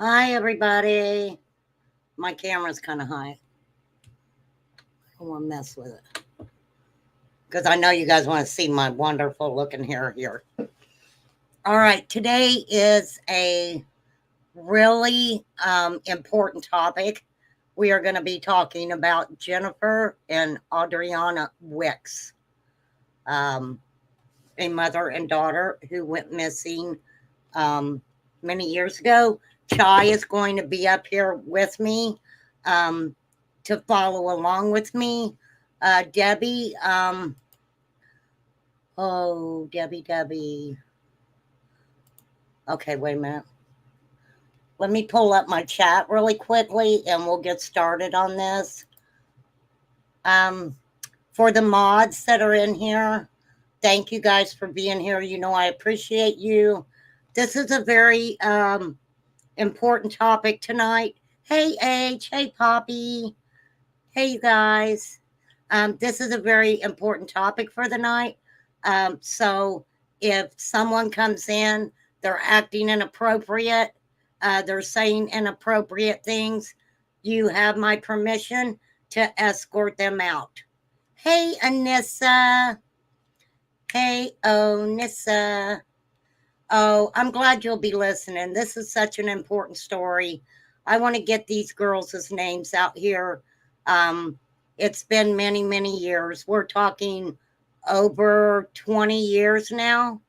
Hi, everybody. My camera's kind of high. I don't want to mess with it because I know you guys want to see my wonderful looking hair here. All right, today is a really important topic. We are going to be talking about Jennifer and Adrianna Wicks, um, a mother and daughter who went missing um, many years ago. Chai is going to be up here with me um, to follow along with me. Debbie, Debbie. Okay, wait a minute. Let me pull up my chat really quickly and we'll get started on this. Um, for the mods that are in here, thank you guys for being here. You know, I appreciate you. This is a very important topic tonight. Hey, H. Hey, Poppy. Hey, you guys. This is a very important topic for the night. So, if someone comes in, they're acting inappropriate, they're saying inappropriate things, you have my permission to escort them out. Hey, Anissa. Hey, Onissa. Oh, I'm glad you'll be listening. This is such an important story. I want to get these girls' names out here. Um, it's been many, many years. We're talking over 20 years now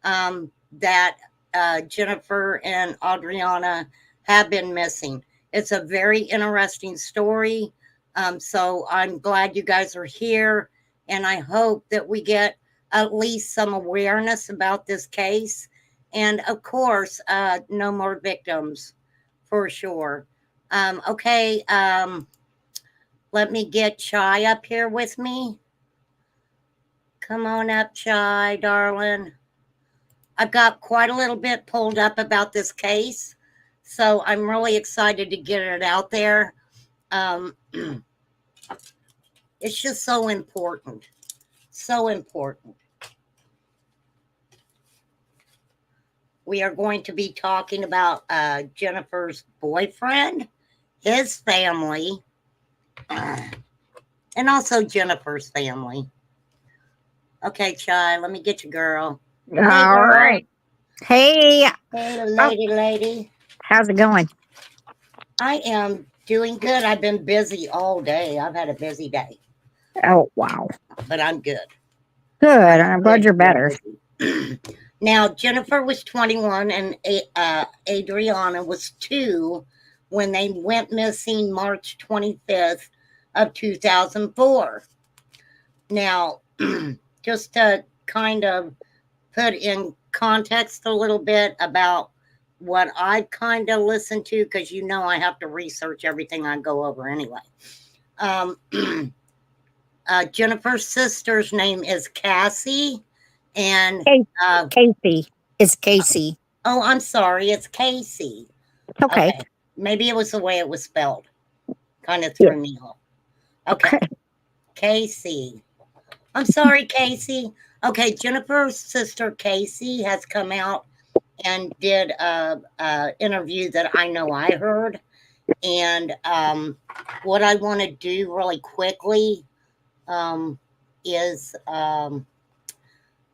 that Jennifer and Adriana have been missing. It's a very interesting story. So I'm glad you guys are here. And I hope that we get at least some awareness about this case and of course, no more victims for sure. Okay, let me get Chai up here with me. Come on up, Chai, darling. I've got quite a little bit pulled up about this case, so I'm really excited to get it out there. It's just so important. So important. We are going to be talking about Jennifer's boyfriend, his family, and also Jennifer's family. Okay, Chai, let me get you, girl. Hey, All girl. right. Hey, Hey, oh, lady. how's it going? I am doing good. I've been busy all day. I've had a busy day, Oh, wow. but I'm good. Good. I'm I'm glad good you're being better. busy. Now, Jennifer was 21 and Adriana was 2 when they went missing March 25th of 2004. Now, just to kind of put in context a little bit about what I kind of listen to, because you know I have to research everything I go over anyway. Um, Jennifer's sister's name is Cassie, and Hey, uh, Casey. It's Casey. oh, I'm sorry, it's Casey. Okay. Okay, maybe it was the way it was spelled, kind of Yeah. threw me off. Okay, Okay. Casey. I'm sorry, Casey. Okay, Jennifer's sister Casey has come out and did a interview that I know I heard. And what I want to do really quickly um, is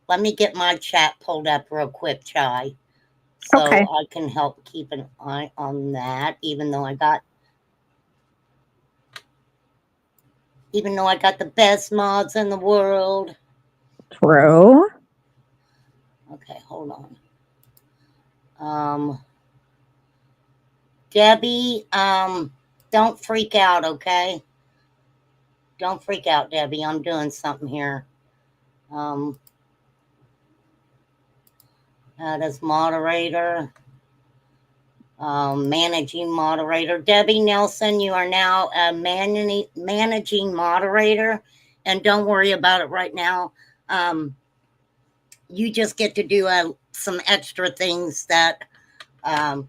let me get my chat pulled up real quick, Chai, so Okay. I can help keep an eye on that. Even though I got the best mods in the world. True. Okay, hold on. Um, Debbie, don't freak out, okay? Don't freak out, Debbie. I'm doing something here. Um, as moderator, managing moderator. Debbie Nelson, you are now a managing moderator. And don't worry about it right now. Um, you just get to do some extra things that a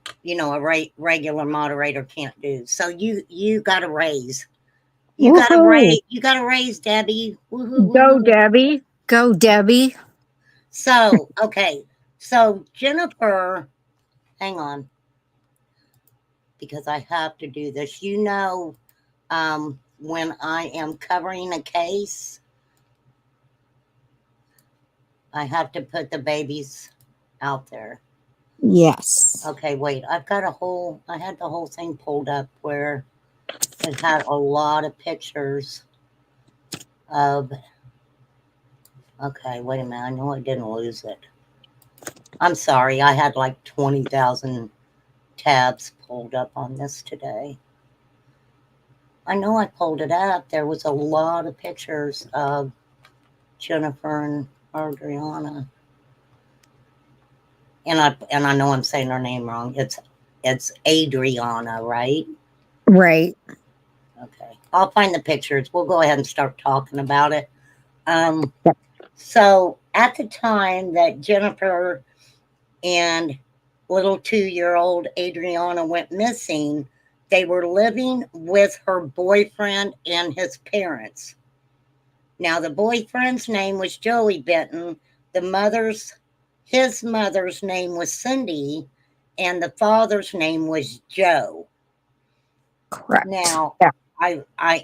regular moderator can't do. So you got a raise. You got a Woohoo. raise. You got a raise, Debbie. Woohoo, Go, woohoo. Debbie. Go, Debbie. So okay. So Jennifer, hang on. because I have to do this. When I am covering a case, I have to put the babies out there. Yes. Okay, wait. I had the whole thing pulled up where it had a lot of pictures of. Okay, wait a minute. I know I didn't lose it. I'm sorry. I had like 20,000 tabs pulled up on this today. I know I pulled it up. There was a lot of pictures of Jennifer and Adriana. And I know I'm saying her name wrong. It's Adriana, right? Right. Okay. I'll find the pictures. We'll go ahead and start talking about it. Yep. So at the time that Jennifer and little 2-year-old Adriana went missing, they were living with her boyfriend and his parents. Now, the boyfriend's name was Joey Benton. His mother's name was Cindy, and the father's name was Joe. Correct. Now, Yeah.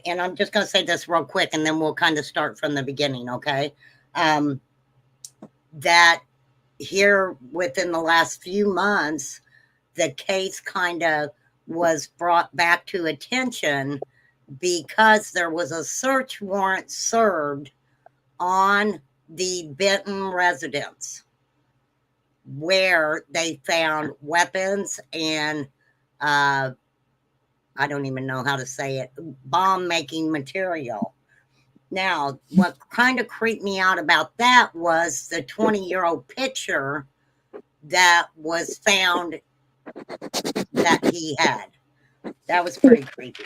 and I'm just going to say this real quick, and then we'll kind of start from the beginning, okay? That here within the last few months, the case kind of was brought back to attention because there was a search warrant served on the Benton residence where they found weapons and I don't even know how to say it, bomb making material. Now, what kind of creeped me out about that was the 20-year-old picture that was found that he had. That was pretty creepy.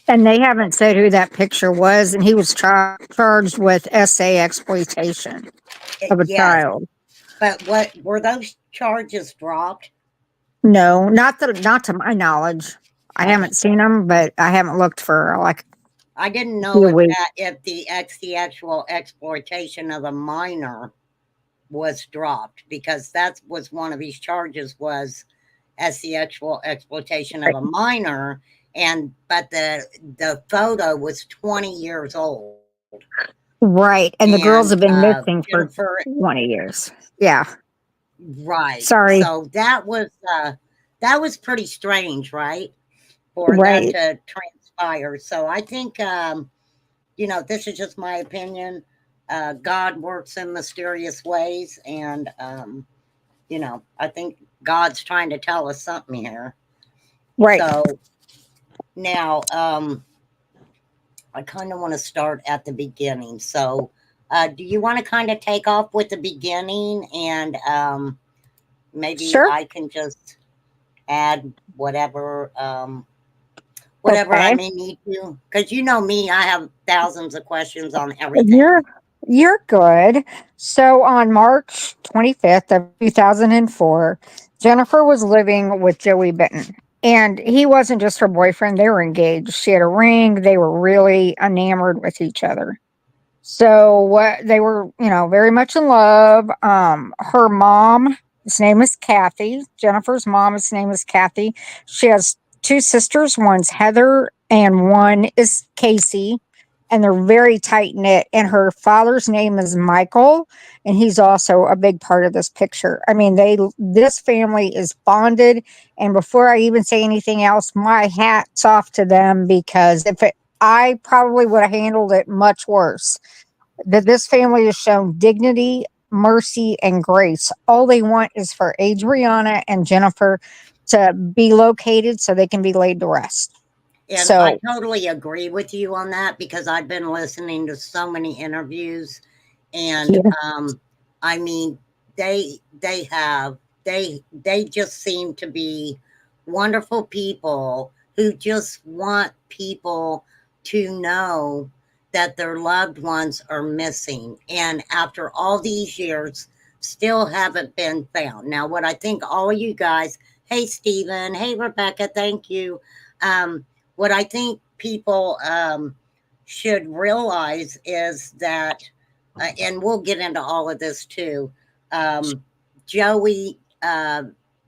And they haven't said who that picture was, and he was charged with SA exploitation of a Yes, child. but what were those charges dropped? No, not to my knowledge. I Okay. haven't seen them, but I haven't looked for like I didn't a know few if weeks. the actual exploitation of a minor was dropped, because that was one of his charges, was as the actual exploitation of a minor, but the photo was 20 years old. Right, and the And girls have been missing for Jennifer, 20 years. Yeah, right. sorry. So that was pretty strange, right? For that Right. to transpire. So I think this is just my opinion. God works in mysterious ways, and I think God's trying to tell us something here. Right. So now, I kind of want to start at the beginning. So, do you want to kind of take off with the beginning, and maybe Sure. I can just add whatever I Okay. may need to, because you know me, I have thousands of questions on everything. You're good. So on March 25th of 2004, Jennifer was living with Joey Benton. And he wasn't just her boyfriend, they were engaged. She had a ring. They were really enamored with each other. So what they were, very much in love. Her mom, his name is Kathy. Jennifer's mom, his name is Kathy. She has two sisters. One's Heather, and one is Casey. And they're very tight knit. And her father's name is Michael, and he's also a big part of this picture. I mean, this family is bonded. And before I even say anything else, my hat's off to them, because I probably would have handled it much worse. That this family has shown dignity, mercy, and grace. All they want is for Adriana and Jennifer to be located so they can be laid to rest. And I So, totally agree with you on that, because I've been listening to so many interviews, and yeah, I mean, they just seem to be wonderful people who just want people to know that their loved ones are missing, and after all these years still haven't been found. Now, what I think all of you guys, hey Stephen, hey Rebecca, thank you. What I think people should realize is that, and we'll get into all of this too, Joey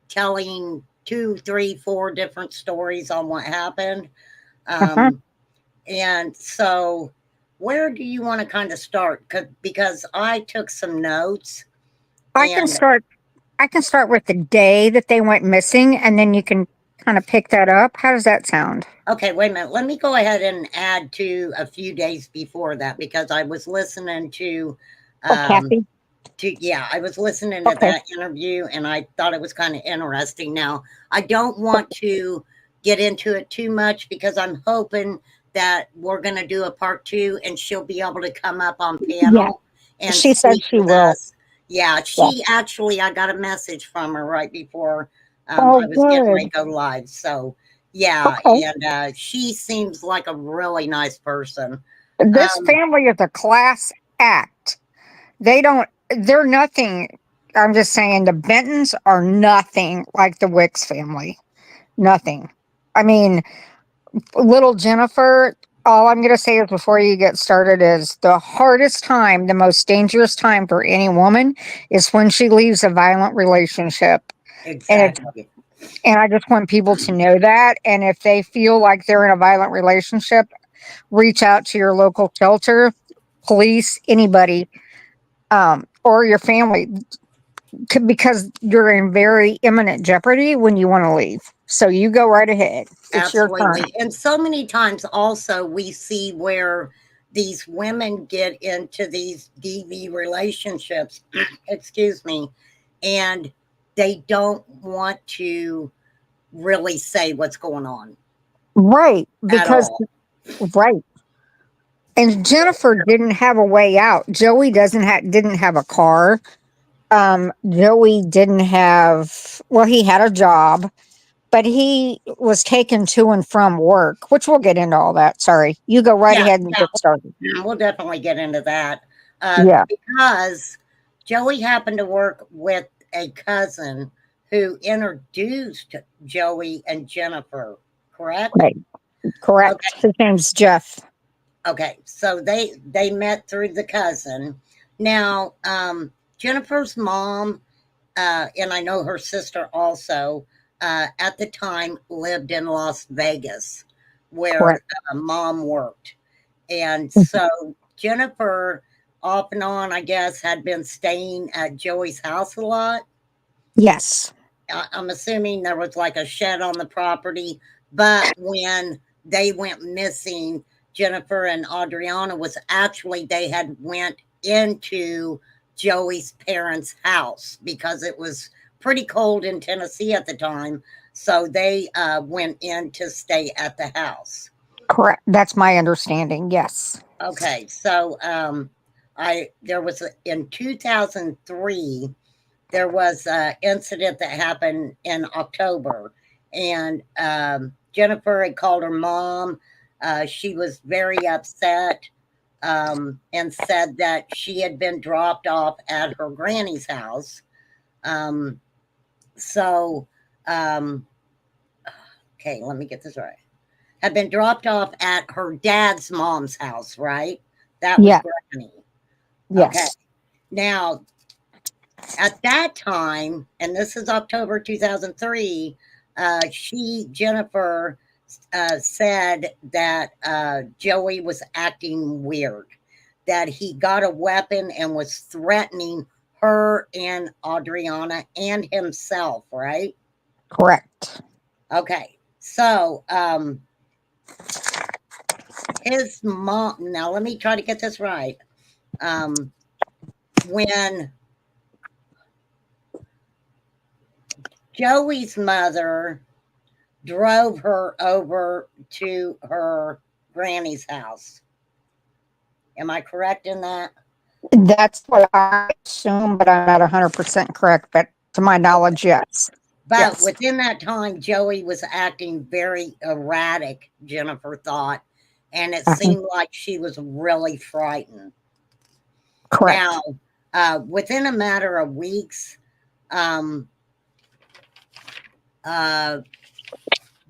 telling two, three, four different stories on what happened. Uh-huh. Um, and so, where do you want to kind of start? Because I took some notes. I can And start I can start with the day that they went missing, and then you can kind of pick that up. How does that sound? okay, wait a minute. Let me go ahead and add to a few days before that because I was listening Oh, um, Kathy. yeah, I was listening to Okay. that interview and I thought it was kind of interesting. Now, I don't want to get into it too much because I'm hoping that we're going to do a part two and she'll be able to come up on Yeah, panel and she said speak she with will. us. Yeah, Yeah. she actually, I got a message from her right before I Oh, was getting ready good. to go live. So, yeah, Okay. and she seems like a really nice person. This Um, family is a class act. They're nothing. I'm just saying the Bentons are nothing like the Wicks family. Nothing. I mean, little Jennifer, all I'm going to say is before you get started is the hardest time, the most dangerous time for any woman is when she leaves a violent relationship. And it's exactly. and I just want people to know that. And if they feel like they're in a violent relationship, reach out to your local shelter, police, anybody, or your family, because you're in very imminent jeopardy when you want to leave. So you go right ahead. It's your turn. Absolutely. And so many times also we see where these women get into these DV relationships, excuse me, and they don't want to really say what's going on Right. at Because, all. right. And Jennifer didn't have a way out. Joey didn't have a car. Joey didn't have, well, he had a job, but he was taken to and from work, which we'll get into all that. Sorry. You go right Yeah, ahead and yeah, get started. we'll definitely get into that. Yeah. Because Joey happened to work with a cousin who introduced Joey and Jennifer, correct? Right. Correct. Okay. His name's Jeff. Okay, so they met through the cousin. Now, Jennifer's mom, and I know her sister also, at the time lived in Las Vegas, where Correct. mom worked, and so Jennifer, off and on, I guess, had been staying at Joey's house a lot. Yes. I'm assuming there was like a shed on the property, but when they went missing, Jennifer and Adriana was actually they had went into Joey's parents' house because it was pretty cold in Tennessee at the time, so they went in to stay at the house. Correct. That's my understanding. Yes. Okay, so I there was in 2003 there was an incident that happened in October, and Jennifer had called her mom. She was very upset and said that she had been dropped off at her granny's house. Um, so, um, okay, let me get this right. Had been dropped off at her dad's mom's house, right? That was Yeah. Granny. Okay. Yes. Now, at that time, and this is October 2003, Jennifer, said that Joey was acting weird, that he got a weapon and was threatening her and Adriana and himself, right? Correct. Okay. So, his mom, now let me try to get this right. Um, when Joey's mother drove her over to her granny's house. Am I correct in that? That's what I assume, but I'm not 100% correct. But to my Okay. knowledge, yes. But Yes. within that time, Joey was acting very erratic, Jennifer thought, and it Uh-huh. seemed like she was really frightened. Correct. Now, within a matter of weeks, um, uh,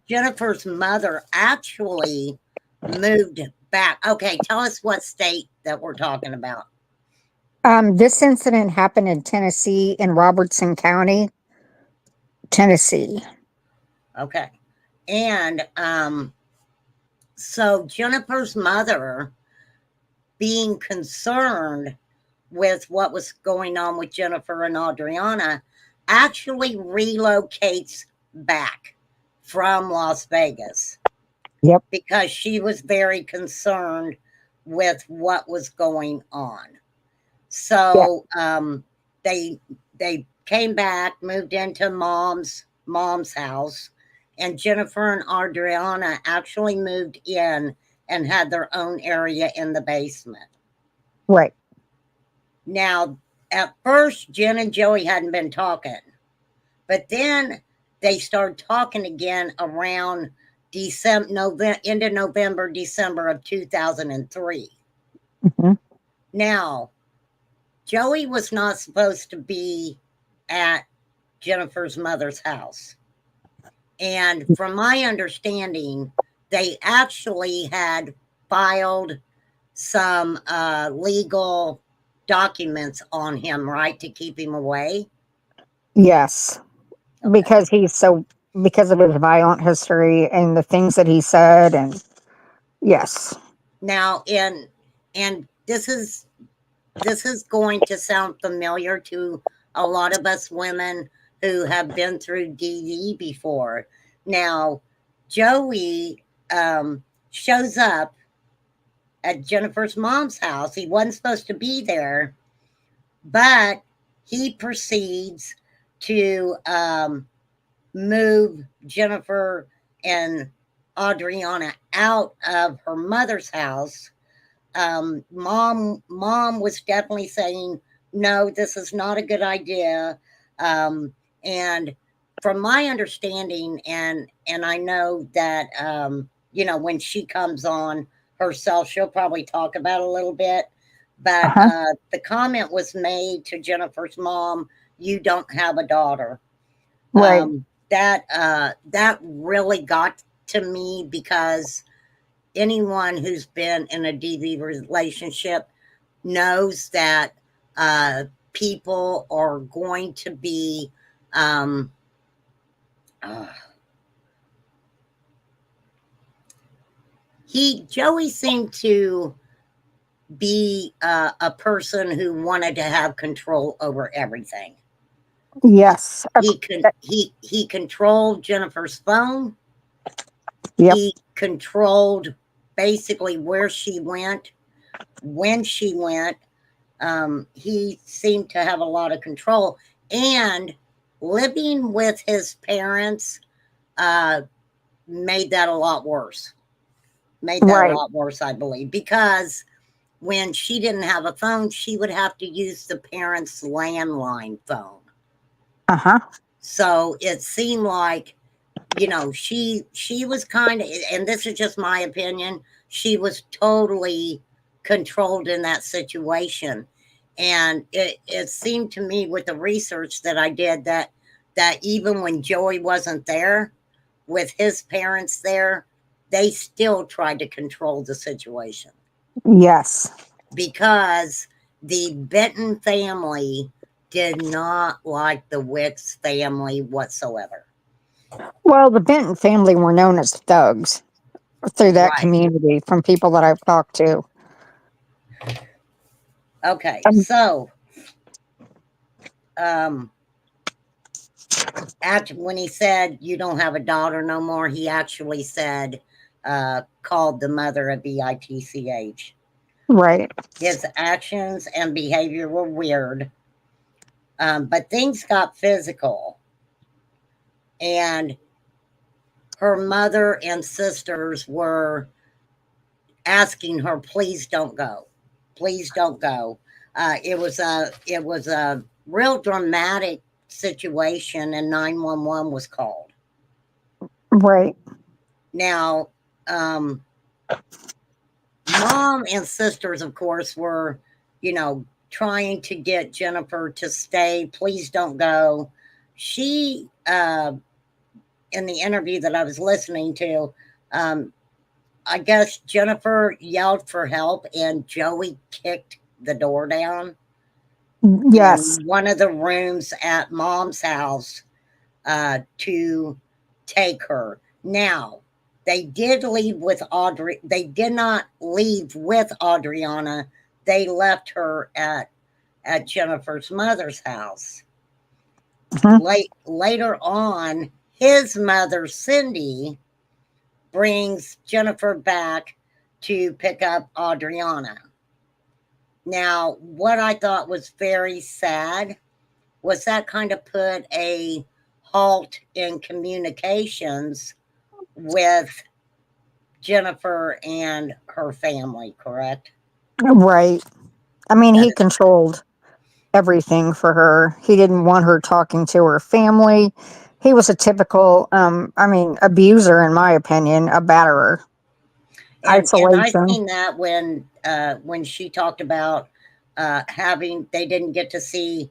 Jennifer's mother actually moved back. Okay, tell us what state that we're talking about. This incident happened in Tennessee, in Robertson County, Tennessee. Okay. And so Jennifer's mother, being concerned with what was going on with Jennifer and Adriana, actually relocates back from Las Vegas Yep. because she was very concerned with what was going on. Yeah. So they they came back, moved into mom's house, and Jennifer and Adriana actually moved in and had their own area in the basement. Right. Now, at first, Jen and Joey hadn't been talking, but then they started talking again around end of November, December of 2003. Hmm. Now, Joey was not supposed to be at Jennifer's mother's house. And from my understanding, they actually had filed some legal documents on him, right, to keep him away. Yes. Okay. Because because of his violent history and the things that he said. And yes. Now, and this is going to sound familiar to a lot of us women who have been through DV before. Now, Joey shows up at Jennifer's mom's house. He wasn't supposed to be there, but he proceeds to move Jennifer and Adriana out of her mother's house. Mom was definitely saying, no, this is not a good idea. And from my understanding, and I know that when she comes on herself, she'll probably talk about it a little bit. But Uh-huh. the comment was made to Jennifer's mom, "You don't have a daughter." Right. That really got to me because anyone who's been in a DV relationship knows that people are going to be. Um, uh, Joey seemed to be a person who wanted to have control over everything. Yes. He controlled Jennifer's phone. Yep. He controlled basically where she went, when she went. He seemed to have a lot of control. And living with his parents uh, made that a lot worse. Made that a Right. lot worse, I believe, because when she didn't have a phone, she would have to use the parents' landline phone. Uh-huh. So it seemed like, she was kind of, and this is just my opinion, she was totally controlled in that situation. And it seemed to me with the research that I did that even when Joey wasn't there with his parents there, they still tried to control the situation Yes. because the Benton family did not like the Wicks family whatsoever. Well, the Benton family were known as thugs through that Right. community from people that I've talked to. Okay. Um, So, um, after when he said you don't have a daughter no more, he actually said, called the mother a bitch. right. His actions and behavior were weird, but things got physical, and her mother and sisters were asking her, "Please don't go, please don't go." It was a real dramatic situation, and 911 was called. Right. Now, um, mom and sisters, of course, were, trying to get Jennifer to stay. Please don't go. She, in the interview that I was listening to, um, I guess Jennifer yelled for help and Joey kicked the door down Yes. in one of the rooms at mom's house to take her. Now, they did leave with Audrey. They did not leave with Adriana. They left her at Jennifer's mother's house. Mhm. Later on, his mother, Cindy, brings Jennifer back to pick up Adriana. Now, what I thought was very sad was that kind of put a halt in communications with Jennifer and her family, correct? Right. I mean, That he is controlled everything for her. He didn't want her talking to her family. He was a typical, I mean, abuser, in my opinion, a batterer. and I Isolation. seen that when she talked about having they didn't get to see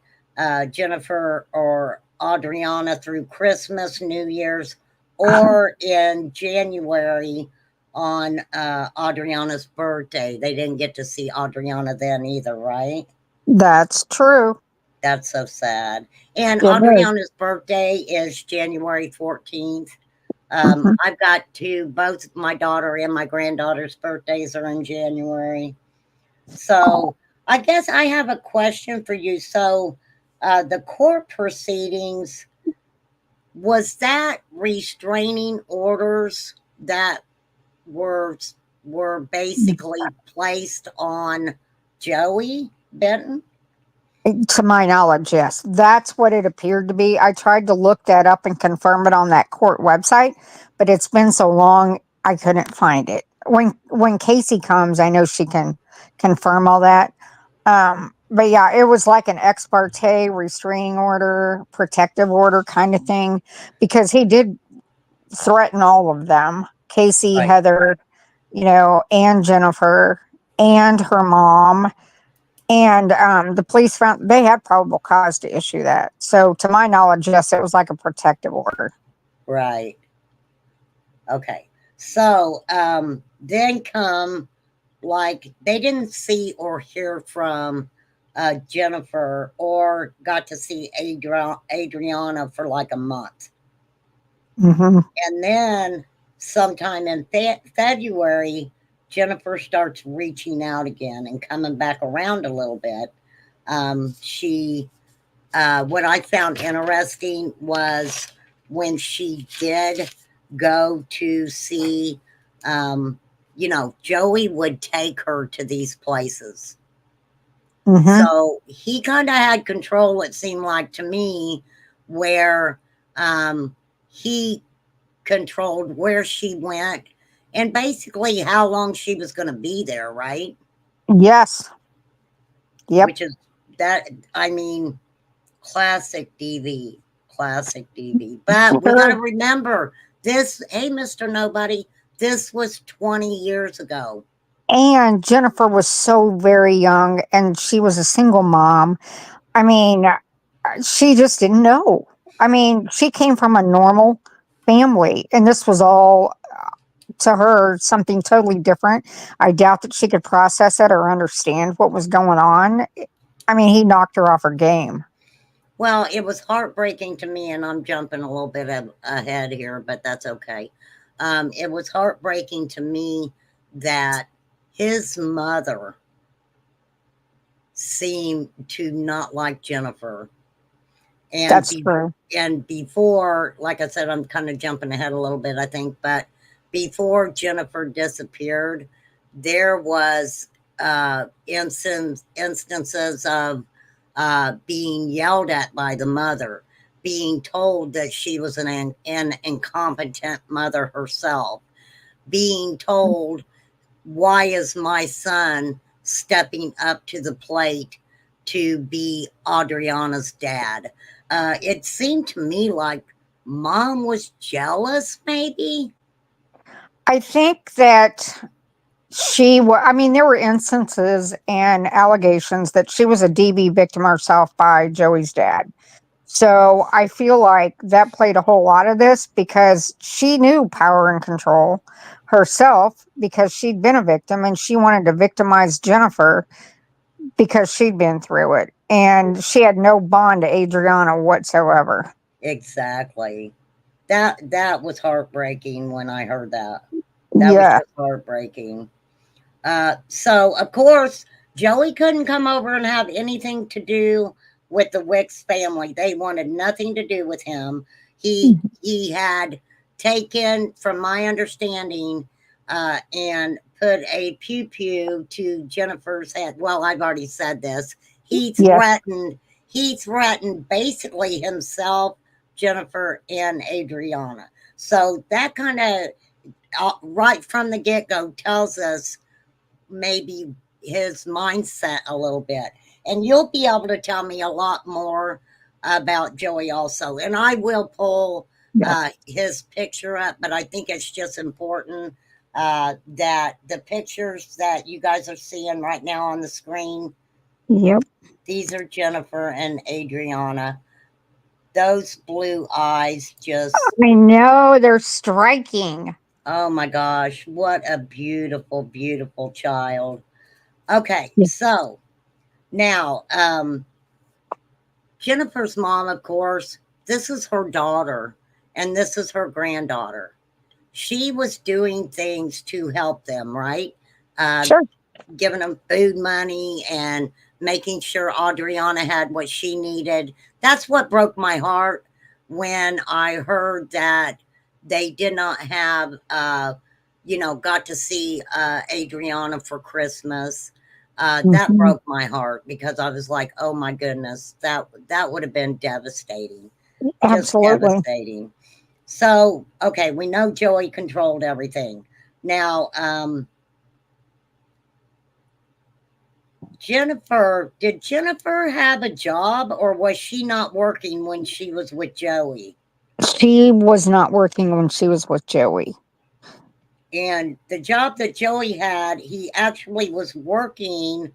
Jennifer or Adriana through Christmas, New Year's, or in January on Adriana's birthday. They didn't get to see Adriana then either, right? That's true. That's so sad. And It was. Adriana's birthday is January 14th. Mhm. I've got two, both my daughter and my granddaughter's birthdays are in January. So I guess I have a question for you. So the court proceedings, was that restraining orders that were were basically placed on Joey Benton? To my knowledge, yes. That's what it appeared to be. I tried to look that up and confirm it on that court website, but it's been so long I couldn't find it. When Casey comes, I know she can confirm all that. But yeah, it was like an ex parte restraining order, protective order kind of thing, because he did threaten all of them. Casey, Right. Heather, and Jennifer and her mom, and the police found they had probable cause to issue that. So, to my knowledge, yes, it was like a protective order. Right. Okay. So then come like they didn't see or hear from Jennifer or got to see Adriana for like a month. Hmm. And then sometime in February, Jennifer starts reaching out again and coming back around a little bit. What I found interesting was when she did go to see, um, Joey would take her to these places. Hmm. So he kind of had control, it seemed like to me, where um, he controlled where she went and basically how long she was going to be there, right? Yes. Yep. Which is that, I mean, classic DV, classic DV. But we got to Sure. remember this, hey, Mr. Nobody, this was 20 years ago. And Jennifer was so very young, and she was a single mom. I mean, she just didn't know. I mean, she came from a normal family, and this was all to her something totally different. I doubt that she could process it or understand what was going on. I mean, he knocked her off her game. Well, it was heartbreaking to me, and I'm jumping a little bit ahead here, but that's okay. It was heartbreaking to me that his mother seemed to not like Jennifer. And That's be true. and before, like I said, I'm kind of jumping ahead a little bit, I think, but before Jennifer disappeared, there was instances of being yelled at by the mother, being told that she was an incompetent mother herself, being told, why is my son stepping up to the plate to be Adriana's dad? It seemed to me like mom was jealous, maybe. I think that I mean, there were instances and allegations that she was a DV victim herself by Joey's dad. So I feel like that played a whole lot of this because she knew power and control herself because she'd been a victim and she wanted to victimize Jennifer because she'd been through it. And she had no bond to Adriana whatsoever. Exactly. That was heartbreaking when I heard that. That was Yeah. just heartbreaking. So of course, Joey couldn't come over and have anything to do with the Wicks family. They wanted nothing to do with him. He had taken, from my understanding, and put a pew pew to Jennifer's head. Well, I've already said this. He Yes. threatened. He threatened basically himself, Jennifer, and Adriana. So that kind of right from the get go tells us maybe his mindset a little bit. And you'll be able to tell me a lot more about Joey also. And I will pull Yeah. his picture up, but I think it's just important that the pictures that you guys are seeing right now on the screen, Yep. these are Jennifer and Adriana. Those blue eyes just, I know they're striking. oh my gosh, what a beautiful, beautiful child. Okay, Yeah. so now, Jennifer's mom, of course, this is her daughter and this is her granddaughter. She was doing things to help them, right? Uh, Sure. Giving them food money and making sure Adriana had what she needed. That's what broke my heart when I heard that they did not have, got to see Adriana for Christmas. That Hmm. broke my heart because I was like, oh my goodness, that would have been devastating, just Absolutely. devastating. So, okay, we know Joey controlled everything. Now, did Jennifer have a job or was she not working when she was with Joey? She was not working when she was with Joey. And the job that Joey had, he actually was working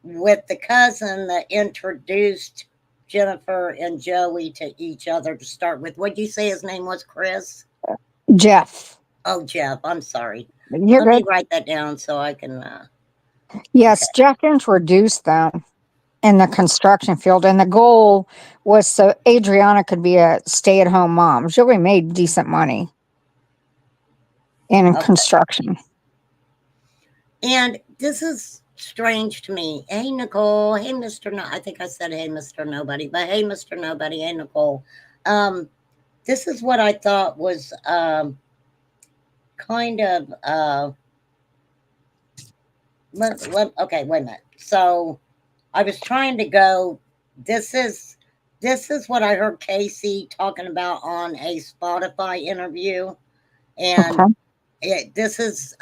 with the cousin that introduced Jennifer and Joey to each other to start with. What'd you say his name was, Chris? Jeff. Oh, Jeff. I'm sorry. You're Let me good. write that down so I can. Okay. Yes, Jeff introduced them in the construction field, and the goal was so Adriana could be a stay-at-home mom. Joey made decent money in Okay. construction. And this is strange to me. Hey, Nicole. Hey, Mr. No. I think I said, hey, Mr. Nobody, but hey, Mr. Nobody. Hey, Nicole. Um, this is what I thought was kind of okay, wait a minute. So I was trying to go. This is this is what I heard Casey talking about on a Spotify interview, and Okay. this is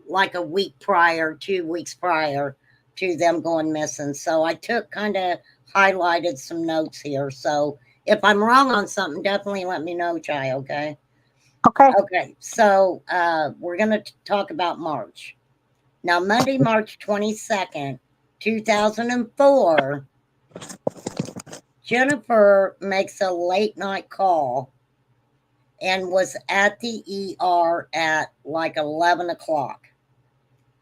like a week prior, 2 weeks prior to them going missing. So I took kind of highlighted some notes here. So if I'm wrong on something, definitely let me know, Chai. Okay. Okay. Okay. So we're gonna talk about March. Now, Monday, March 22nd, 2004, Jennifer makes a late night call and was at the ER at like 11 o'clock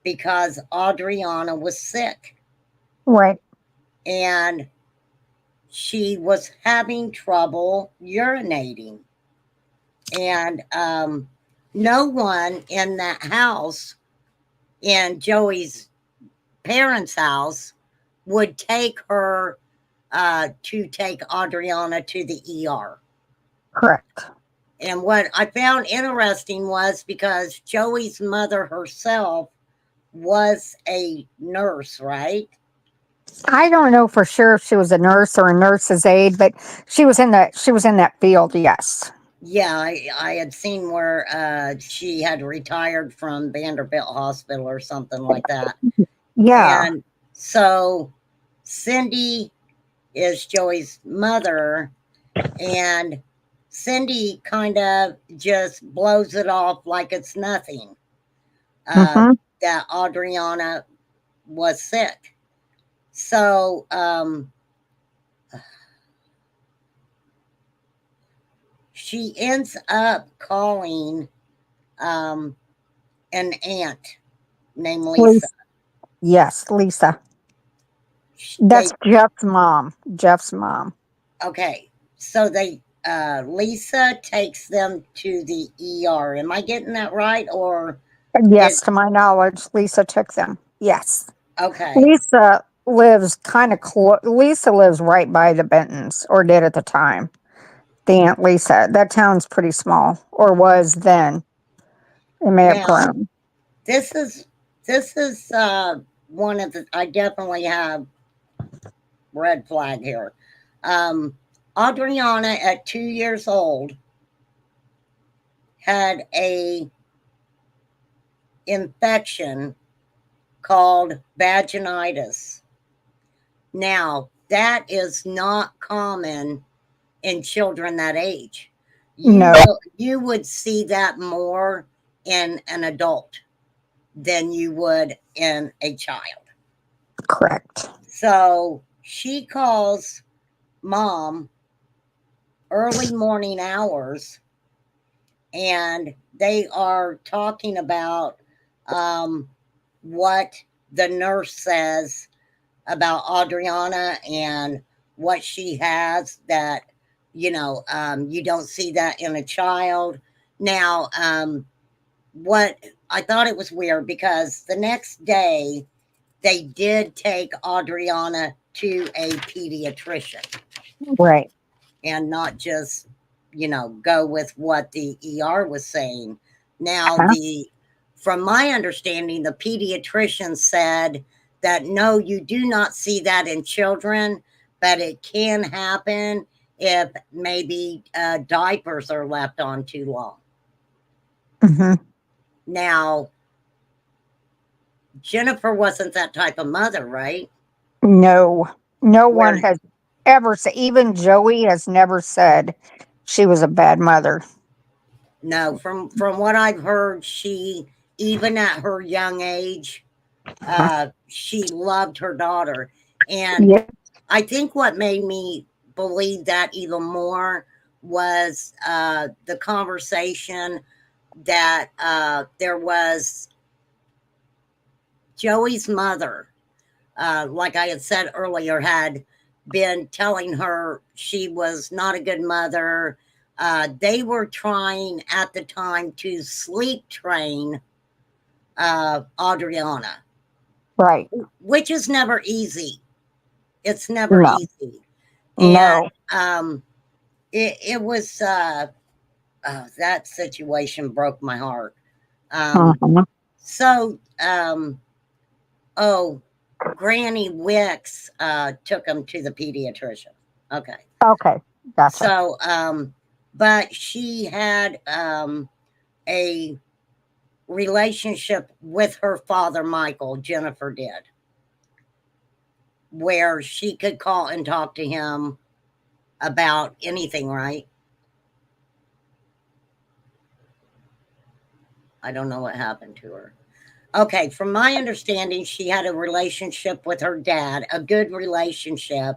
because Adriana was sick Right. and she was having trouble urinating. And no one in that house, in Joey's parents' house, would take her to take Adriana to the ER. Correct. And what I found interesting was because Joey's mother herself was a nurse, right? I don't know for sure if she was a nurse or a nurse's aide, but she was in that field. Yes. Yeah, I had seen where she had retired from Vanderbilt Hospital or something like that. Yeah. And so Cindy is Joey's mother, and Cindy kind of just blows it off like it's nothing. Uh, Hmm. that Adriana was sick. So she ends up calling um, an aunt named Lisa. Lisa. Yes, Lisa. They That's Jeff's mom. Jeff's mom. okay, so they Lisa takes them to the ER. Am I getting that right? Or Yes, did, to my knowledge, Lisa took them. Yes. okay, Lisa lives kind of Lisa lives right by the Bentons, or did at the time. The Aunt Lisa. That town's pretty small, or was then. It may have now grown. this is, one of the, I definitely have red flag here. Um, Adriana at 2 years old had a infection called vaginitis. Now, that is not common in children that age. No, You would see that more in an adult than you would in a child. correct. So she calls mom early morning hours, and they are talking about um, what the nurse says about Adriana and what she has that, you don't see that in a child. Now, what I thought it was weird because the next day they did take Adriana to a pediatrician Right. and not just, go with what the ER was saying. Now, Uh-huh. from my understanding, the pediatrician said that no, you do not see that in children, but it can happen if maybe diapers are left on too long. Hmm. Now, Jennifer wasn't that type of mother, right? No, no one Where has ever said, even Joey has never said she was a bad mother. no, from what I've heard, she, even at her young age, Uh-huh. she loved her daughter. And Yeah, I think what made me believe that even more was the conversation that there was Joey's mother, like I had said earlier, had been telling her she was not a good mother. They were trying at the time to sleep train Adriana, right. which is never easy. It's never No, easy. And no. it was, that situation broke my heart. Um, Mhm. so, oh, Granny Wicks took him to the pediatrician. Okay. Okay, gotcha. So, but she had a relationship with her father, Michael, Jennifer did, where she could call and talk to him about anything, right? I don't know what happened to her. Okay, from my understanding, she had a relationship with her dad, a good relationship,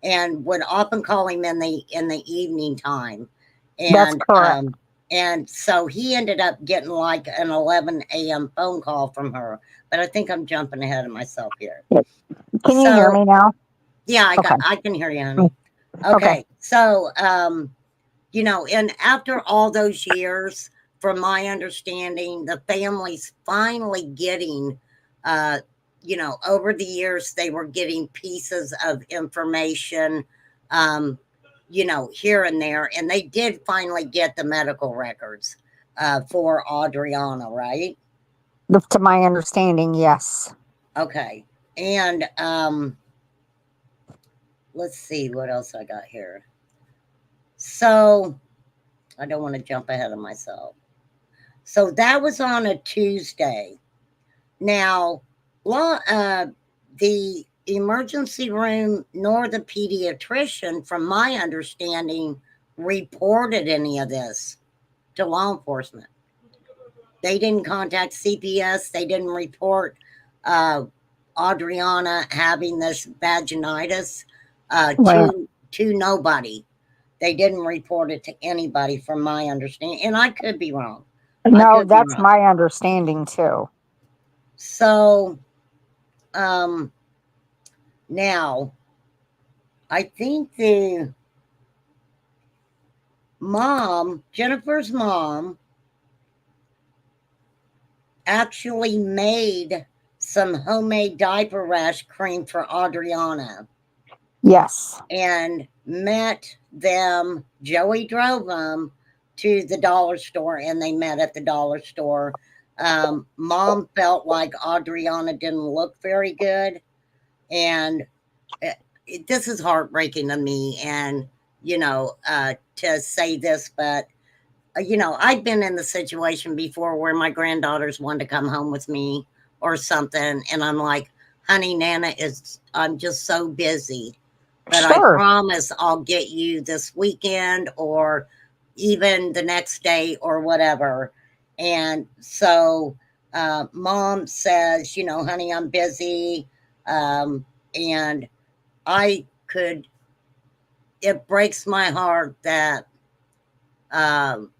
and would often call him in the evening time. That's And correct. so he ended up getting like an 11 a.m. phone call from her. But I think I'm jumping ahead of myself here. Yeah. Can you hear So me now? yeah, Okay. I can hear you, Mm. honey. Okay. Okay, so and after all those years, from my understanding, the family's finally getting, uh, over the years, they were getting pieces of information, um, here and there, and they did finally get the medical records for Adriana, right? To my understanding, yes. Okay, and let's see what else I got here. So I don't want to jump ahead of myself. So that was on a Tuesday. Now, the emergency room nor the pediatrician, from my understanding, reported any of this to law enforcement. They didn't contact CPS. They didn't report uh, Adriana having this vaginitis Right. to nobody. They didn't report it to anybody, from my understanding, and I could be wrong. I No, could be that's wrong. my understanding too. So, um, now I think Jennifer's mom, actually made some homemade diaper rash cream for Adriana Yes. and met them. Joey drove them to the dollar store and they met at the dollar store. Mom felt like Adriana didn't look very good. And this is heartbreaking to me. And, to say this, but I've been in the situation before where my granddaughters wanted to come home with me or something, and I'm like, "Honey, I'm just so busy, but I Sure. promise I'll get you this weekend or even the next day or whatever." And so, mom says, "Honey, I'm busy," and I could. It breaks my heart that um,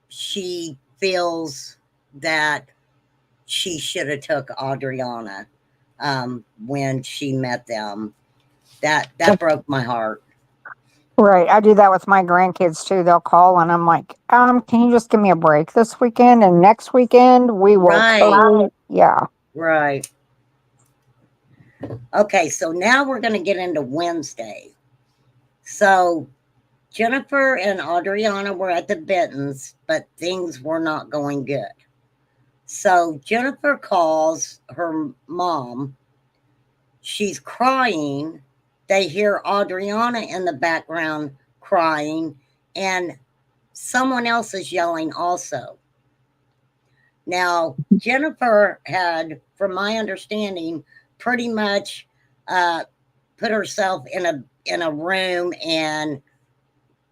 she feels that she should have took Adriana when she met them. That broke my heart. Right. I do that with my grandkids too. They'll call and I'm like, can you just give me a break this weekend and next weekend we will Right, totally, yeah. right. Okay, so now we're going to get into Wednesday. So Jennifer and Adriana were at the Bentons, but things were not going good. So Jennifer calls her mom. She's crying. They hear Adriana in the background crying, and someone else is yelling also. Now, Jennifer had, from my understanding, pretty much uh, put herself in a room and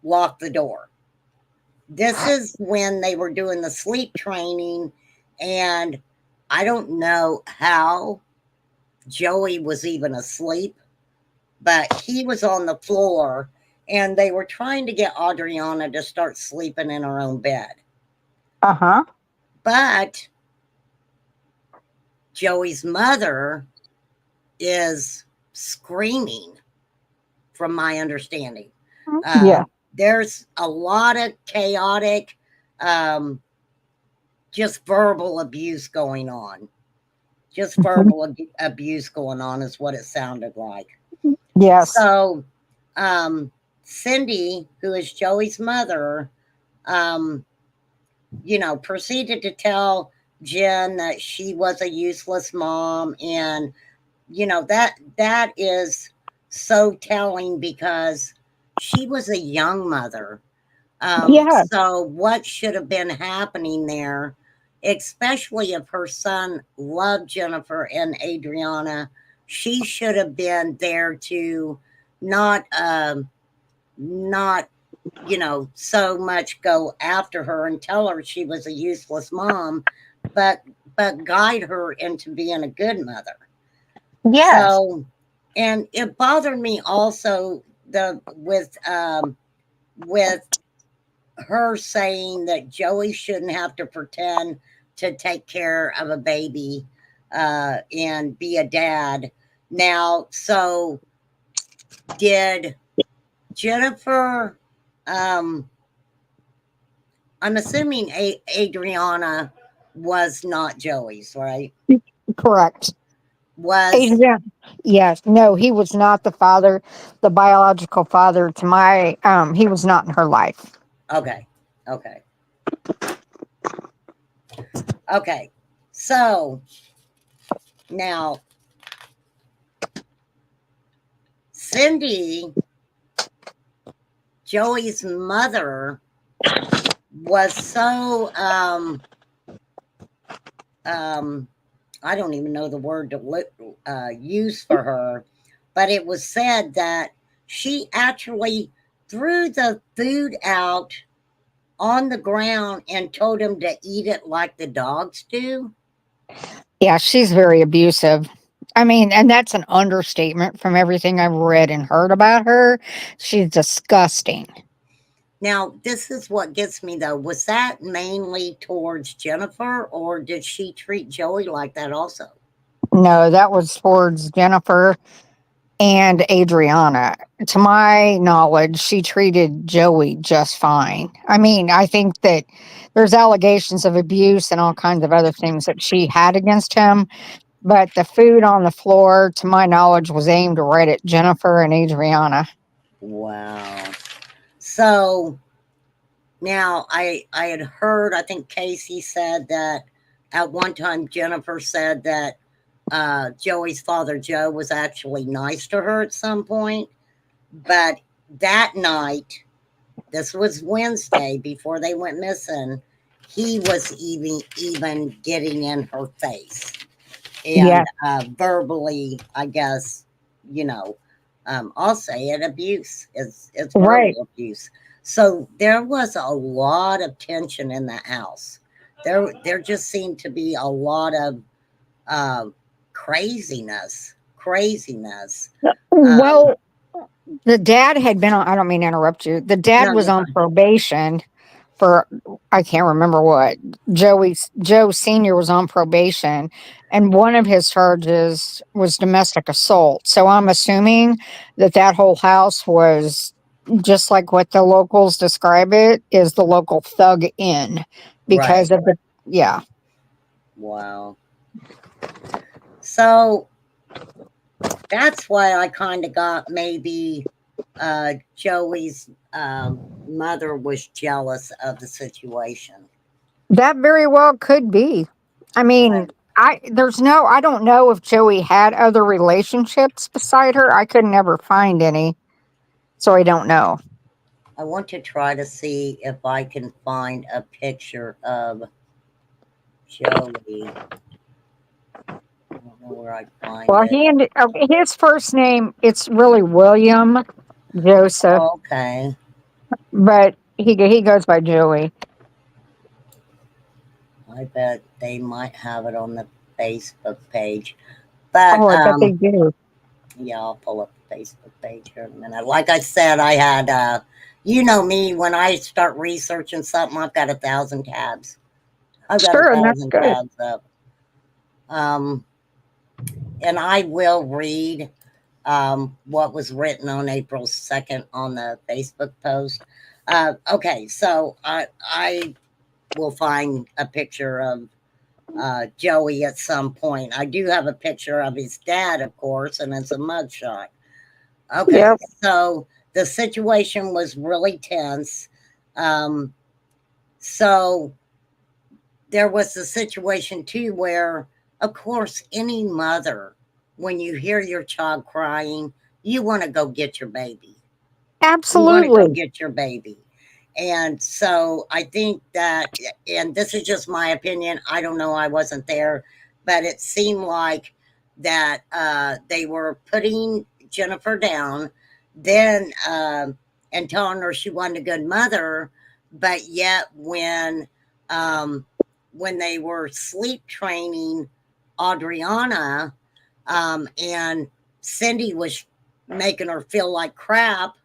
locked the door. This is when they were doing the sleep training, and I don't know how Joey was even asleep, but he was on the floor and they were trying to get Adriana to start sleeping in her own bed. Uh-huh. But Joey's mother is screaming, from my understanding. Yeah. There's a lot of chaotic, um, just verbal abuse going on. Just Mhm. verbal abuse going on is what it sounded like. Yes. So, um, Cindy, who is Joey's mother, um, proceeded to tell Jen that she was a useless mom, and that is so telling because she was a young mother. Yeah. So what should have been happening there, especially if her son loved Jennifer and Adriana, she should have been there to not not so much go after her and tell her she was a useless mom, but guide her into being a good mother. Yes. So, and it bothered me also the with her saying that Joey shouldn't have to pretend to take care of a baby and be a dad. Now, so did Jennifer? Um, I'm assuming Adriana was not Joey's, right? Correct. Was Adrian. Yes. No, he was not the father, the biological father to my he was not in her life. okay, okay, okay. So now Cindy, Joey's mother, was so um I don't even know the word to use for her, but it was said that she actually threw the food out on the ground and told him to eat it like the dogs do. Yeah, she's very abusive. I mean, and that's an understatement from everything I've read and heard about her. She's disgusting. Now, this is what gets me though. Was that mainly towards Jennifer, or did she treat Joey like that also? No, that was towards Jennifer. and Adriana. To my knowledge, she treated Joey just fine. I mean, I think that there's allegations of abuse and all kinds of other things that she had against him, but the food on the floor, to my knowledge, was aimed right at Jennifer and Adriana. Wow. So now I had heard, I think Casey said that at one time Jennifer said that Joey's father Joe was actually nice to her at some point, but that night, this was Wednesday before they went missing, he was even getting in her face Yeah, and verbally, I guess, you know, I'll say it, abuse. It's right. verbal abuse. So there was a lot of tension in the house. There just seemed to be a lot of uh, craziness. Um, Well, the dad had been on, I don't mean to interrupt you. The dad no, was you're on fine. probation for, I can't remember what. Joe Senior was on probation, and one of his charges was domestic assault. So I'm assuming that that whole house was just like what the locals describe it is the local thug inn because Right. of the, yeah. Wow. So that's why I kind of got maybe Joey's mother was jealous of the situation. That very well could be. I mean, Right. I don't know if Joey had other relationships beside her. I could never find any, so I don't know. I want to try to see if I can find a picture of Joey. I don't know where I'd find Well, it. his first name, it's really William Joseph, Okay. but he goes by Joey. I bet they might have it on the Facebook page. But Oh, I bet they do. yeah, I'll pull up the Facebook page here in a minute. Like I said, I had you know me, when I start researching something, I've got 1,000 tabs. I've got a Sure, and that's thousand good. tabs up. Um and I will read what was written on April 2nd on the Facebook post. Okay, so I will find a picture of Joey at some point. I do have a picture of his dad, of course, and it's a mugshot. Okay, Yep, so the situation was really tense. Um, so there was a situation too where, of course, any mother, when you hear your child crying, you want to go get your baby. You want to go absolutely. get your baby. And so I think that, and this is just my opinion, I don't know, I wasn't there, but it seemed like that they were putting Jennifer down, then and telling her she wasn't a good mother, but yet when they were sleep training Adriana, and Cindy was making her feel like crap,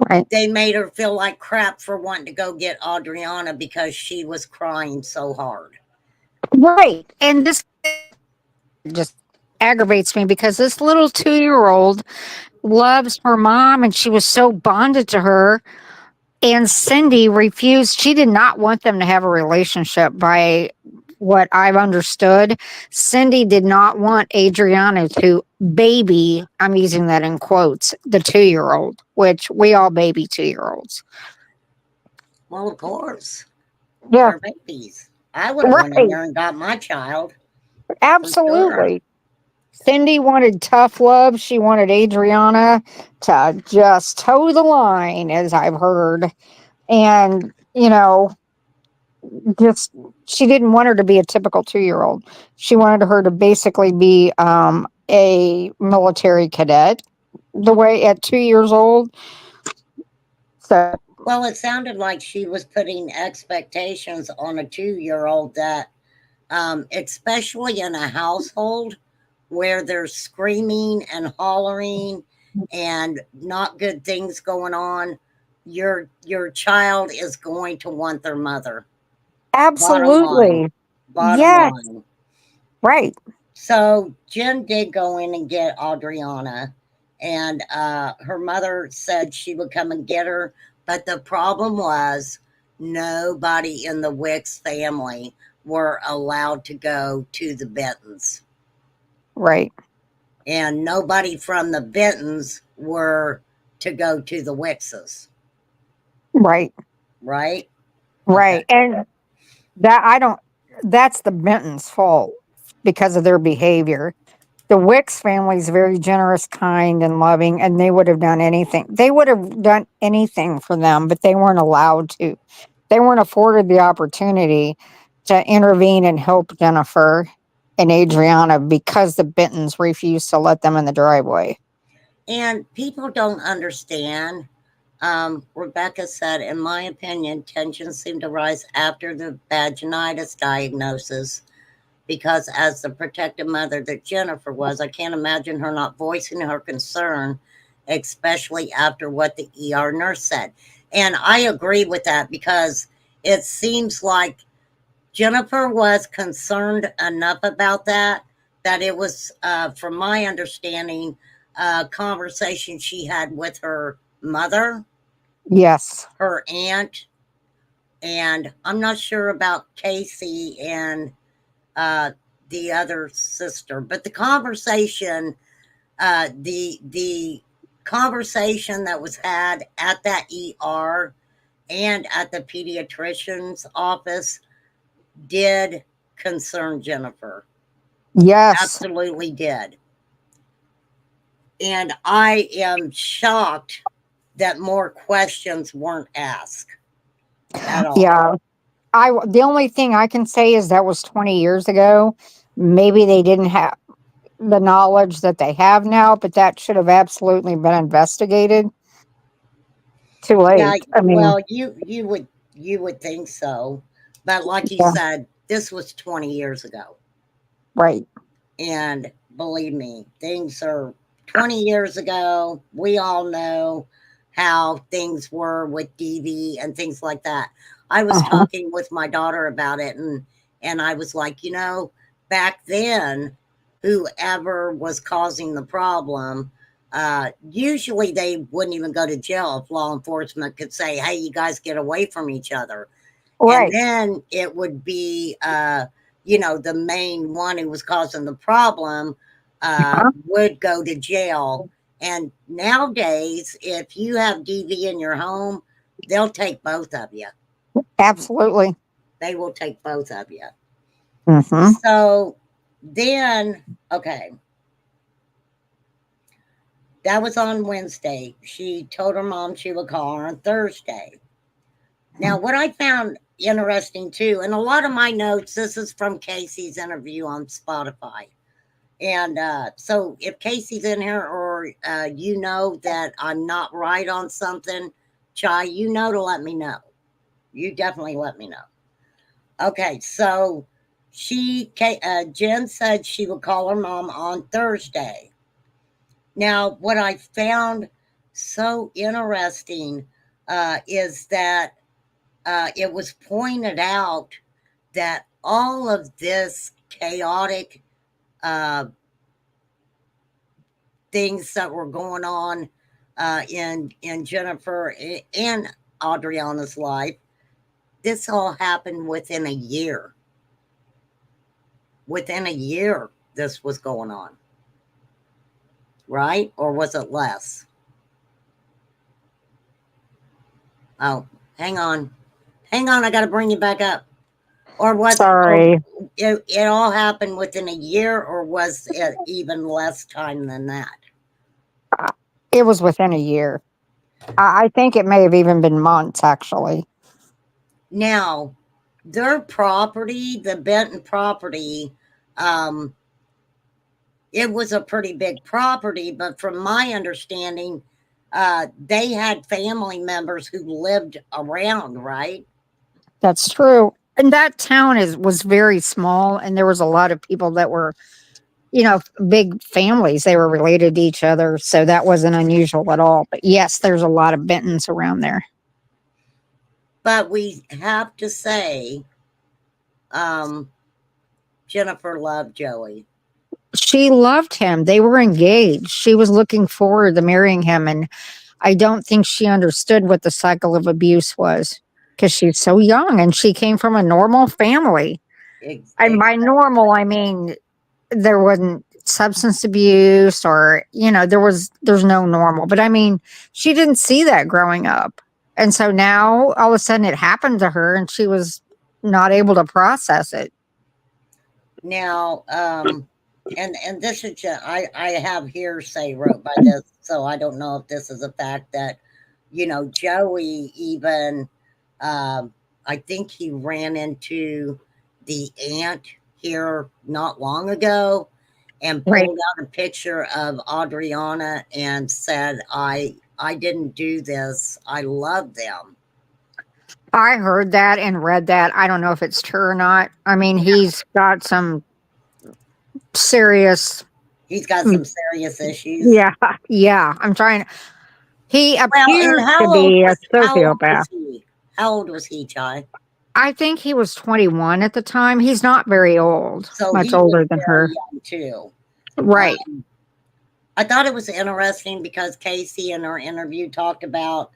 Right, they made her feel like crap for wanting to go get Adriana because she was crying so hard. right. And this just aggravates me because this little 2-year old loves her mom, and she was so bonded to her. And Cindy refused. She did not want them to have a relationship, by what I've understood. Cindy did not want Adriana to baby, I'm using that in quotes, the 2-year old, which we all baby 2-year olds. Well, of course, Yeah, they're babies. I would have went in right. there and got my child for sure. Absolutely. Cindy wanted tough love. She wanted Adriana to just toe the line, as I've heard. And, just she didn't want her to be a typical 2-year old. She wanted her to basically be a military cadet the way at 2 years old. So Well, it sounded like she was putting expectations on a 2-year old that, especially in a household where there's screaming and hollering and not good things going on, your child is going to want their mother. Bottom line. absolutely. Bottom Yes, line. right. So Jen did go in and get Adriana, and her mother said she would come and get her. But the problem was nobody in the Wicks family were allowed to go to the Bentons, Right. and nobody from the Bentons were to go to the Wickses, Right. right? Okay. Right. And that I don't that's the Benton's fault because of their behavior. The Wicks family is very generous, kind, and loving, and they would have done anything. They would have done anything for them, but they weren't allowed to. They weren't afforded the opportunity to intervene and help Jennifer and Adriana because the Bentons refused to let them in the driveway. And people don't understand. Rebecca said, in my opinion, tensions seem to rise after the vaginitis diagnosis because, as the protective mother that Jennifer was, I can't imagine her not voicing her concern, especially after what the ER nurse said. And I agree with that because it seems like Jennifer was concerned enough about that it was, from my understanding, a conversation she had with her mother, Yes. her aunt, and I'm not sure about Casey and uh, the other sister, but the conversation that was had at that ER and at the pediatrician's office did concern Jennifer. Yes. Absolutely did. And I am shocked that more questions weren't asked at all. Yeah. The only thing I can say is that was 20 years ago. Maybe they didn't have the knowledge that they have now, but that should have absolutely been investigated. Too Yeah, late. I mean, well, you would think so, but like you yeah, said, this was 20 years ago, right. and believe me, things are 20 years ago. We all know how things were with DV and things like that. I was Uh-huh. talking with my daughter about it, and I was like, back then, whoever was causing the problem, usually they wouldn't even go to jail if law enforcement could say, "Hey, you guys get away from each other," and Right. then it would be, the main one who was causing the problem Uh-huh. would go to jail. And nowadays, if you have DV in your home, they'll take both of you. Absolutely. They will take both of you. Hmm. So then, okay, that was on Wednesday. She told her mom she would call her on Thursday. Now, what I found interesting too, and a lot of my notes, this is from Casey's interview on Spotify. And so if Casey's in here or you know that I'm not right on something, Chai, you know to let me know. You definitely let me know. Okay, so Jen said she would call her mom on Thursday. Now, what I found so interesting is that it was pointed out that all of this chaotic uh, things that were going on in Jennifer and Adriana's life, this all happened within a year. Within a year, this was going on, right? Or was it less? Oh, hang on, hang on. I got to bring you back up. Or was or Sorry. it all happened within a year, or was it even less time than that? Uh, It was within a year. I think it may have even been months, actually. Now, their property, the Benton property, um, it was a pretty big property, but from my understanding, they had family members who lived around, right? That's true. And that town was very small, and there was a lot of people that were, big families. They were related to each other, so that wasn't unusual at all. But yes, there's a lot of Bentons around there. But we have to say, um, Jennifer loved Joey. She loved him. They were engaged. She was looking forward to marrying him. And I don't think she understood what the cycle of abuse was because she's so young and she came from a normal family. Ex- And ex- by normal, I mean there wasn't substance abuse or, there's no normal. But I mean, she didn't see that growing up. And so now all of a sudden it happened to her and she was not able to process it. Now, and this is just, I have hearsay wrote by this, so I don't know if this is a fact that, Joey even, I think he ran into the aunt here not long ago and Right. pulled out a picture of Adriana and said, I didn't do this. I love them. I heard that and read that. I don't know if it's true or not. I mean, he's got some serious, He's got some serious issues. yeah, yeah. He Well, and appears to be a how old sociopath. was he? How old was he, Chai? I think he was 21 at the time. He's not very old, So much he was older than very her. young too. Right. Um, I thought it was interesting because Casey in her interview talked about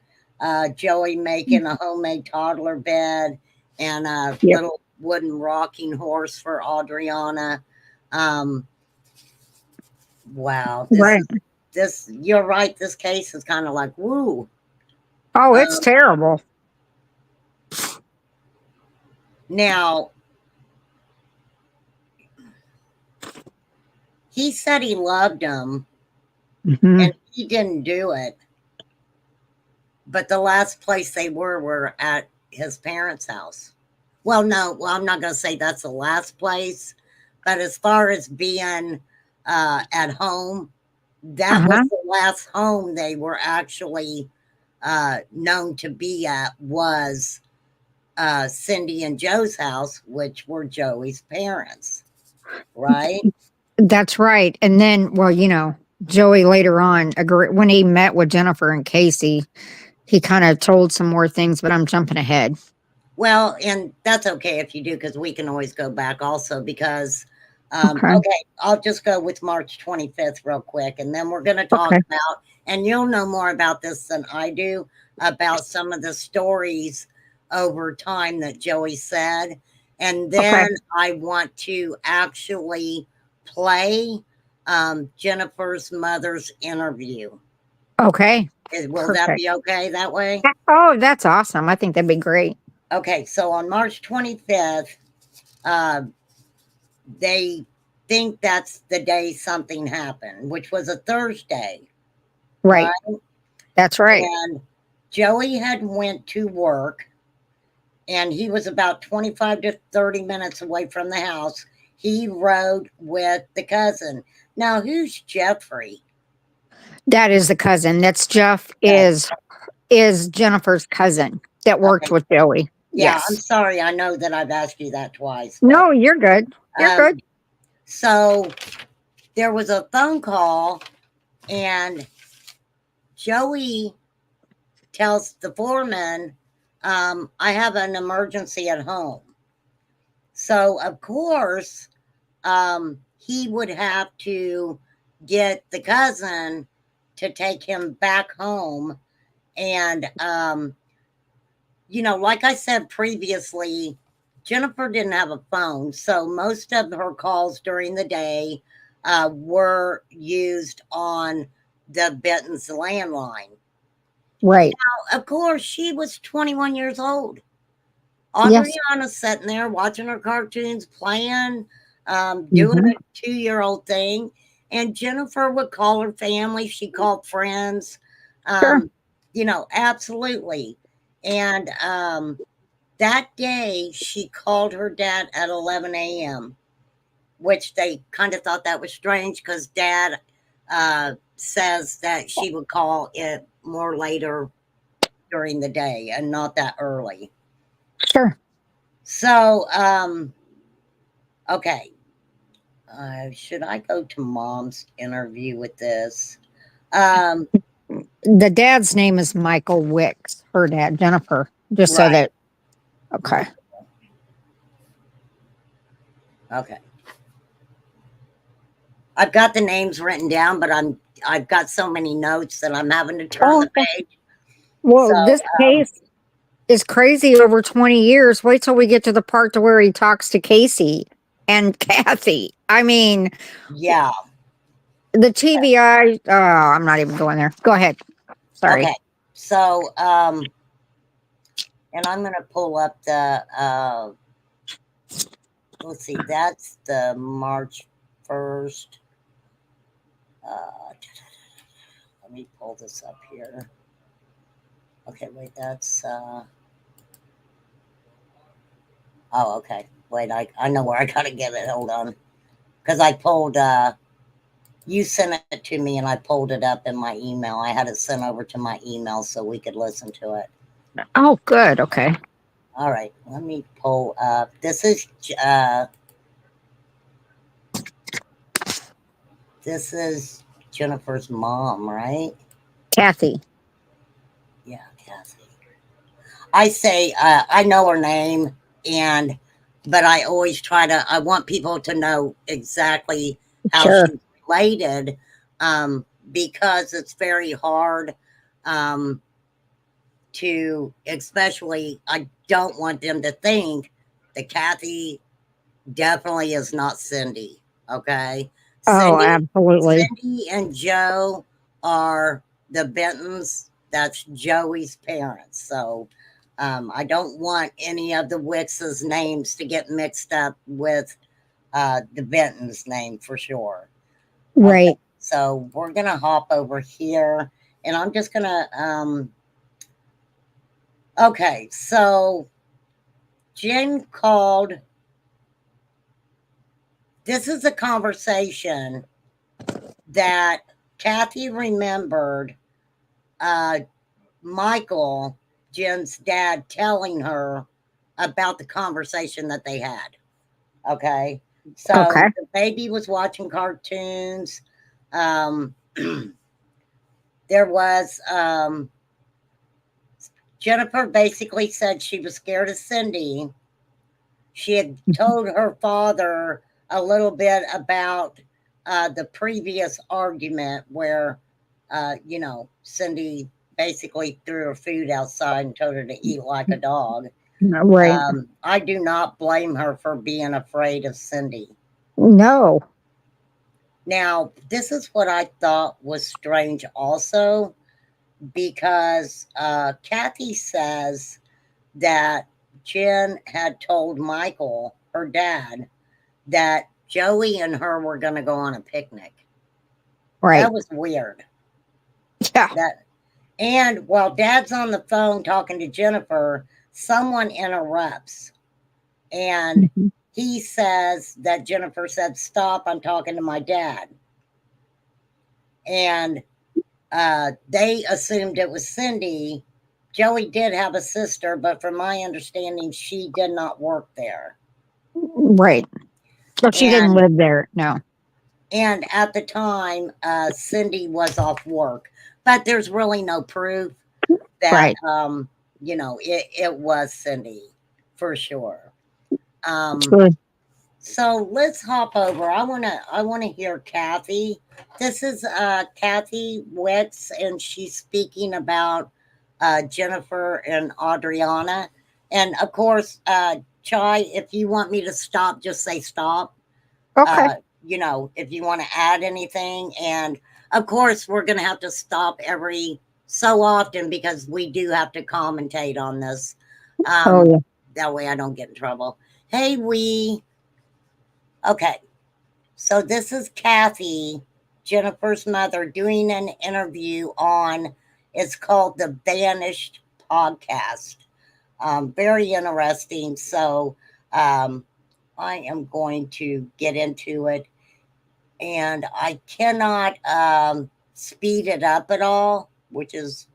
Joey making a homemade toddler bed and a Yep. little wooden rocking horse for Adriana. Um, wow, Right. you're right. This case is kind of like woo. Oh, it's Um, terrible. Now he said he loved him Hmm. and he didn't do it. But the last place they were at his parents' house. Well, no, well, I'm not going to say that's the last place, but as far as being at home, that was Uh-huh. the last home they were actually known to be at was Cindy and Joe's house, which were Joey's parents, right? That's right. And then, well, Joey later on when he met with Jennifer and Casey, he kind of told some more things, but I'm jumping ahead. Well, and that's okay if you do, because we can always go back also. Because, Okay. okay, I'll just go with March 25th real quick, and then we're going to talk Okay. about, and you'll know more about this than I do, about some of the stories over time that Joey said. And Okay. then I want to actually play Jennifer's mother's interview. Okay. Will that Perfect. be okay that way? Oh, that's awesome. I think that'd be great. Okay, so on March 25th, uh, they think that's the day something happened, which was a Thursday, right? Right. That's right. And Joey had went to work and he was about 25 to 30 minutes away from the house. He rode with the cousin. Now, who's Jeffrey? That is the cousin. That's Jeff Yes. is Jennifer's cousin that worked Okay. with Joey. Yeah, I'm Yes. sorry. I know that I've asked you that twice, but No, you're good. You're um, good. so there was a phone call and Joey tells the foreman, I have an emergency at home. So, of course, he would have to get the cousin to take him back home. And, like I said previously, Jennifer didn't have a phone. So, most of her calls during the day were used on the Benton's landline. Right. Of course, she was 21 years old. Yes. Adriana's sitting there watching her cartoons, playing, doing Hmm. a 2-year-old thing. And Jennifer would call her family. She called friends. Sure. Absolutely. And that day, she called her dad at 11 a.m., which they kind of thought that was strange because dad says that she would call it more later during the day and not that early. Sure. So, okay. Should I go to mom's interview with this? Um, The dad's name is Michael Wicks, her dad, Jennifer. Just so right. that okay. Okay. I've got the names written down, but I've got so many notes that I'm having to turn Oh, the page. So, well, this case is crazy over 20 years. Wait till we get to the part to where he talks to Casey and Kathy. I mean, yeah. the TBI, oh, I'm not even going there. Go ahead. Sorry. Okay. So, and I'm going to pull up the, let's see, that's the March 1st. Let me pull this up here. Okay, wait, that's, oh, okay. Wait, I know where I got to get it. Hold on. Because I pulled, you sent it to me and I pulled it up in my email. I had it sent over to my email so we could listen to it. Oh, good. Okay. All right, let me pull up. This is Jennifer's mom, right? Kathy. Yeah, Kathy. I say I know her name, and but I always try to. I want people to know exactly how Sure. she's related, because it's very hard um, to, especially. I don't want them to think that Kathy definitely is not Cindy. Okay, Oh, Cindy, absolutely. Cindy and Joe are the Bentons. That's Joey's parents. So I don't want any of the Wicks's names to get mixed up with the Benton's name for sure. Okay, Right. so we're gonna hop over here, and I'm just gonna. Okay, so Jen called. This is a conversation that Kathy remembered uh, Michael, Jen's dad, telling her about the conversation that they had. Okay. So Okay. the baby was watching cartoons. Um, there was, Jennifer basically said she was scared of Cindy. She had told her father a little bit about the previous argument where, Cindy basically threw her food outside and told her to eat like a dog. Right. I do not blame her for being afraid of Cindy. No. Now, this is what I thought was strange also, because Kathy says that Jen had told Michael, her dad, that Joey and her were going to go on a picnic. Right. That was weird. Yeah. That and while Dad's on the phone talking to Jennifer, someone interrupts and Mhm. he says that Jennifer said, "Stop! I'm talking to my dad." And they assumed it was Cindy. Joey did have a sister, but from my understanding, she did not work there. Right. So she didn't And live there. No. at the time, Cindy was off work, but there's really no proof that Right. it was Cindy for sure. Um, True. so let's hop over. I wanna hear Kathy. This is Kathy Wicks, and she's speaking about Jennifer and Adriana. And of course, Chai, if you want me to stop, just say stop. Okay. uh, if you want to add anything. And of course, we're going to have to stop every so often because we do have to commentate on this. Oh, Um, yeah. that way I don't get in trouble. Hey, okay. So this is Kathy, Jennifer's mother, doing an interview on, it's called the Vanished Podcast. Very interesting. So I am going to get into it, and I cannot speed it up at all, which is,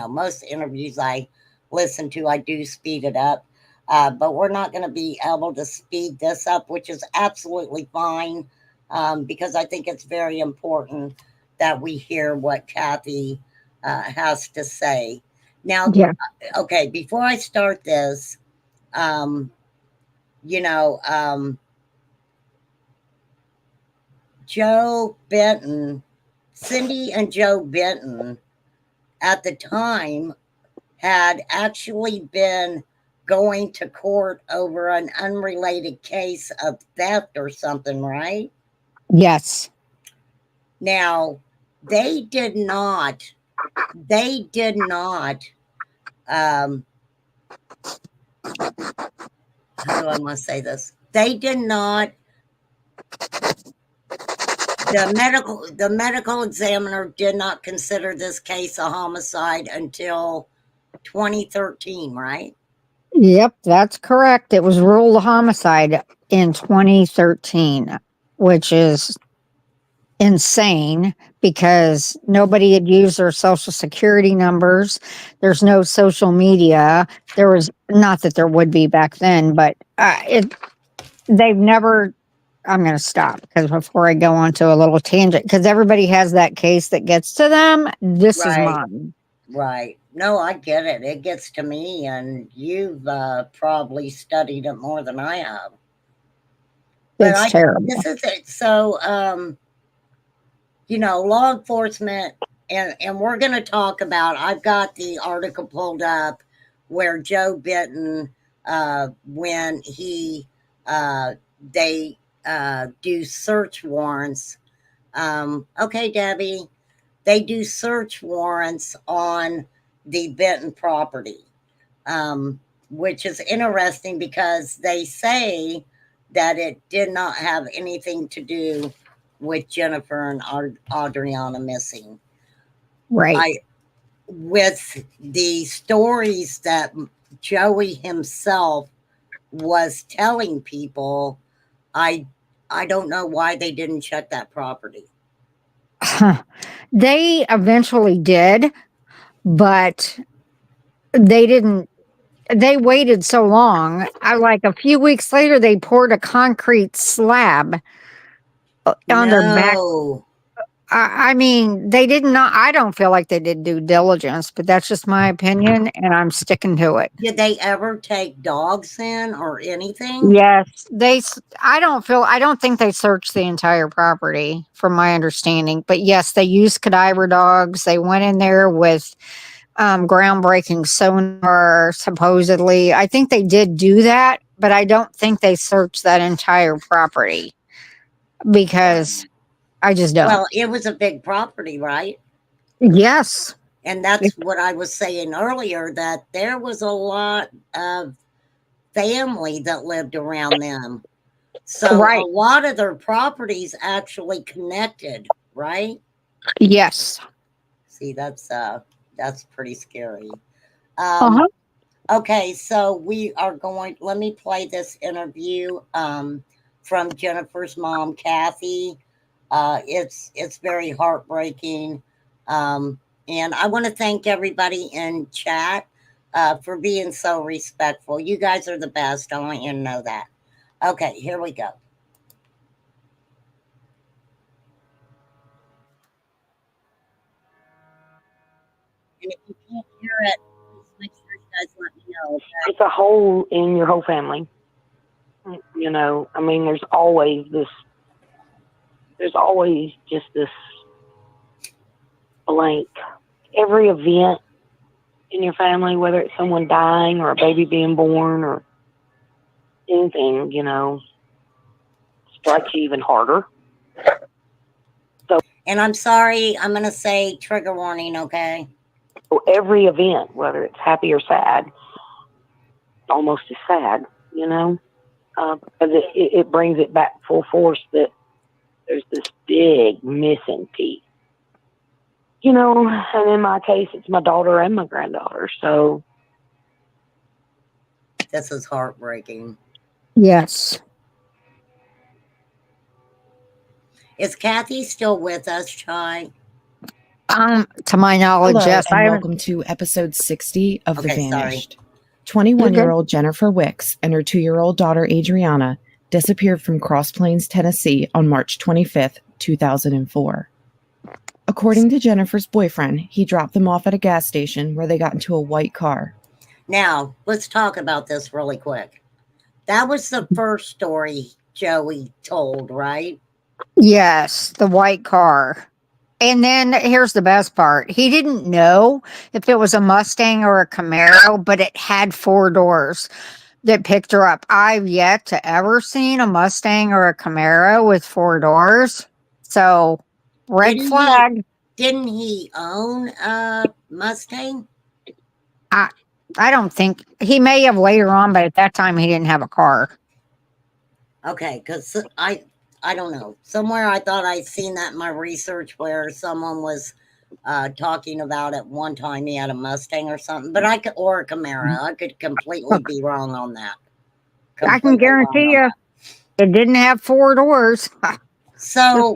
most interviews I listen to, I do speed it up. But we're not going to be able to speed this up, which is absolutely fine, because I think it's very important that we hear what Kathy has to say. Now, Yeah. okay, before I start this, um, you know, um, Joe Benton, Cindy and Joe Benton at the time had actually been going to court over an unrelated case of theft or something, right? Yes. Now, they did not, um, how do I want to say this? They did not, the medical examiner did not consider this case a homicide until 2013, right? Yep, that's correct. It was ruled a homicide in 2013, which is insane because nobody had used their social security numbers. There's no social media. There was not that there would be back then, but they've never. I'm going to stop because before I go on to a little tangent, because everybody has that case that gets to them. This is Right, mine. right. No, I get it. It gets to me, and you've probably studied it more than I have. But It's terrible. this is it. So, law enforcement, and we're going to talk about. I've got the article pulled up where Joe Benton, when they do search warrants. Okay, Debbie, they do search warrants on the Benton property, which is interesting because they say that it did not have anything to do with Jennifer and Adriana missing. Right. With the stories that Joey himself was telling people, I don't know why they didn't check that property. They eventually did, but they didn't. They waited so long. Like a few weeks later, they poured a concrete slab on their back. No. I mean, they did not. I don't feel like they did due diligence, but that's just my opinion, and I'm sticking to it. Did they ever take dogs in or anything? Yes, I don't think they searched the entire property, from my understanding. But yes, they used cadaver dogs. They went in there with groundbreaking sonar, supposedly. I think they did do that, but I don't think they searched that entire property because I just don't. Well, it was a big property, right? Yes. And that's what I was saying earlier, that there was a lot of family that lived around them. So Right. a lot of their properties actually connected, right? Yes. See, that's pretty scary. Uh-huh. Okay, so let me play this interview from Jennifer's mom, Kathy. It's very heartbreaking. And I want to thank everybody in chat for being so respectful. You guys are the best. I want you to know that. Okay, here we go. And if you can't hear it, please make sure you guys let me know. Okay? It's a hole in your whole family. I mean, there's always just this blank. Every event in your family, whether it's someone dying or a baby being born or anything, strikes you even harder. And I'm sorry, I'm going to say trigger warning, okay? So every event, whether it's happy or sad, almost as sad, because it brings it back full force that there's this big missing piece. And in my case, it's my daughter and my granddaughter. So this is heartbreaking. Yes. Is Kathy still with us, Chai? To my knowledge, Hello, yes. and welcome to episode 60 of The Vanished. 21-year-old Jennifer Wicks and her 2-year-old daughter Adriana disappeared from Cross Plains, Tennessee on March 25th, 2004. According to Jennifer's boyfriend, he dropped them off at a gas station where they got into a white car. Now, let's talk about this really quick. That was the first story Joey told, right? Yes, the white car. And then here's the best part. He didn't know if it was a Mustang or a Camaro, but it had 4 doors that picked her up. I've yet to ever seen a Mustang or a Camaro with 4 doors. So, red Didn't he? flag. Didn't he own a Mustang? I I don't think he may have later on, but at that time he didn't have a car. Okay, because I don't know. Somewhere I thought I'd seen that in my research where someone was talking about at one time he had a Mustang or something, but I could, or a Camaro. I could completely be wrong on that. I can Completely wrong guarantee on you that. it didn't have 4 doors. So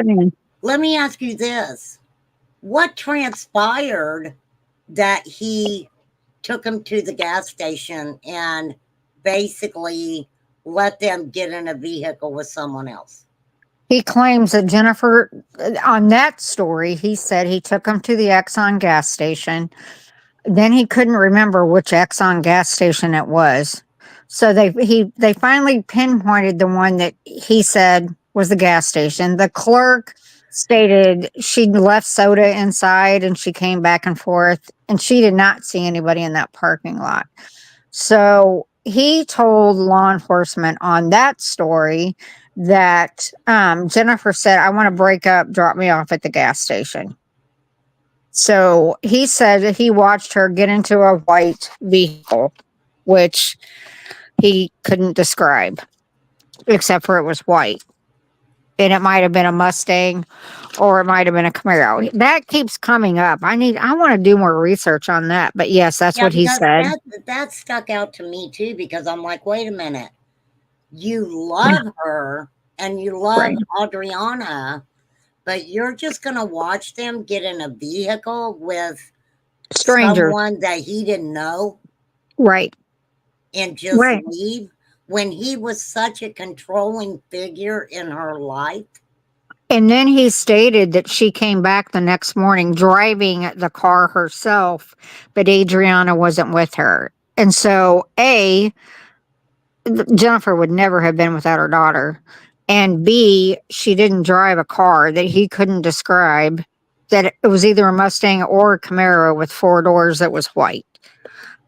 let me ask you this. What transpired that he took him to the gas station and basically let them get in a vehicle with someone else? He claims that Jennifer, on that story, he said he took him to the Exxon gas station. Then he couldn't remember which Exxon gas station it was. So they finally pinpointed the one that he said was the gas station. The clerk stated she'd left soda inside and she came back and forth and she did not see anybody in that parking lot. So he told law enforcement on that story that Jennifer said, I want to break up, drop me off at the gas station. So he said that he watched her get into a white vehicle, which he couldn't describe, except for it was white. And it might have been a Mustang or it might have been a Camaro. That keeps coming up. I want to do more research on that. But yes, that's Yeah, what he because said. that stuck out to me too, because I'm like, wait a minute. You love her and you love Right. Adriana, but you're just going to watch them get in a vehicle with Stranger. someone that he didn't know Right. and just Right. leave when he was such a controlling figure in her life. And then he stated that she came back the next morning driving the car herself, but Adriana wasn't with her. And so, Jennifer would never have been without her daughter. And B, she didn't drive a car that he couldn't describe, that it was either a Mustang or a Camaro with 4 doors that was white.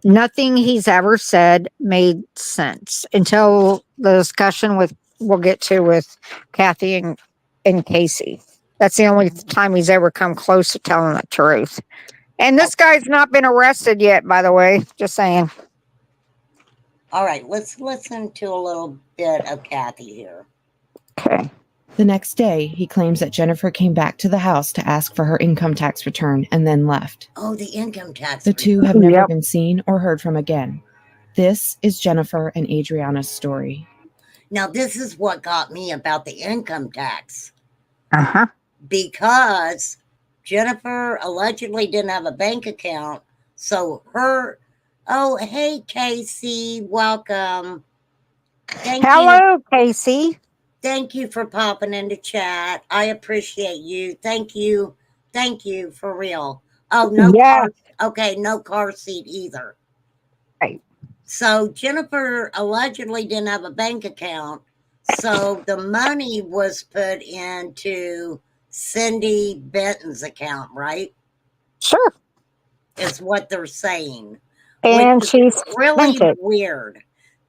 Nothing he's ever said made sense until the discussion we'll get to with Kathy and Casey. That's the only time he's ever come close to telling the truth. And this guy's not been arrested yet, by the way. Just saying. All right, let's listen to a little bit of Kathy here. Okay. The next day, he claims that Jennifer came back to the house to ask for her income tax return and then left. Oh, the income tax. The two have never been seen or heard from again. This is Jennifer and Adriana's story. Now, this is what got me about the income tax. Uh-huh. Because Jennifer allegedly didn't have a bank account. So oh, hey, Casey, welcome. Hello, Casey. Thank you for popping into chat. I appreciate you. Thank you. Thank you for real. Oh, no car. Okay, no car seat either. Right. So Jennifer allegedly didn't have a bank account. So the money was put into Cindy Benton's account, right? Sure. Is what they're saying. And which she's is really it. weird.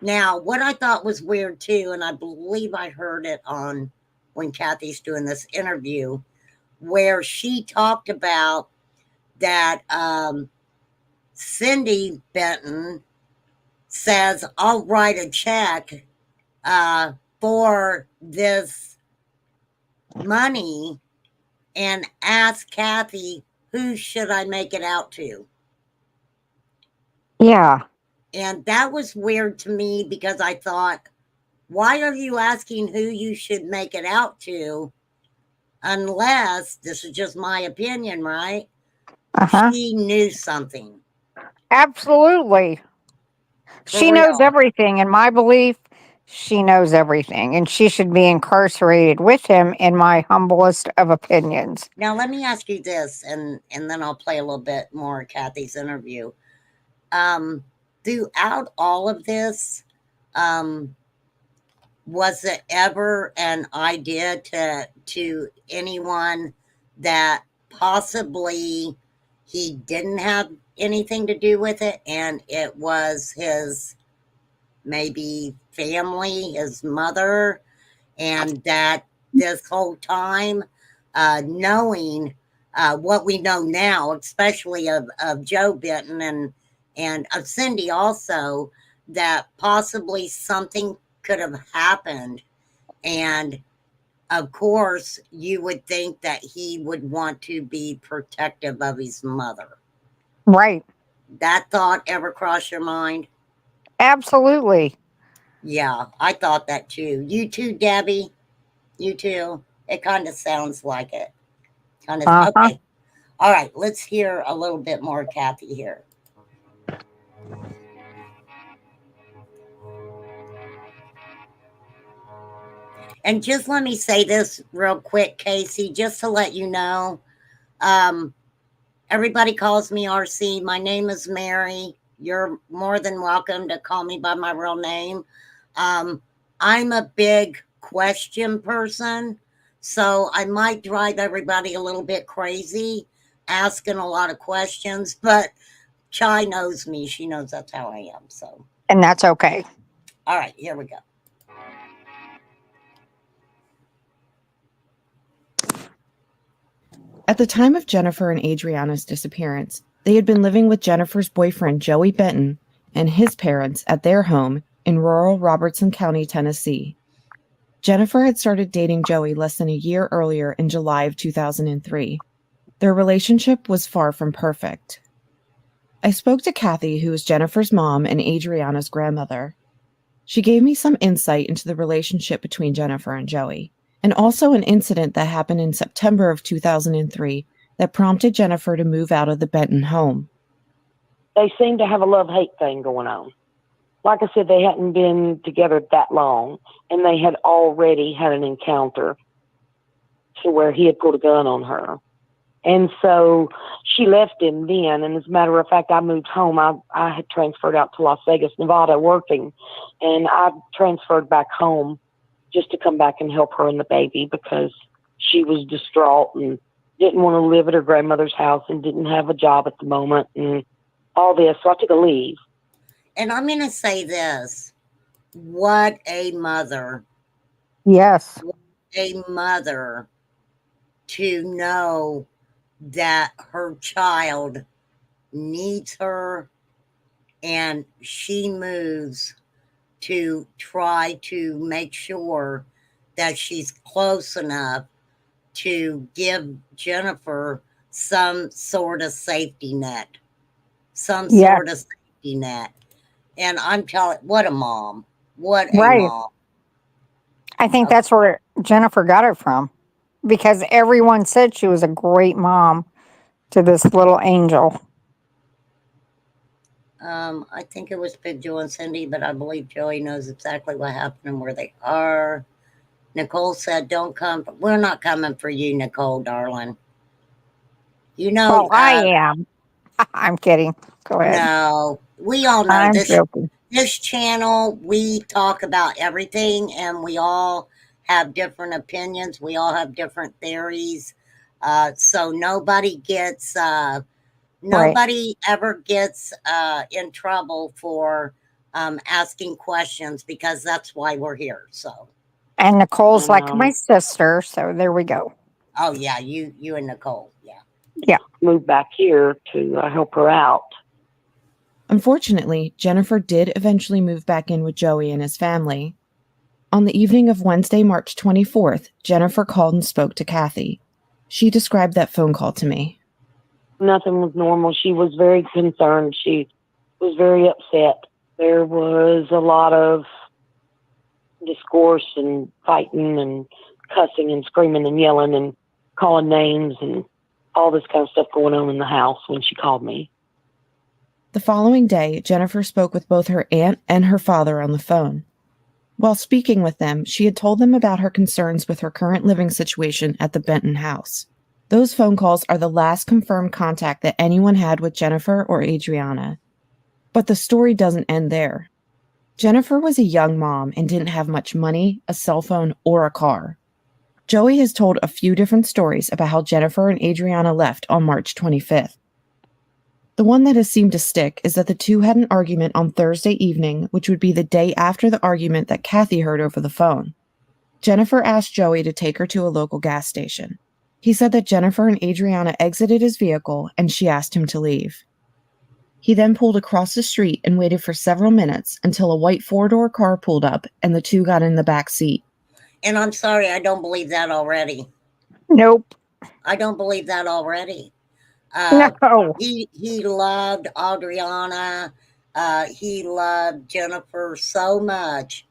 Now, what I thought was weird too, and I believe I heard it on when Kathy's doing this interview, where she talked about that Cindy Benton says, I'll write a check for this money and ask Kathy, who should I make it out to? Yeah. And that was weird to me because I thought, why are you asking who you should make it out to? Unless, this is just my opinion, right? Uh-huh. She knew something. Absolutely. She knows everything. In my belief, she knows everything. And she should be incarcerated with him, in my humblest of opinions. Now, let me ask you this, and then I'll play a little bit more of Kathy's interview. Throughout all of this, was it ever an idea to anyone that possibly he didn't have anything to do with it and it was his maybe family, his mother, and that this whole time, knowing what we know now, especially of Joe Benton and of Cindy also, that possibly something could have happened. And of course, you would think that he would want to be protective of his mother. Right. That thought ever crossed your mind? Absolutely. Yeah, I thought that too. You too, Debbie? You too? It kind of sounds like it. Kind of, Uh-huh. okay. All right, let's hear a little bit more, Kathy, here. And just let me say this real quick, Casey, just to let you know. Everybody calls me RC. My name is Mary. You're more than welcome to call me by my real name. I'm a big question person, so I might drive everybody a little bit crazy asking a lot of questions, but Chai knows me. She knows that's how I am. So, And that's okay. all right, here we go. At the time of Jennifer and Adriana's disappearance, they had been living with Jennifer's boyfriend, Joey Benton, and his parents at their home in rural Robertson County, Tennessee. Jennifer had started dating Joey less than a year earlier in July of 2003. Their relationship was far from perfect. I spoke to Kathy, who is Jennifer's mom and Adriana's grandmother. She gave me some insight into the relationship between Jennifer and Joey, and also an incident that happened in September of 2003 that prompted Jennifer to move out of the Benton home. They seem to have a love-hate thing going on. Like I said, they hadn't been together that long, and they had already had an encounter to where he had pulled a gun on her. And so she left him then. And as a matter of fact, I moved home. I had transferred out to Las Vegas, Nevada working. And I transferred back home just to come back and help her and the baby because she was distraught and didn't want to live at her grandmother's house and didn't have a job at the moment and all this. So I took a leave. And I'm going to say this. What a mother. Yes. What a mother to know that her child needs her and she moves to try to make sure that she's close enough to give Jennifer some sort of safety net. Some Yeah. sort of safety net. And I'm telling, what a mom. What a Right. mom. I think Okay. that's where Jennifer got it from because everyone said she was a great mom to this little angel. I think it was Vigil and Cindy, but I believe Joey knows exactly what happened and where they are. Nicole said, don't come. We're not coming for you, Nicole, darling. You know, Well, I am. I'm kidding. Go ahead. no, we all know I'm this. joking. This channel, we talk about everything and we all have different opinions. We all have different theories. So nobody gets, nobody ever gets in trouble for asking questions because that's why we're here. So, And Nicole's like my sister, so there we go. oh yeah, you and Nicole, yeah. Yeah. Moved back here to help her out. Unfortunately, Jennifer did eventually move back in with Joey and his family. On the evening of Wednesday, March 24th, Jennifer called and spoke to Kathy. She described that phone call to me. Nothing was normal. She was very concerned. She was very upset. There was a lot of discourse and fighting and cussing and screaming and yelling and calling names and all this kind of stuff going on in the house when she called me. The following day, Jennifer spoke with both her aunt and her father on the phone. While speaking with them, she had told them about her concerns with her current living situation at the Benton house. Those phone calls are the last confirmed contact that anyone had with Jennifer or Adriana. But the story doesn't end there. Jennifer was a young mom and didn't have much money, a cell phone, or a car. Joey has told a few different stories about how Jennifer and Adriana left on March 25th. The one that has seemed to stick is that the two had an argument on Thursday evening, which would be the day after the argument that Kathy heard over the phone. Jennifer asked Joey to take her to a local gas station. He said that Jennifer and Adriana exited his vehicle and she asked him to leave. He then pulled across the street and waited for several minutes until a white four-door car pulled up and the two got in the back seat. And I'm sorry, I don't believe that already. Nope. I don't believe that already. No. He loved Adriana. He loved Jennifer so much,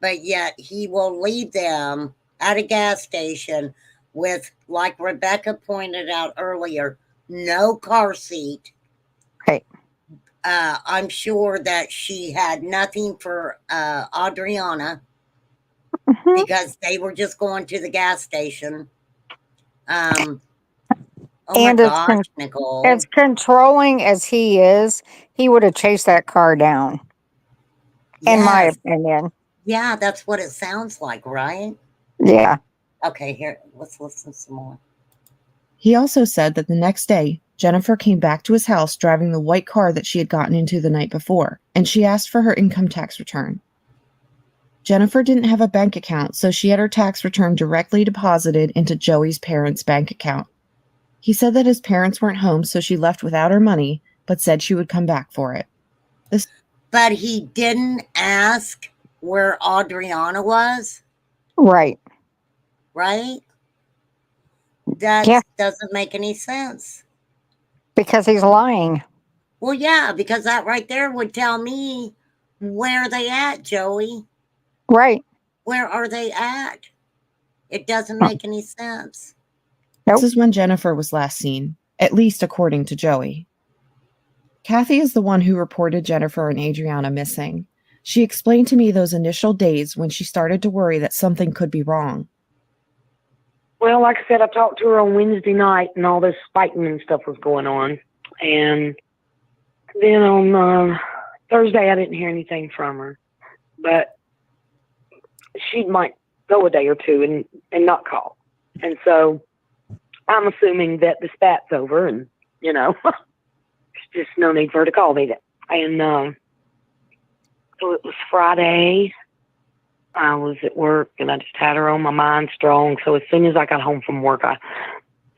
but yet he will leave them at a gas station with, like Rebecca pointed out earlier, no car seat. Right. I'm sure that she had nothing for Adriana because they were just going to the gas station. Oh And my gosh, Nicole. as controlling as he is, he would have chased that car down, in my opinion. Yeah, that's what it sounds like, right? Yeah. Okay, here, let's listen some more. He also said that the next day, Jennifer came back to his house driving the white car that she had gotten into the night before, and she asked for her income tax return. Jennifer didn't have a bank account, so she had her tax return directly deposited into Joey's parents' bank account. He said that his parents weren't home, so she left without her money, but said she would come back for it. But he didn't ask where Adriana was? Right. Right? That doesn't make any sense. Because he's lying. Well, yeah, because that right there would tell me where they at, Joey. Right. Where are they at? It doesn't make any sense. Nope. This is when Jennifer was last seen, at least according to Joey. Kathy is the one who reported Jennifer and Adriana missing. She explained to me those initial days when she started to worry that something could be wrong. Well, like I said, I talked to her on Wednesday night and all this fighting and stuff was going on. And then on Thursday, I didn't hear anything from her. But she might go a day or two and not call. And so I'm assuming that the spat over and, there's just no need for her to call me then. And so it was Friday. I was at work and I just had her on my mind strong. So as soon as I got home from work, I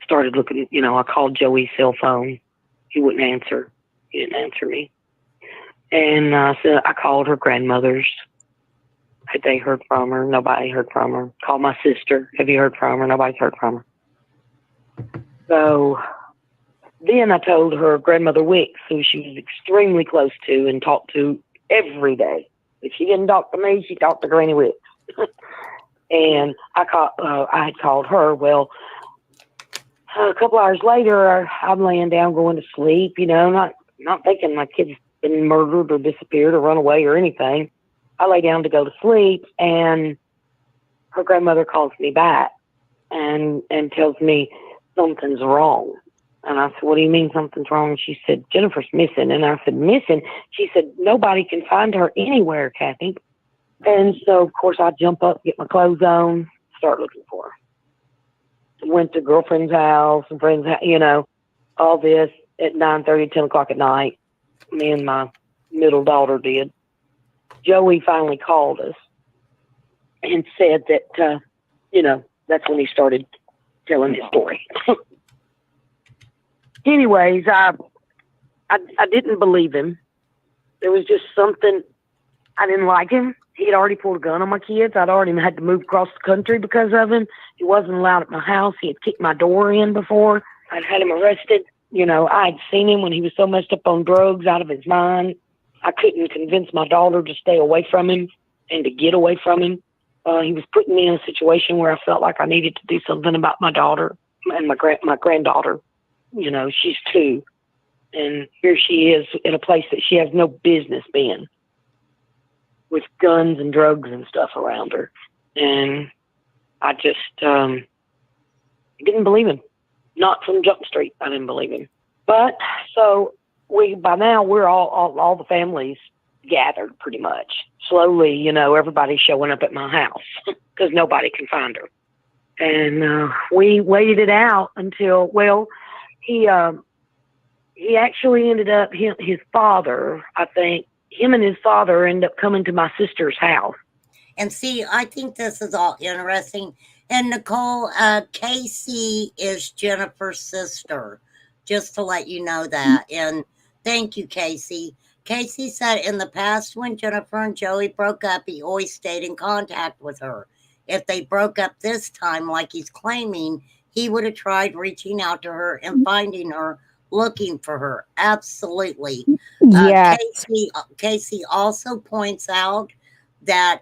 started looking, I called Joey's cell phone. He wouldn't answer. He didn't answer me. And so I called her grandmother's. Had they heard from her? Nobody heard from her. Called my sister. Have you heard from her? Nobody's heard from her. So then I told her grandmother Wicks, who she was extremely close to and talked to every day. If she didn't talk to me, she talked to Granny Wicks. And I had called her. Well, a couple hours later, I'm laying down going to sleep, not thinking my kid's been murdered or disappeared or run away or anything. I lay down to go to sleep, and her grandmother calls me back and tells me something's wrong. And I said, what do you mean something's wrong? She said, Jennifer's missing. And I said, missing? She said, nobody can find her anywhere, Kathy. And so, of course, I jump up, get my clothes on, start looking for her. Went to girlfriend's house and friend's house, all this at 9:30, 10 o'clock at night. Me and my middle daughter did. Joey finally called us and said that, that's when he started telling his story. Anyways, I didn't believe him. There was just something, I didn't like him. He had already pulled a gun on my kids. I'd already had to move across the country because of him. He wasn't allowed at my house. He had kicked my door in before. I'd had him arrested. I'd seen him when he was so messed up on drugs, out of his mind. I couldn't convince my daughter to stay away from him and to get away from him. He was putting me in a situation where I felt like I needed to do something about my daughter and my granddaughter. She's 2. And here she is in a place that she has no business being, with guns and drugs and stuff around her. And I just didn't believe him. Not from Jump Street, I didn't believe him. But so by now we're all the families gathered pretty much. Slowly, you know, everybody's showing up at my house because nobody can find her. And we waited it out until, well, he actually ended up, his father, I think, him and his father ended up coming to my sister's house. And see, I think this is all interesting. And Nicole, Casey is Jennifer's sister, just to let you know that. And thank you, Casey. Casey said in the past when Jennifer and Joey broke up, he always stayed in contact with her. If they broke up this time, like he's claiming, he would have tried reaching out to her and finding her, looking for her. Absolutely. Yeah. Casey also points out that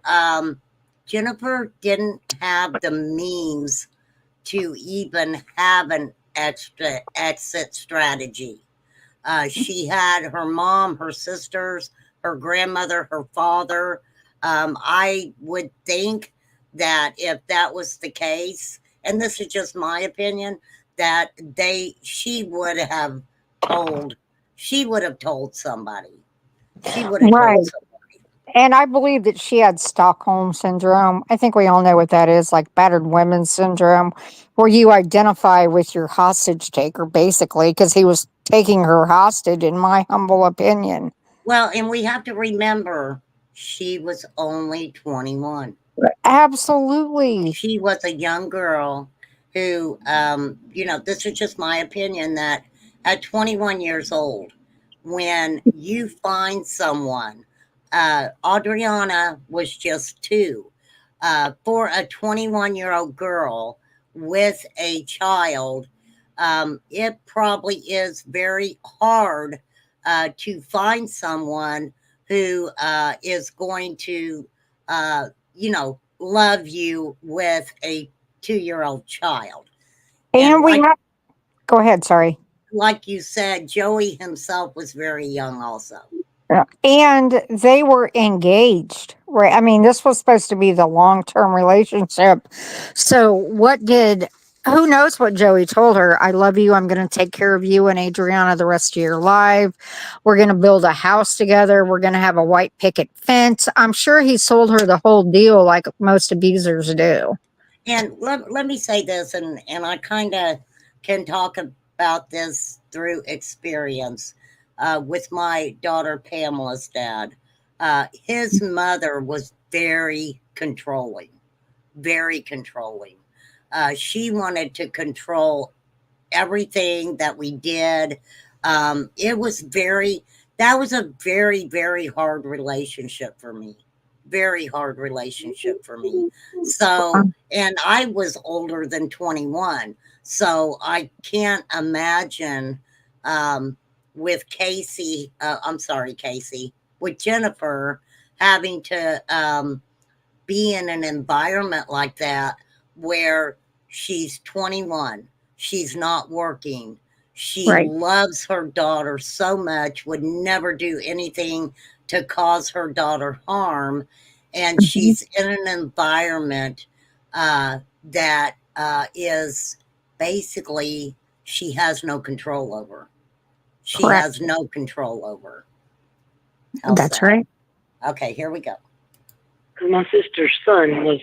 Jennifer didn't have the means to even have an exit strategy. She had her mom, her sisters, her grandmother, her father. I would think that if that was the case, and this is just my opinion, that she would have told somebody. She would have Right. told somebody. And I believe that she had Stockholm syndrome. I think we all know what that is, like battered women syndrome, where you identify with your hostage taker, basically, because he was taking her hostage, in my humble opinion. Well, and we have to remember she was only 21. Absolutely. She was a young girl who, this is just my opinion, that at 21 years old, when you find someone, Adriana was just 2. For a 21-year-old girl with a child, it probably is very hard to find someone who is going to, love you with a 2-year-old child. And go ahead, sorry. Like you said, Joey himself was very young also. And they were engaged, right? I mean, this was supposed to be the long-term relationship. So who knows what Joey told her? I love you. I'm going to take care of you and Adriana the rest of your life. We're going to build a house together. We're going to have a white picket fence. I'm sure he sold her the whole deal like most abusers do. And let me say this, and I kind of can talk about this through experience with my daughter Pamela's dad. His mother was very controlling, very controlling. She wanted to control everything that we did. That was a very, very hard relationship for me. Very hard relationship for me. So, and I was older than 21. So I can't imagine with Casey, with Jennifer having to be in an environment like that where she's 21, she's not working, she loves her daughter so much, would never do anything to cause her daughter harm, and she's in an environment that is basically she has no control over. She has no control over. That's right. Okay, here we go. Because my sister's son was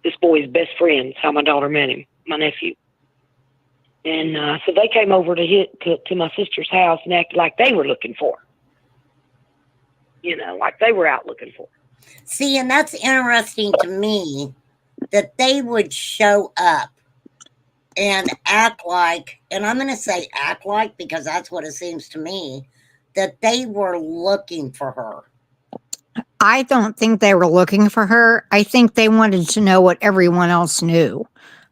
this boy's best friend. That's how my daughter met him, my nephew. And so they came over to my sister's house and acted like they were looking for her. Like they were out looking for her. See, and that's interesting to me that they would show up and act like, and I'm going to say act like because that's what it seems to me, that they were looking for her. I don't think they were looking for her. I think they wanted to know what everyone else knew.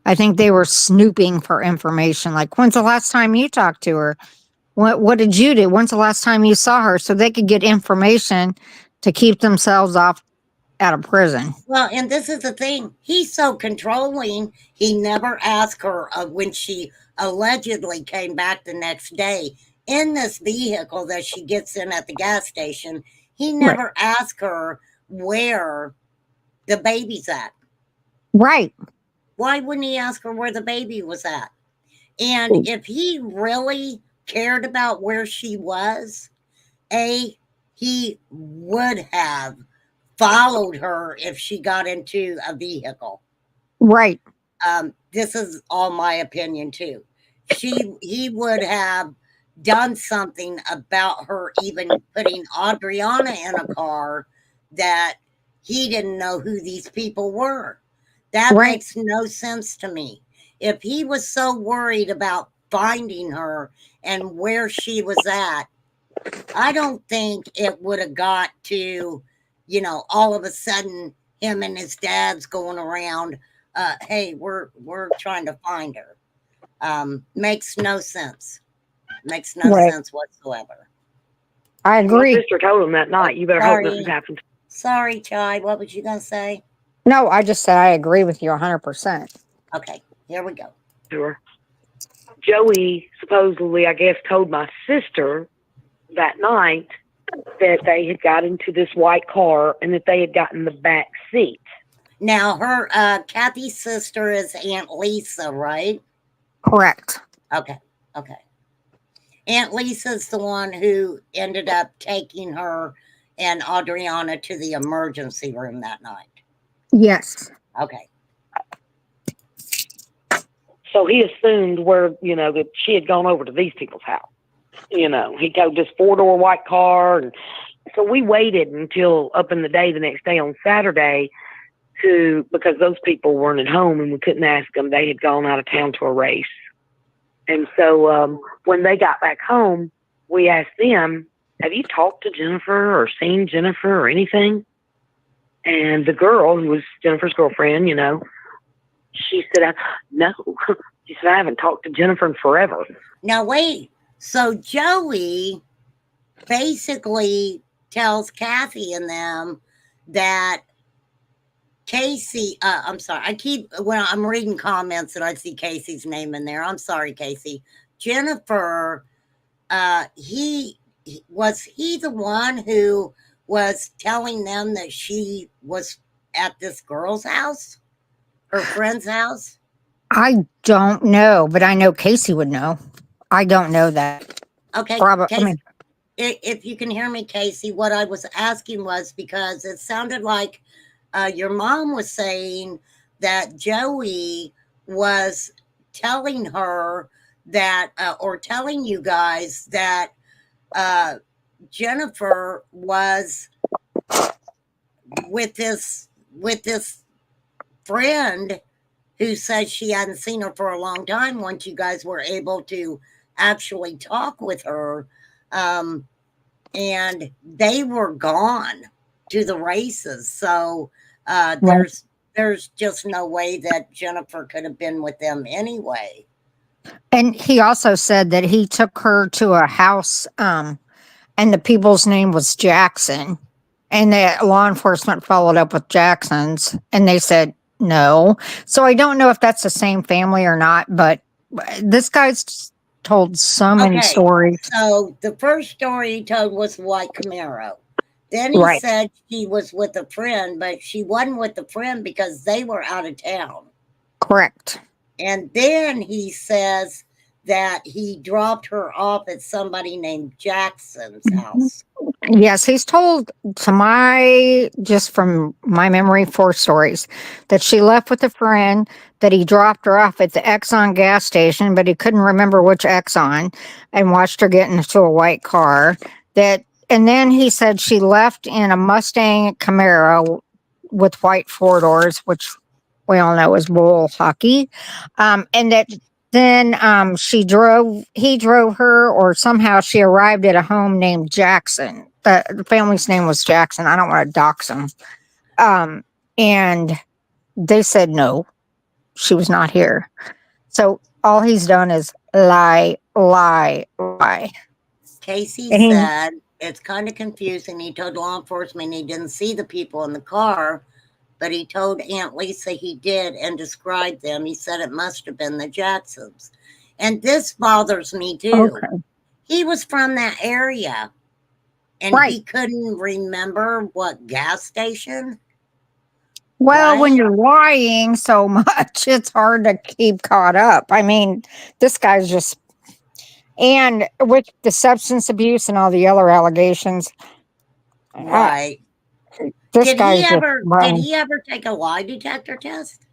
I think they were snooping for information. Like, when's the last time you talked to her? What did you do? When's the last time you saw her? So they could get information to keep themselves off out of prison. Well, and this is the thing. He's so controlling. He never asked her when she allegedly came back the next day in this vehicle that she gets in at the gas station. He never asked her where the baby's at. Right. Why wouldn't he ask her where the baby was at? And if he really cared about where she was, he he would have followed her if she got into a vehicle. Right. This is all my opinion too. He would have done something about her even putting Adriana in a car that he didn't know who these people were. That Right. makes no sense to me. If he was so worried about finding her and where she was at, I don't think it would have got to, all of a sudden him and his dad's going around, hey, we're trying to find her. Makes no sense. Makes no Right. sense whatsoever. I My agree. sister told him that night, you better hope nothing's happened Sorry, Chai. What was you going to say? No, I just said I agree with you 100%. Okay, here we go. to her. Joey supposedly, I guess, told my sister that night that they had got into this white car and that they had gotten the back seat. Now, her, Kathy's sister is Aunt Lisa, right? Correct. Okay. Aunt Lisa's the one who ended up taking her and Adriana to the emergency room that night. Yes. Okay. So he assumed that she had gone over to these people's house. He told this 4-door white car. And so we waited until up in the day the next day on Saturday because those people weren't at home and we couldn't ask them. They had gone out of town to a race. And so when they got back home, we asked them, have you talked to Jennifer or seen Jennifer or anything? And the girl, who was Jennifer's girlfriend, she said, no. She said, I haven't talked to Jennifer in forever. Now, wait. So Joey basically tells Kathy and them that Casey, I'm sorry. when I'm reading comments and I see Casey's name in there. I'm sorry, Casey. Jennifer, was he the one who was telling them that she was at this girl's house, her friend's house? I don't know, but I know Casey would know. I don't know that. Okay, Probably. Casey, if you can hear me, Casey, what I was asking was because it sounded like your mom was saying that Joey was telling her that, or telling you guys that Jennifer was with this friend who said she hadn't seen her for a long time once you guys were able to actually talk with her. And they were gone to the races. So there's just no way that Jennifer could have been with them anyway. And he also said that he took her to a house, and the people's name was Jackson. And the law enforcement followed up with Jackson's, and they said no. So I don't know if that's the same family or not, but this guy's told so many stories. So the first story he told was white Camaro. Then he said she was with a friend, but she wasn't with the friend because they were out of town. Correct. And then he says that he dropped her off at somebody named Jackson's house. Yes, he's told just from my memory, 4 stories. That she left with a friend, that he dropped her off at the Exxon gas station, but he couldn't remember which Exxon, and watched her get into a white car. And then he said she left in a Mustang Camaro with white 4 doors, which we all know is bull hockey. And that then he drove her, or somehow she arrived at a home named Jackson. The family's name was Jackson. I don't want to dox them. And they said no, she was not here. So all he's done is lie. Casey said it's kind of confusing. He told law enforcement he didn't see the people in the car, but he told Aunt Lisa he did and described them. He said it must have been the Jacksons. And this bothers me too. Okay. He was from that area and he couldn't remember what gas station. Well, when you're lying so much, it's hard to keep caught up. I mean, this guy's and with the substance abuse and all the other allegations, Right. This Did guy's he just ever? Did wrong. he ever take a lie detector test?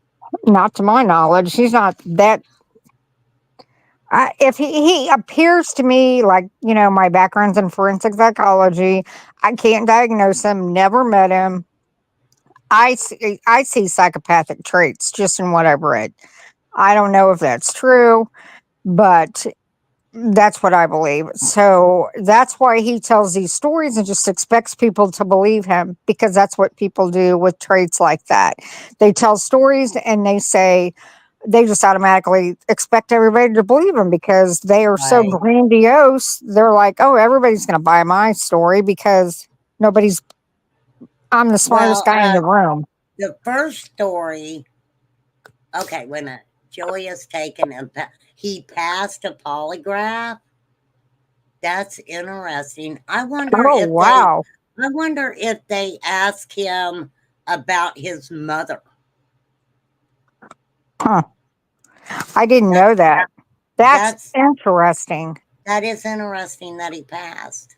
Not to my knowledge. He's not that. If he appears to me like, my background's in forensic psychology, I can't diagnose him, never met him. I see psychopathic traits just in what I've read. I don't know if that's true, but that's what I believe. So that's why he tells these stories and just expects people to believe him, because that's what people do with traits like that. They tell stories and they just automatically expect everybody to believe them because they are so Right. grandiose. They're like, oh, everybody's going to buy my story because I'm the smartest Well, guy in the room. the first story. Okay, wait a minute. Joey has taken he passed a polygraph. That's interesting. I wonder Oh, if wow. they ask him about his mother. Huh. I didn't know that. That's interesting. That is interesting that he passed.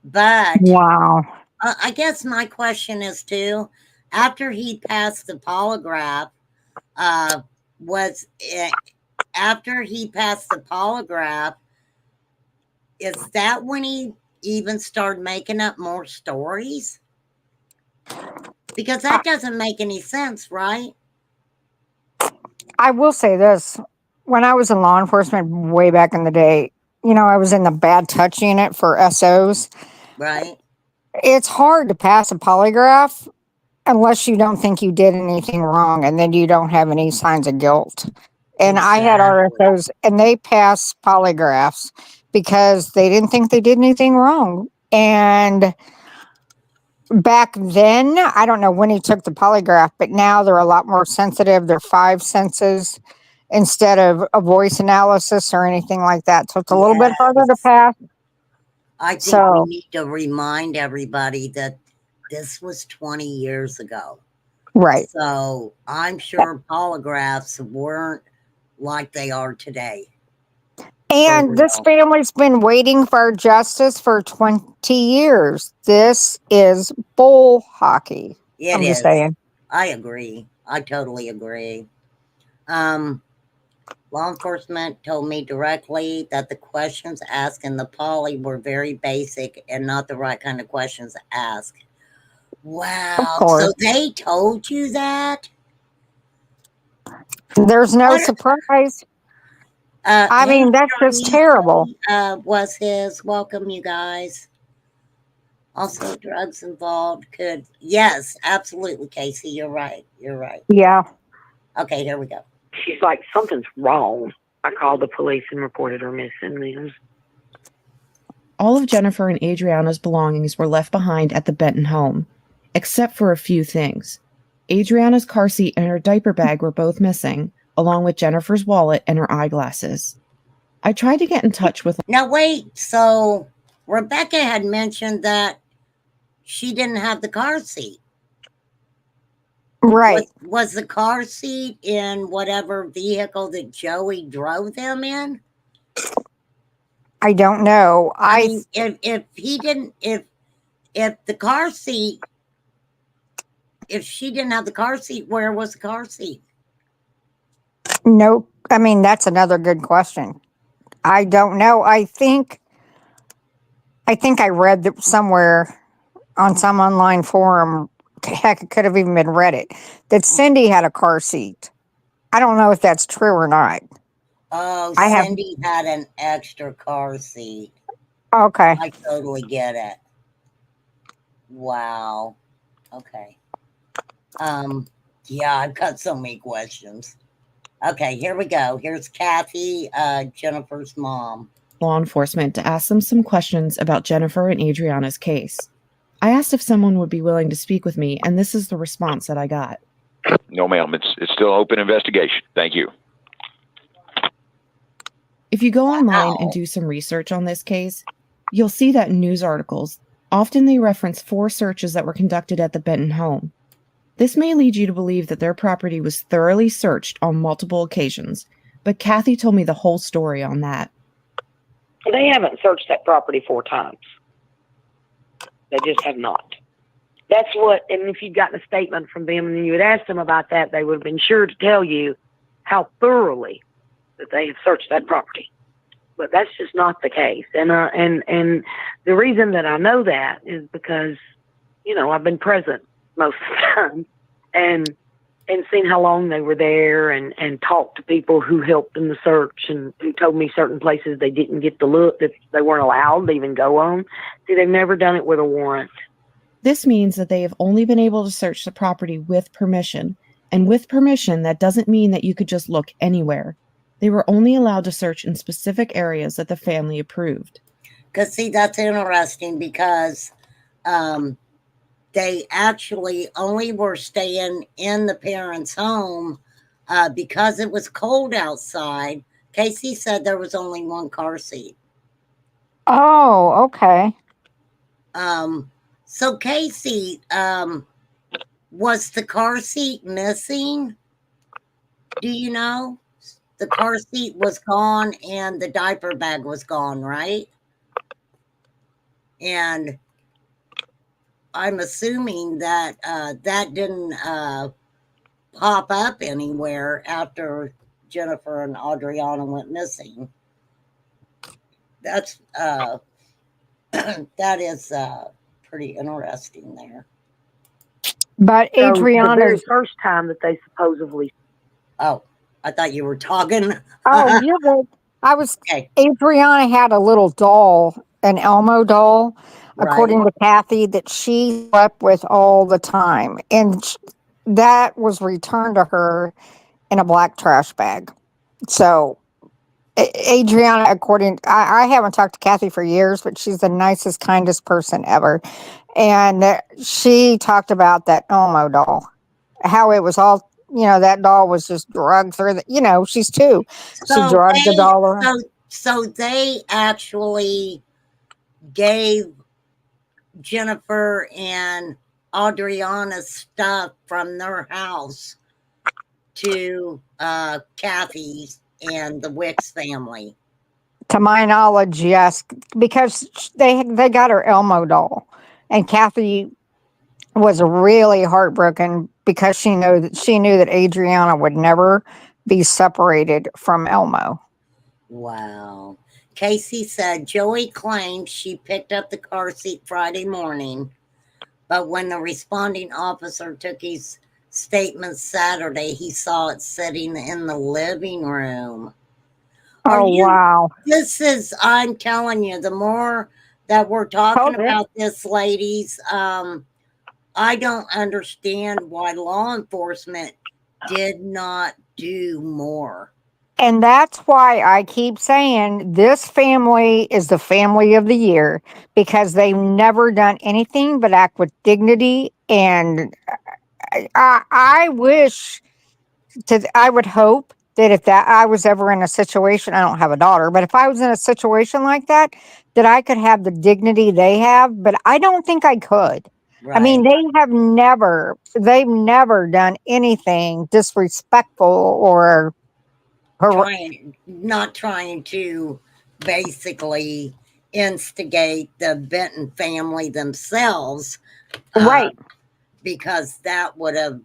But Wow. I guess my question is too, after he passed the polygraph, after he passed the polygraph, is that when he even started making up more stories? Because that doesn't make any sense, right? I will say this. When I was in law enforcement way back in the day, I was in the bad touch unit for SOs. Right. It's hard to pass a polygraph unless you don't think you did anything wrong and then you don't have any signs of guilt. And I had Exactly. RSOs and they passed polygraphs because they didn't think they did anything wrong. And back then, I don't know when he took the polygraph, but now they're a lot more sensitive. They're 5 senses instead of a voice analysis or anything like that. So it's a little bit harder to Yes. pass. I think we So, need to remind everybody that this was 20 years ago. right. So I'm sure polygraphs weren't like they are today. And this family's been waiting for justice for 20 years. This is bull hockey. It I'm is. just saying. I agree. I totally agree. Law enforcement told me directly that the questions asked in the poly were very basic and not the right kind of questions to ask. Wow. Of course. So they told you that? There's no What? surprise. I Hey, mean, that's just terrible. was his welcome, you guys. Also, drugs involved could. Yes, absolutely, Casey. You're right. You're right. Yeah. Okay, here we go. She's like, something's wrong. I called the police and reported her missing. All of Jennifer and Adriana's belongings were left behind at the Benton home, except for a few things. Adriana's car seat and her diaper bag were both missing, along with Jennifer's wallet and her eyeglasses. I tried to get in touch with... Now, wait. So, Rebecca had mentioned that she didn't have the car seat. Right. Was the car seat in whatever vehicle that Joey drove them in? I don't know. I mean, if he didn't, if the car seat, if she didn't have the car seat, where was the car seat? Nope. I mean, that's another good question. I don't know. I think I read that somewhere on some online forum, heck, it could have even been Reddit, that Cindy had a car seat. I don't know if that's true or not. Oh, Cindy had an extra car seat. Okay. I totally get it. Wow. Okay. Yeah, I've got so many questions. Okay, here we go. Here's Kathy, Jennifer's mom. Law enforcement to ask them some questions about Jennifer and Adriana's case. I asked if someone would be willing to speak with me, and this is the response that I got. No, ma'am. It's still open investigation. Thank you. If you go online and do some research on this case, you'll see that in news articles, often they reference 4 searches that were conducted at the Benton home. This may lead you to believe that their property was thoroughly searched on multiple occasions, but Kathy told me the whole story on that. They haven't searched that property 4 times. They just have not. That's what, and if you'd gotten a statement from them and you had asked them about that, they would have been sure to tell you how thoroughly that they have searched that property. But that's just not the case. And the reason that I know that is because, you know, I've been present most of the time and seen how long they were there and talked to people who helped in the search and who told me certain places they didn't get to look, that they weren't allowed to even go on. See, they've never done it with a warrant. This means that they have only been able to search the property with permission. And with permission, that doesn't mean that you could just look anywhere. They were only allowed to search in specific areas that the family approved. Because, see, that's interesting because they actually only were staying in the parents' home because it was cold outside. Casey said there was only one car seat. Oh, okay. So, Casey, was the car seat missing? Do you know? The car seat was gone and the diaper bag was gone, right? And I'm assuming that that didn't pop up anywhere after Jennifer and Adriana went missing. That's that is pretty interesting there. But So the very Adriana's. first time that they supposedly. Oh, I thought you were talking. Oh, you're good. I was. Okay. Adriana had a little doll, an Elmo doll, according Right. to Kathy, that she slept with all the time. And that was returned to her in a black trash bag. So, Adriana, I haven't talked to Kathy for years, but she's the nicest, kindest person ever. And she talked about that Elmo doll, how it was all, that doll was just drugged through she's two. She So drugged the doll around. so they actually gave Jennifer and Adriana's stuff from their house to Kathy's and the Wicks family. To my knowledge, yes, because they got her Elmo doll, and Kathy was really heartbroken because she knew that Adriana would never be separated from Elmo. Wow. Casey said Joey claimed she picked up the car seat Friday morning, but when the responding officer took his statement Saturday, he saw it sitting in the living room. Wow. I'm telling you, the more that we're talking about this, ladies, I don't understand why law enforcement did not do more. And that's why I keep saying this family is the family of the year, because they've never done anything but act with dignity. And I would hope that if I was ever in a situation, I don't have a daughter, but if I was in a situation like that I could have the dignity they have, but I don't think I could. Right. I mean, they've never done anything disrespectful or not trying to basically instigate the Benton family themselves. Right. Because that would have,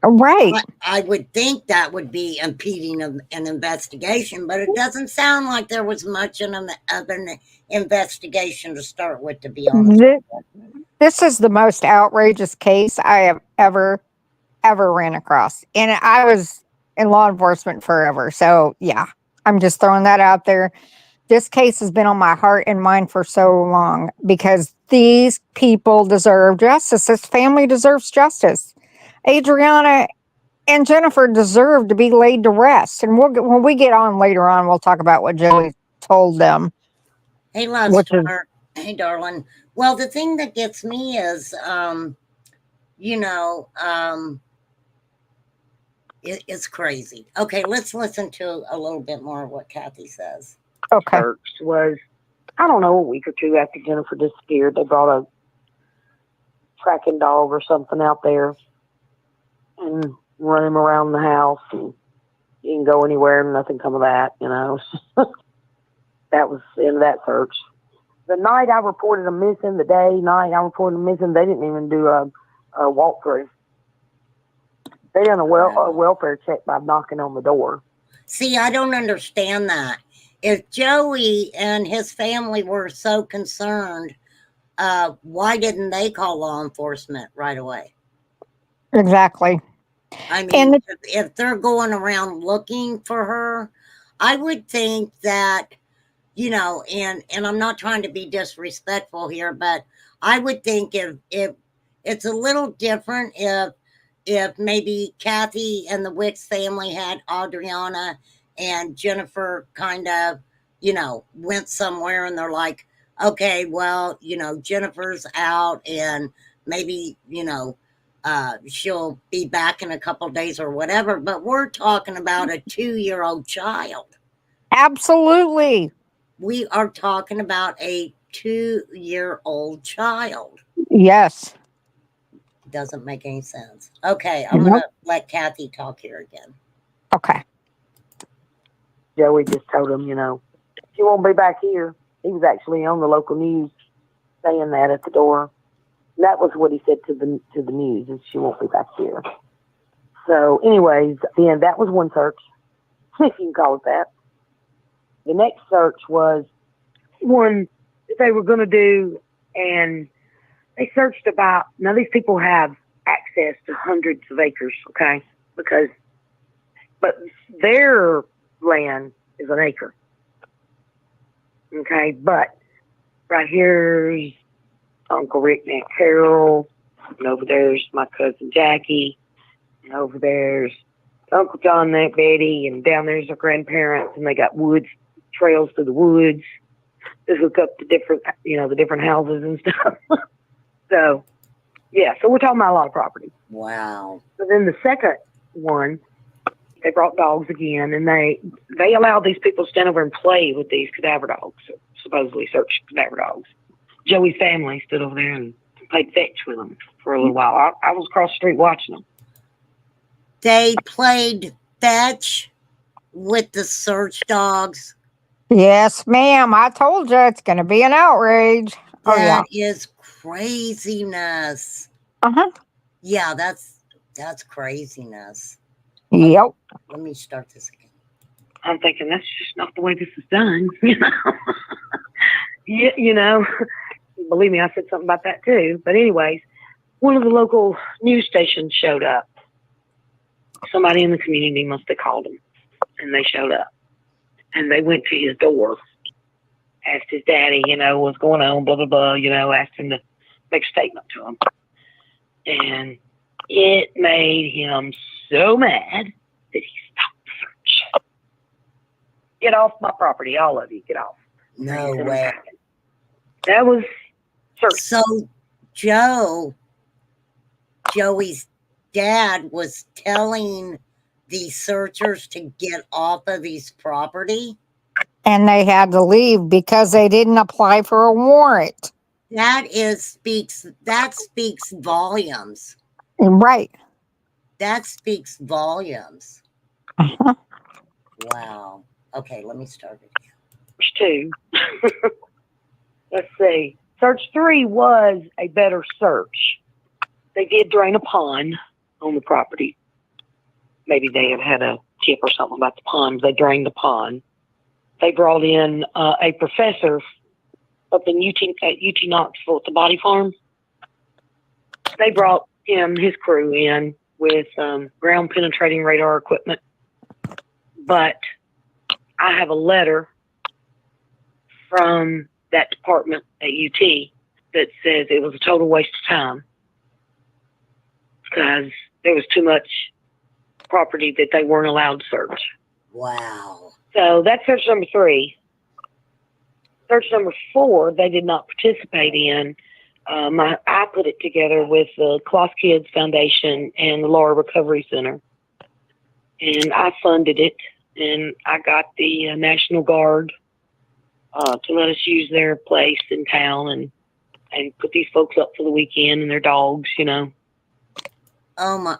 right. I would think that would be impeding an investigation, but it doesn't sound like there was much of an investigation to start with, to be honest. This is the most outrageous case I have ever ran across. And I was in law enforcement forever. So, yeah, I'm just throwing that out there. This case has been on my heart and mind for so long because these people deserve justice. This family deserves justice. Adriana and Jennifer deserve to be laid to rest. And when we get on later on, we'll talk about what Joey told them. Hey, Lester. Hey, darling. Well, the thing that gets me is, it's crazy. Okay, let's listen to a little bit more of what Kathy says. Okay. Search was, I don't know, a week or two after Jennifer disappeared. They brought a tracking dog or something out there and run him around the house, and he didn't go anywhere and nothing come of that, That was the end of that search. the night I reported them missing, the night I reported them missing, they didn't even do a walkthrough. They done a welfare check by knocking on the door. See, I don't understand that. If Joey and his family were so concerned, why didn't they call law enforcement right away? Exactly. I mean, if they're going around looking for her, I would think that, you know, and I'm not trying to be disrespectful here, but I would think if it's a little different if maybe Kathy and the Wicks family had Adriana and Jennifer kind of, you know, went somewhere and they're like, okay, well, you know, Jennifer's out and maybe, you know, she'll be back in a couple days or whatever. But we're talking about a 2-year-old child. Absolutely. We are talking about a 2-year-old child. Yes. Doesn't make any sense. Okay, I'm going to let Kathy talk here again. Okay. Joey just told him, you know, she won't be back here. He was actually on the local news saying that at the door. And that was what he said to the news, is she won't be back here. So anyways, then that was one search, if you can call it that. The next search was one that they were going to do, and they searched about, now these people have access to hundreds of acres, okay? But their land is an acre. Okay, but right here's Uncle Rick and Aunt Carol, and over there's my cousin Jackie, and over there's Uncle John and Aunt Betty, and down there's their grandparents, and they got woods, trails through the woods. Just look up the different, you know, the different houses and stuff. So, yeah, so we're talking about a lot of property. Wow. So then the second one, they brought dogs again, and they allowed these people to stand over and play with these cadaver dogs, supposedly search cadaver dogs. Joey's family stood over there and played fetch with them for a little while. I was across the street watching them. They played fetch with the search dogs. Yes, ma'am. I told you it's going to be an outrage. That is craziness. Uh-huh. Yeah, that's craziness. Yep. Let me start this again. I'm thinking that's just not the way this is done, you know. Yeah, you know, believe me, I said something about that too. But anyways, one of the local news stations showed up. Somebody in the community must have called them, and they showed up. And they went to his door, asked his daddy, you know, what's going on, blah, blah, blah, you know, asked him to make a statement to him. And it made him so mad that he stopped the search. Get off my property, all of you, get off. No way. That was search. So Joey's dad was telling the searchers to get off of his property. And they had to leave because they didn't apply for a warrant. That speaks volumes. Right. That speaks volumes. Uh-huh. Wow. Okay, let me start it again. Search 2. Let's see. Search 3 was a better search. They did drain a pond on the property. Maybe they had a tip or something about the pond. They drained the pond. They brought in a professor up in UT Knoxville at the Body Farm. They brought his crew in with ground penetrating radar equipment. But I have a letter from that department at UT that says it was a total waste of time because there was too much property that they weren't allowed to search. Wow. So that's search number 3. Search number 4, they did not participate in. I put it together with the Cloth Kids Foundation and the Laura Recovery Center. And I funded it, and I got the National Guard to let us use their place in town and put these folks up for the weekend and their dogs, you know. Oh my!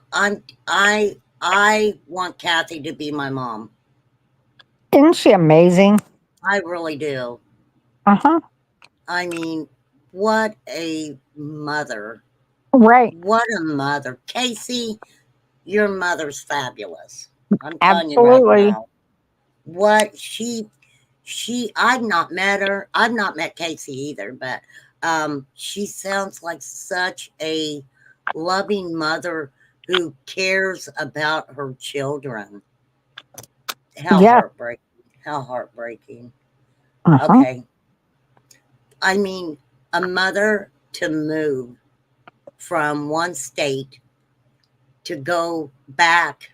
I want Kathy to be my mom. Isn't she amazing? I really do. Uh-huh. I mean, what a mother. Right. What a mother. Casey, your mother's fabulous. I'm telling you right Absolutely. now. What I've not met her. I've not met Casey either, but she sounds like such a loving mother who cares about her children. How Yes. heartbreaking. How heartbreaking. Uh-huh. Okay. I mean, a mother to move from one state to go back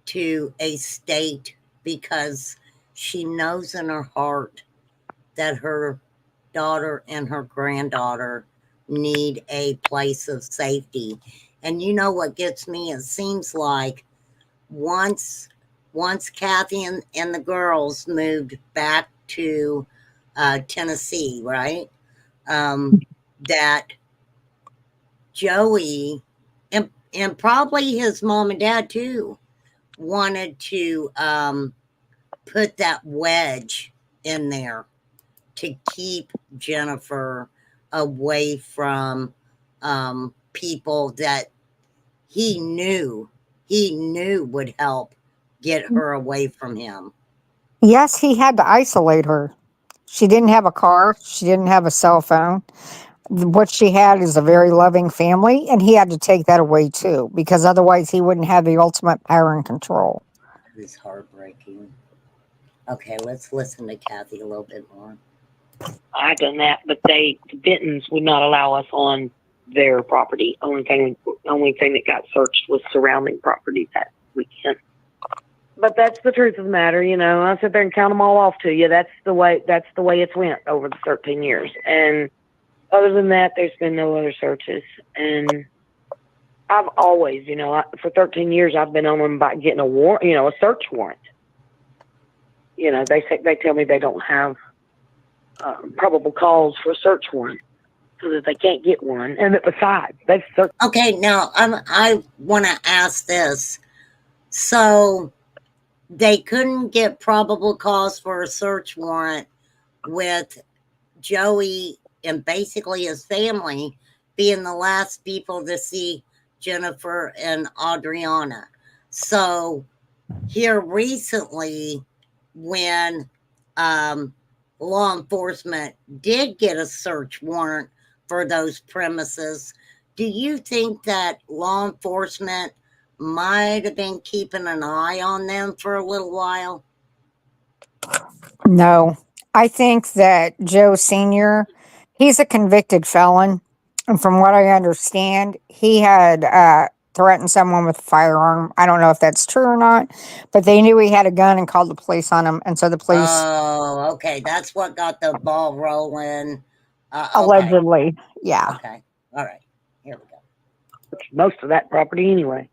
to a state because she knows in her heart that her daughter and her granddaughter need a place of safety. And you know what gets me? It seems like once Kathy and the girls moved back to Tennessee, right? That Joey and probably his mom and dad too wanted to put that wedge in there to keep Jennifer away from people that he knew would help get her away from him. Yes, he had to isolate her. She didn't have a car. She didn't have a cell phone. What she had is a very loving family, and he had to take that away too, because otherwise he wouldn't have the ultimate power and control. It was heartbreaking. Okay, let's listen to Kathy a little bit more. I done that, but the Bentons would not allow us on their property. Only thing that got searched was surrounding property that weekend. But that's the truth of the matter, you know. I sit there and count them all off to you. That's the way it's went over the 13 years. And other than that, there's been no other searches. And I've always, you know, for 13 years, I've been on them by getting a warrant, you know, a search warrant. You know, they tell me they don't have probable cause for a search warrant, so that they can't get one. And besides, they've searched. Okay, now I want to ask this. So they couldn't get probable cause for a search warrant with Joey and basically his family being the last people to see Jennifer and Adriana. So here recently, when law enforcement did get a search warrant for those premises, do you think that law enforcement might have been keeping an eye on them for a little while? No, I think that Joe Sr., he's a convicted felon. And from what I understand, he had threatened someone with a firearm. I don't know if that's true or not, but they knew he had a gun and called the police on him. And so the police Oh, okay. That's what got the ball rolling. Okay. allegedly, yeah. Okay. All right. Here we go. Most of that property anyway.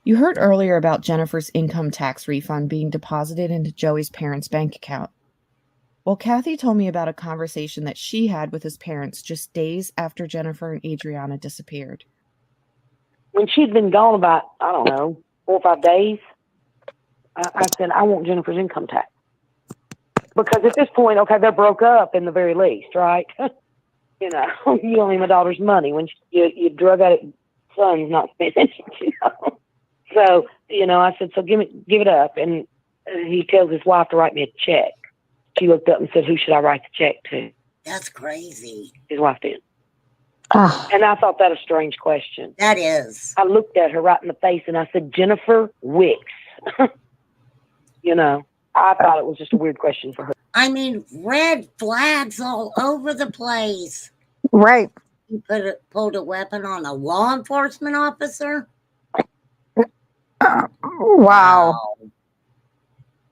You heard earlier about Jennifer's income tax refund being deposited into Joey's parents' bank account. Well, Kathy told me about a conversation that she had with his parents just days after Jennifer and Adriana disappeared. When she'd been gone about, I don't know, 4 or 5 days, I said, I want Jennifer's income tax. Because at this point, okay, they're broke up in the very least, right? You know, you don't need my daughter's money when you drug addict son's not paying attention, you know. So, you know, I said, so give it up. And he tells his wife to write me a check. She looked up and said, who should I write the check to? That's crazy. His wife did. And I thought that a strange question. That is. I looked at her right in the face and I said, Jennifer Wicks. You know, I thought it was just a weird question for her. I mean, red flags all over the place. Right. You pulled a weapon on a law enforcement officer? Wow.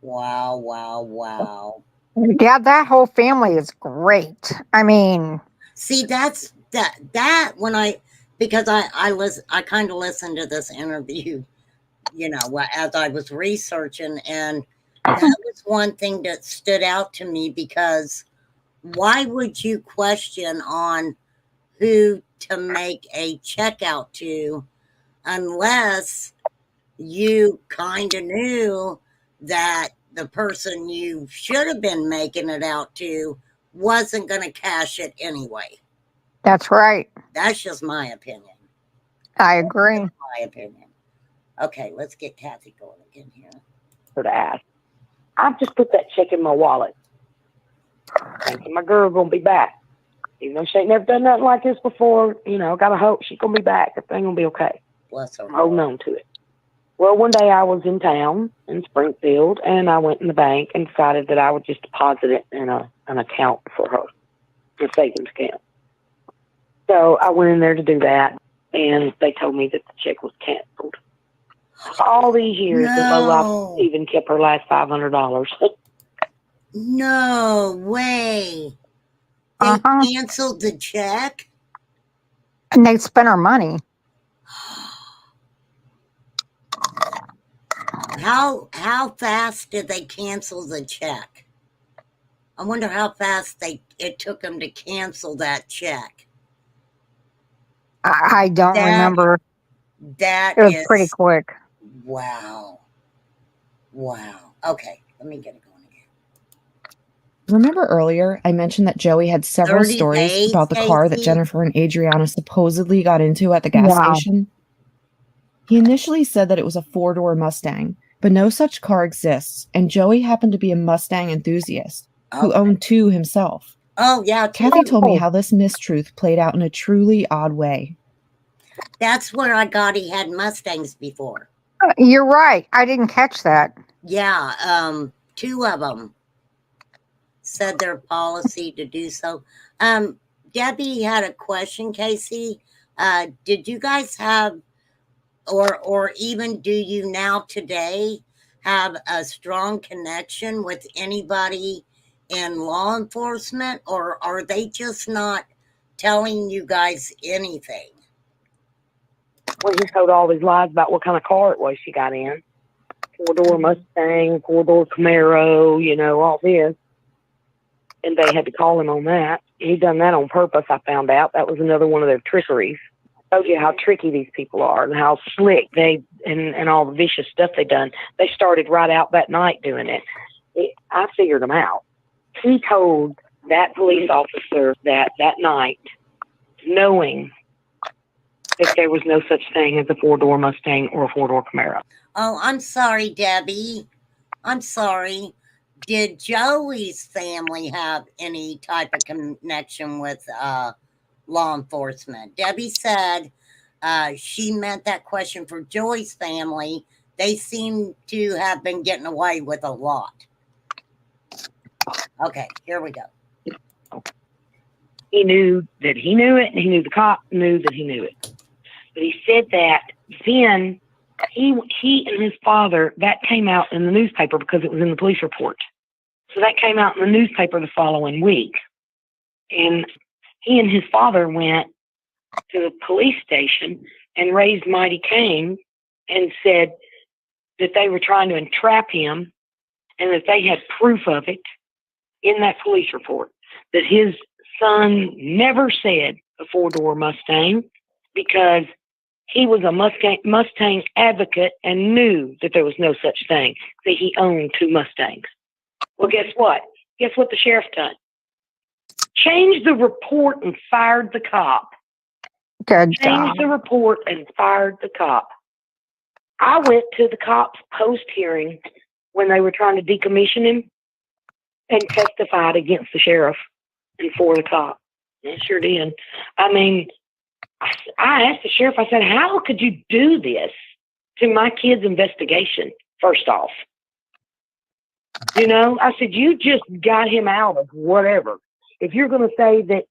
Wow. Yeah, that whole family is great. I mean, see, that's that when because I kind of listened to this interview, you know, as I was researching, and that was one thing that stood out to me, because why would you question on who to make a check out to unless you kind of knew that the person you should have been making it out to wasn't going to cash it anyway. That's right. That's just my opinion. I agree. My opinion. Okay, let's get Kathy going again here. For to ask. I've just put that check in my wallet. Thinking my girl gonna be back. Even though she ain't never done nothing like this before, gotta hope she's gonna be back. Everything gonna be okay. Bless her. I'm holding on to it. Well, one day I was in town in Springfield, and I went in the bank and decided that I would just deposit it in an account for her, a savings account. So I went in there to do that, and they told me that the check was canceled. All these years that Lola even kept her last $500. No way. They canceled the check? And they spent our money. How fast did they cancel the check? I wonder how fast it took them to cancel that check. I don't remember. That it was pretty quick. Wow. Okay, let me get it going again. Remember earlier, I mentioned that Joey had several stories about the car that Jennifer and Adriana supposedly got into at the gas station? He initially said that it was a 4-door Mustang, but no such car exists, and Joey happened to be a Mustang enthusiast who owned 2 himself. Oh, yeah. Kathy told me how this mistruth played out in a truly odd way. That's where I got he had Mustangs before. You're right. I didn't catch that. Yeah, 2 of them said their policy to do so. Debbie had a question, Casey. Did you guys have, or even do you now today have a strong connection with anybody in law enforcement, or are they just not telling you guys anything? Well, he told all these lies about what kind of car it was she got in. 4-door Mustang, 4-door Camaro, all this. And they had to call him on that. He'd done that on purpose, I found out. That was another one of their trickeries. I told you how tricky these people are and how slick and all the vicious stuff they done. They started right out that night doing it. I figured them out. He told that police officer that night, knowing that there was no such thing as a 4-door Mustang or a 4-door Camaro. Oh, I'm sorry, Debbie. I'm sorry. Did Joey's family have any type of connection with law enforcement? Debbie said she meant that question for Joey's family. They seem to have been getting away with a lot. Okay, here we go. He knew that he knew it, and he knew the cop knew that he knew it. But he said that then he and his father, that came out in the newspaper because it was in the police report. So that came out in the newspaper the following week. And he and his father went to the police station and raised mighty Cain and said that they were trying to entrap him and that they had proof of it in that police report, that his son never said a 4-door Mustang because he was a Mustang advocate and knew that there was no such thing, that he owned 2 Mustangs. Well, guess what? Guess what the sheriff done? Changed the report and fired the cop. Changed the report and fired the cop. I went to the cops post-hearing when they were trying to decommission him and testified against the sheriff and for the cop. I sure did. I mean, I asked the sheriff, I said, how could you do this to my kid's investigation, first off? I said, you just got him out of whatever. If you're going to say that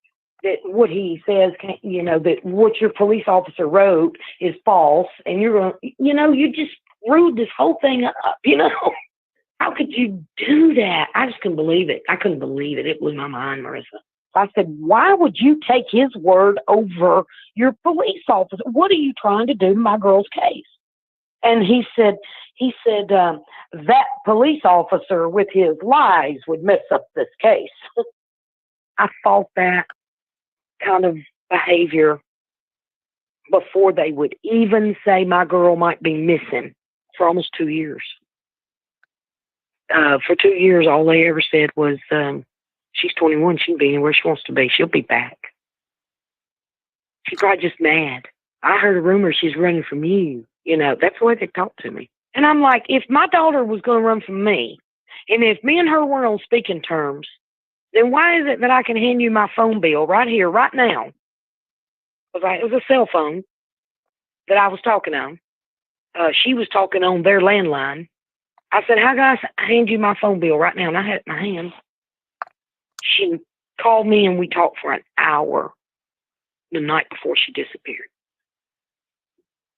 what he says, that what your police officer wrote is false, and you're going to, you just screwed this whole thing up, How could you do that? I just couldn't believe it. I couldn't believe it. It blew my mind, Marissa. I said, why would you take his word over your police officer? What are you trying to do in my girl's case? And he said, that police officer with his lies would mess up this case. I thought that kind of behavior before they would even say my girl might be missing for almost 2 years. For 2 years, all they ever said was She's 21. She can be anywhere she wants to be. She'll be back. She's probably just mad. I heard a rumor she's running from you. That's the way they talk to me. And I'm like, if my daughter was going to run from me, and if me and her weren't on speaking terms, then why is it that I can hand you my phone bill right here, right now? Because it was a cell phone that I was talking on. She was talking on their landline. I said, how can I hand you my phone bill right now? And I had it in my hand. She called me and we talked for an hour the night before she disappeared.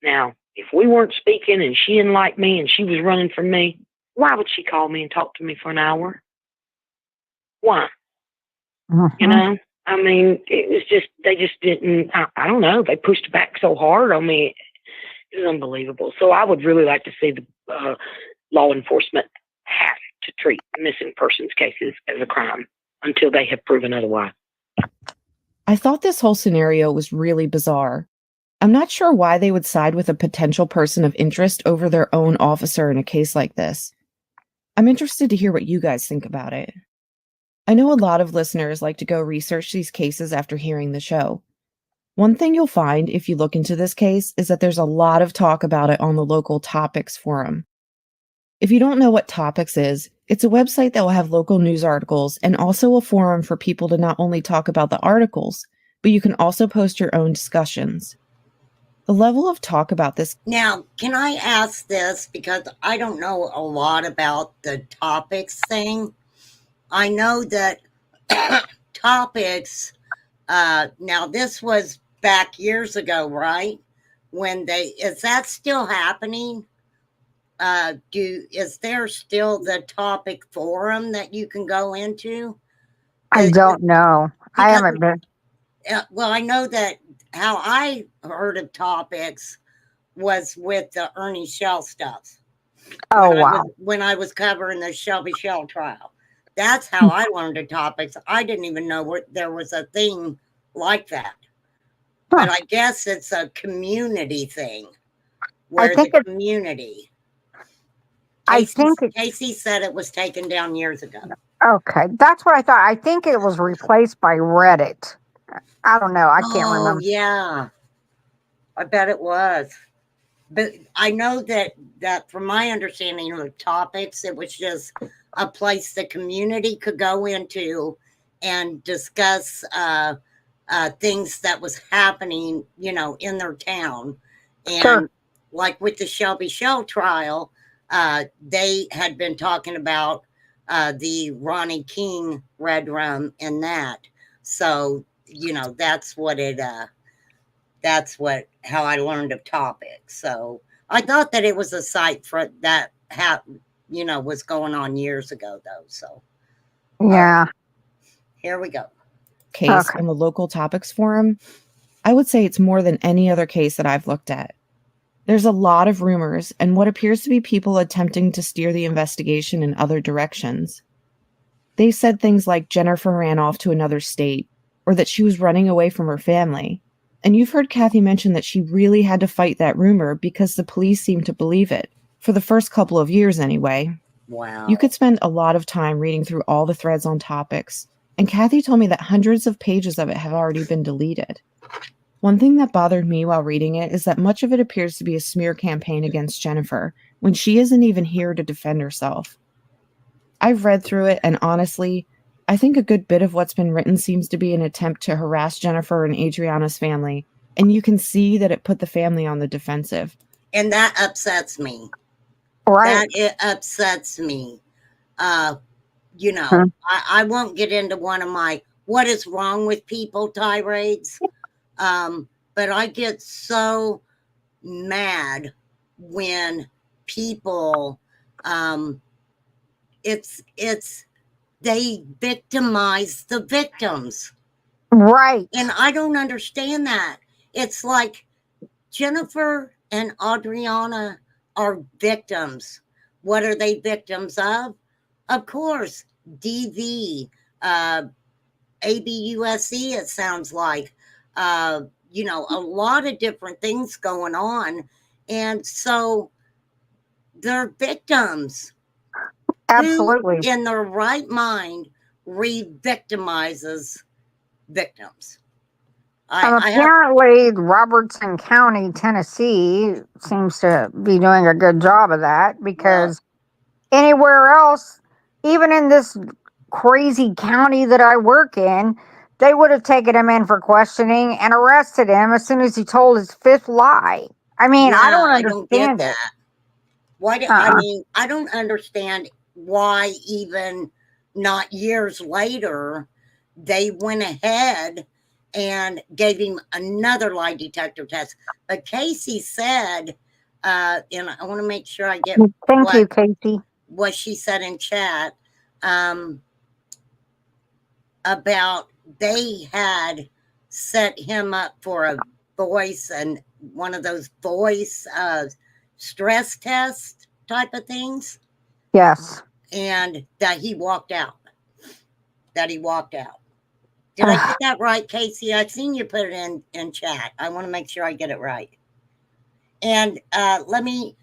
Now, if we weren't speaking and she didn't like me and she was running from me, why would she call me and talk to me for an hour? Why? I mean, it was just, they just didn't, I don't know, they pushed back so hard on me. It was unbelievable. So I would really like to see the law enforcement have to treat missing persons cases as a crime until they have proven otherwise. I thought this whole scenario was really bizarre. I'm not sure why they would side with a potential person of interest over their own officer in a case like this. I'm interested to hear what you guys think about it. I know a lot of listeners like to go research these cases after hearing the show. One thing you'll find if you look into this case is that there's a lot of talk about it on the local Topics forum. If you don't know what Topics is, it's a website that will have local news articles and also a forum for people to not only talk about the articles, but you can also post your own discussions. The level of talk about this. Now, can I ask this? Because I don't know a lot about the Topics thing. I know that Topics, now this was back years ago, right? Is that still happening? Is there still the Topic forum that you can go into? I don't know. I haven't been. Well, I know that how I heard of Topics was with the Ernie Shell stuff. Oh, wow. When I was covering the Shelby Shell trial. That's how I learned of Topics. I didn't even know there was a thing like that. But I guess it's a community thing. Where the community. Casey said it was taken down years ago. Okay, that's what I thought. I think it was replaced by Reddit. I don't know. I can't remember. Oh, yeah. I bet it was. But I know that from my understanding of Topics, it was just a place the community could go into and discuss things that was happening, in their town. And Sure. Like with the Shelby Shell trial, they had been talking about the Ronnie King Red Rum and that. So, that's how I learned of Topics. So I thought that it was a site for that was going on years ago though. So yeah, here we go. Case on the local Topics forum, I would say it's more than any other case that I've looked at. There's a lot of rumors and what appears to be people attempting to steer the investigation in other directions. They said things like Jennifer ran off to another state or that she was running away from her family. And you've heard Kathy mention that she really had to fight that rumor because the police seemed to believe it, for the first couple of years anyway. Wow. You could spend a lot of time reading through all the threads on Topics, and Kathy told me that hundreds of pages of it have already been deleted. One thing that bothered me while reading it is that much of it appears to be a smear campaign against Jennifer, when she isn't even here to defend herself. I've read through it, and honestly, I think a good bit of what's been written seems to be an attempt to harass Jennifer and Adriana's family, and you can see that it put the family on the defensive. And that upsets me. Right. It upsets me. I won't get into one of my what is wrong with people tirades, but I get so mad when people, they victimize the victims. Right. And I don't understand that. It's like Jennifer and Adriana are victims. What are they victims of? Of course, DV, ABUSE, it sounds like, a lot of different things going on. And so they're victims. Absolutely. Who in their right mind re-victimizes victims. I have, Apparently, Robertson County, Tennessee seems to be doing a good job of that well, because anywhere else, even in this crazy county that I work in, they would have taken him in for questioning and arrested him as soon as he told his fifth lie. I mean, I yeah, don't I don't get understand it. that. Why do, I Uh-uh. mean, I don't understand why even not years later, they went ahead and gave him another lie detector test. But Casey said, and I want to make sure I get Thank you, Casey. what she said in chat, about they had set him up for a voice and one of those voice stress test type of things, Yes. and that he walked out. Did I get that right, Casey? I've seen you put it in chat. I want to make sure I get it right. And let me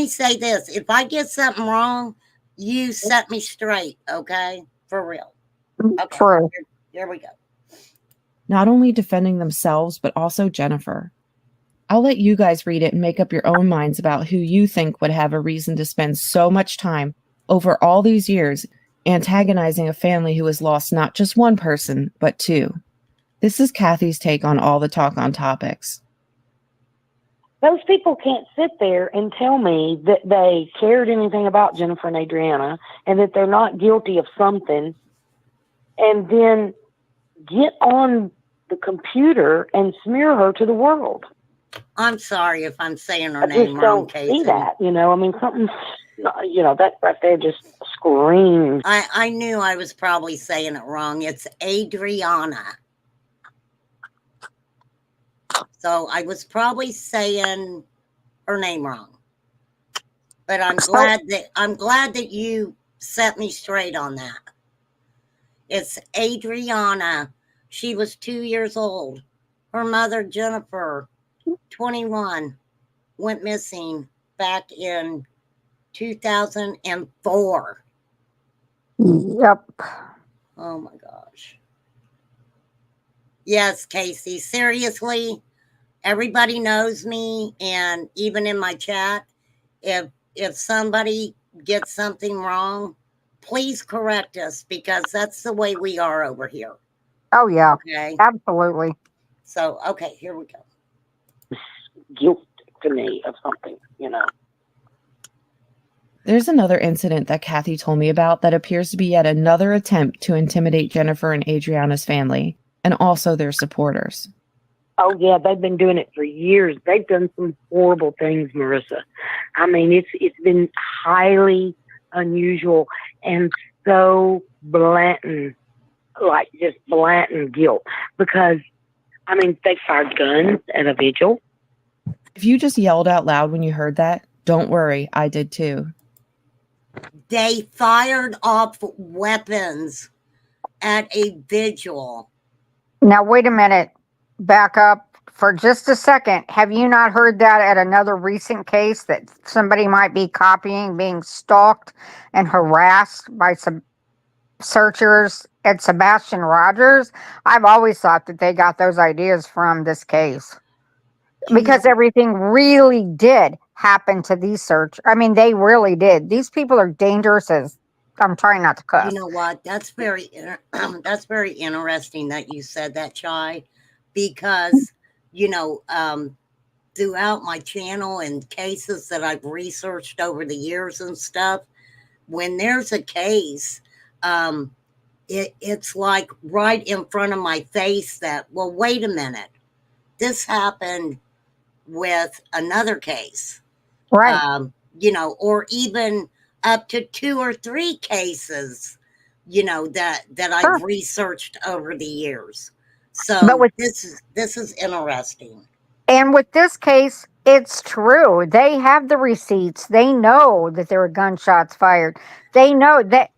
say this: if I get something wrong, you set me straight, okay? For real. Okay. True. Here we go. Not only defending themselves, but also Jennifer. I'll let you guys read it and make up your own minds about who you think would have a reason to spend so much time over all these years antagonizing a family who has lost not just one person, but two. This is Kathy's take on all the talk on topics. Those people can't sit there and tell me that they cared anything about Jennifer and Adriana and that they're not guilty of something, and then get on the computer and smear her to the world. I'm sorry if I'm saying her I name just wrong, don't Casey. see that, I mean, something's, that right there just screams. I knew I was probably saying it wrong. It's Adriana. So I was probably saying her name wrong. But I'm glad that you set me straight on that. It's Adriana. She was 2 years old. Her mother, Jennifer, 21, went missing back in 2004. Yep. Oh my gosh. Yes, Casey, seriously, everybody knows me, and even in my chat, if somebody gets something wrong, please correct us, because that's the way we are over here. Oh, yeah. Okay. Absolutely. So, okay, here we go. Guilt to me of something, There's another incident that Kathy told me about that appears to be yet another attempt to intimidate Jennifer and Adriana's family, and also their supporters. Oh, yeah, they've been doing it for years. They've done some horrible things, Marissa. I mean, it's been highly unusual and so blatant, like just blatant guilt. Because, I mean, they fired guns at a vigil. If you just yelled out loud when you heard that, don't worry, I did too. They fired off weapons at a vigil. Now, wait a minute. Back up for just a second. Have you not heard that at another recent case that somebody might be copying, being stalked and harassed by some searchers at Sebastian Rogers? I've always thought that they got those ideas from this case because everything really did happen to these I mean, they really did. These people are dangerous as I'm trying not to cuss. You know what? That's very that's very interesting that you said that, Chai, because throughout my channel and cases that I've researched over the years and stuff, when there's a case, it's like right in front of my face that, well, wait a minute, this happened with another case, Right. Or even up to 2 or 3 cases, that Sure. I've researched over the years. So But this is interesting. And with this case, it's true. They have the receipts. They know that there were gunshots fired. They know that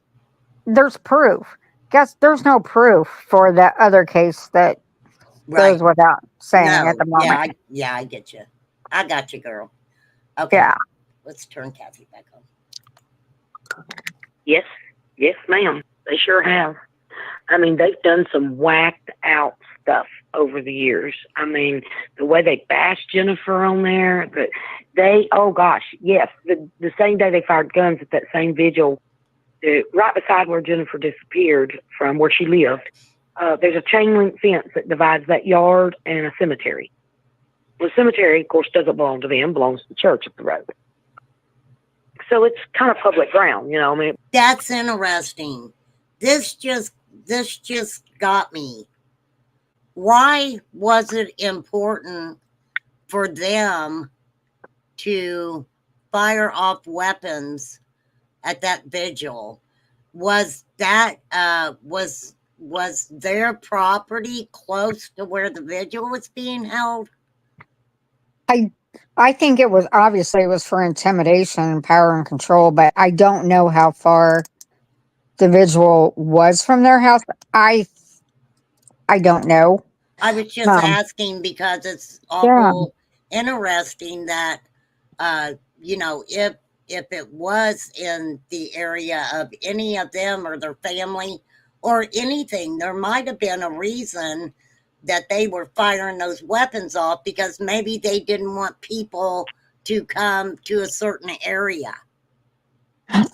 there's proof. Guess there's no proof for that other case that Right. goes without saying at No, the moment. I get you. I got you, girl. Okay. Yeah. Let's turn Kathy back on. Yes, ma'am. They sure have. I mean, they've done some whacked out stuff over the years. I mean, the way they bashed Jennifer on there, but oh gosh, yes, the same day they fired guns at that same vigil, right beside where Jennifer disappeared from where she lived, there's a chain link fence that divides that yard and a cemetery. The cemetery, of course, doesn't belong to them, belongs to the church up the road. So it's kind of public ground, you know. I mean, that's interesting. This just got me. Why was it important for them to fire off weapons at that vigil? Was that was their property close to where the vigil was being held? I think it was for intimidation and power and control, but I don't know how far the vigil was from their house. I don't know. I was just asking because it's awful interesting that you know, if it was in the area of any of them or their family or anything, there might have been a reason that they were firing those weapons off, because maybe they didn't want people to come to a certain area.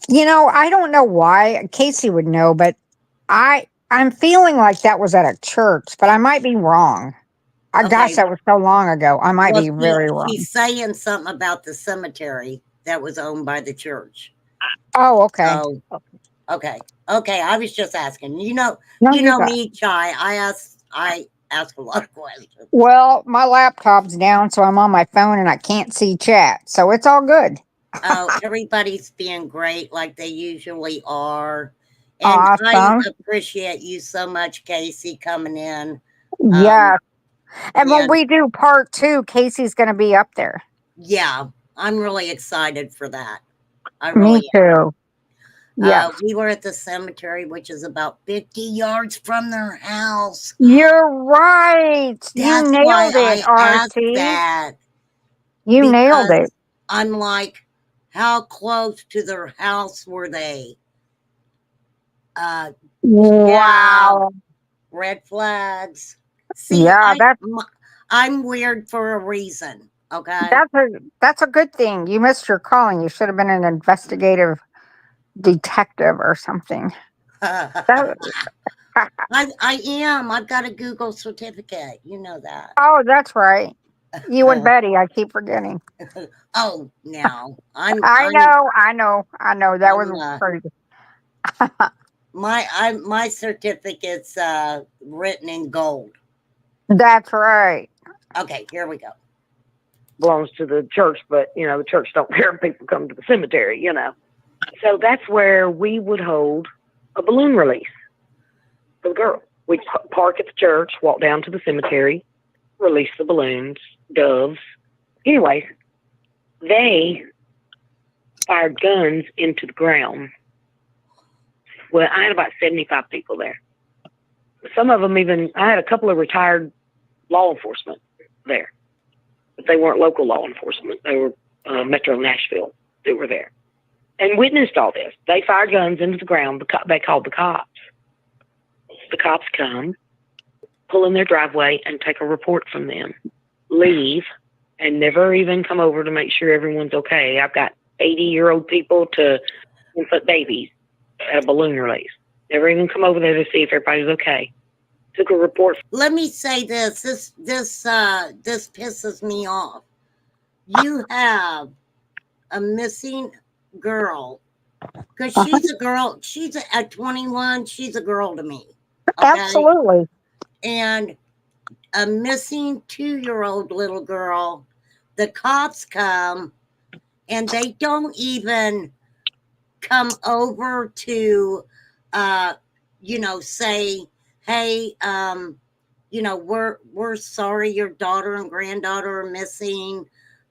You know, I don't know why. Casey would know, but I'm feeling like that was at a church, but I might be wrong. Gosh, that was so long ago. I might be very wrong. She's saying something about the cemetery that was owned by the church. Oh, okay. Oh, okay. I was just asking. You know me, Chai. I ask a lot of questions. Well, my laptop's down, so I'm on my phone and I can't see chat, so it's all good. Oh, everybody's being great like they usually are. And awesome. I appreciate you so much, Casey, coming in. Yeah. And when we do part 2, Casey's going to be up there. Yeah, I'm really excited for that. Me too. Yeah. We were at the cemetery, which is about 50 yards from their house. You're right. That's you nailed why it, I asked RT. that. You nailed it. I'm like, how close to their house were they? Wow. Yeah, red flags. See, yeah, I'm weird for a reason. Okay. That's a good thing. You missed your calling. You should have been an investigative detective or something. I am. I've got a Google certificate. You know that. Oh, that's right. You and Betty. I keep forgetting. Oh, no. I know. That was crazy. my certificate's written in gold. That's right. Okay, here we go. Belongs to the church, but you know, the church don't care if people come to the cemetery, you know. So that's where we would hold a balloon release for the girl. We'd park at the church, walk down to the cemetery, release the balloons, doves. Anyways, they fired guns into the ground. Well, I had about 75 people there. Some of them I had a couple of retired law enforcement there. But they weren't local law enforcement. They were Metro Nashville that were there and witnessed all this. They fired guns into the ground. They called the cops. The cops come, pull in their driveway and take a report from them, leave, and never even come over to make sure everyone's okay. I've got 80-year-old people to infant babies at a balloon release. Never even come over there to see if everybody's okay. Took a report. Let me say this. This pisses me off. You have a missing girl, because she's a girl. She's at 21. She's a girl to me. Okay? Absolutely. And a missing 2-year-old little girl. The cops come, and they don't even come over to, say, hey, we're sorry your daughter and granddaughter are missing,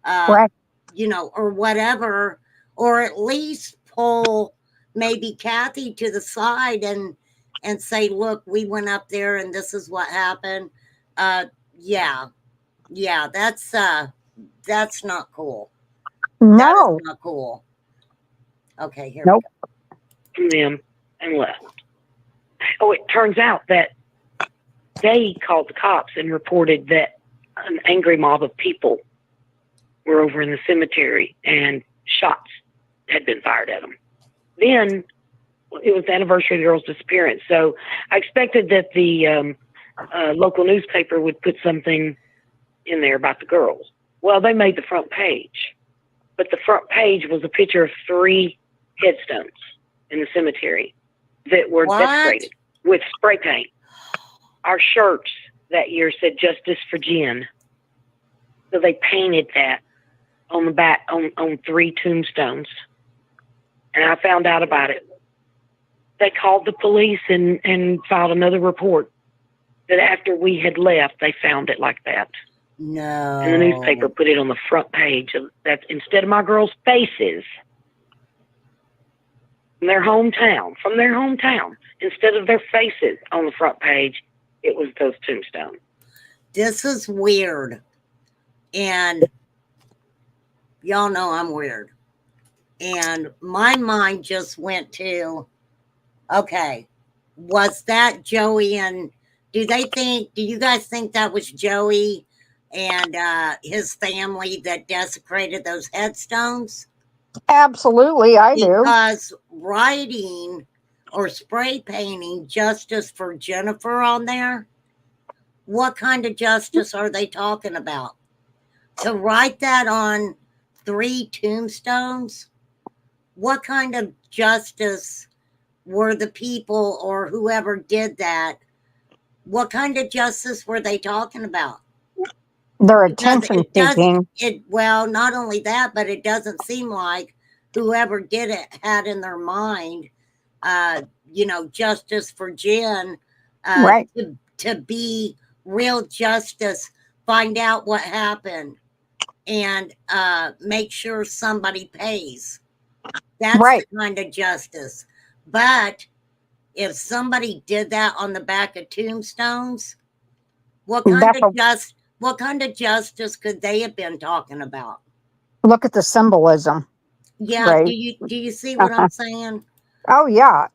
right. Or whatever, or at least pull maybe Kathy to the side and say, look, we went up there and this is what happened. Yeah, that's not cool. No. That is not cool. Okay, here we go. Them and left. Oh, it turns out that they called the cops and reported that an angry mob of people were over in the cemetery and shots had been fired at them. Then it was the anniversary of the girl's disappearance. So I expected that the local newspaper would put something in there about the girls. Well, they made the front page, but the front page was a picture of 3 headstones in the cemetery that were desecrated with spray paint. Our shirts that year said "Justice for Jen," so they painted that on the back on 3 tombstones. And I found out about it. They called the police and filed another report that after we had left, they found it like that. No. And the newspaper put it on the front page of that instead of my girls' faces from their hometown, instead of their faces on the front page, it was those tombstones. This is weird. And y'all know I'm weird. And my mind just went to, okay, was that Joey and do you guys think that was Joey and his family that desecrated those headstones? Absolutely, I do. Because writing or spray painting "Justice for Jennifer" on there, what kind of justice are they talking about? To write that on 3 tombstones, what kind of justice were the people or whoever did that? What kind of justice were they talking about? They're attention seeking. Well, not only that, but it doesn't seem like whoever did it had in their mind, justice for Jen, Right. to be real justice, find out what happened, and make sure somebody pays. That's right. The kind of justice. But if somebody did that on the back of tombstones, what kind of justice could they have been talking about? Look at the symbolism. Yeah, right. Do you see what I'm saying? Oh yeah,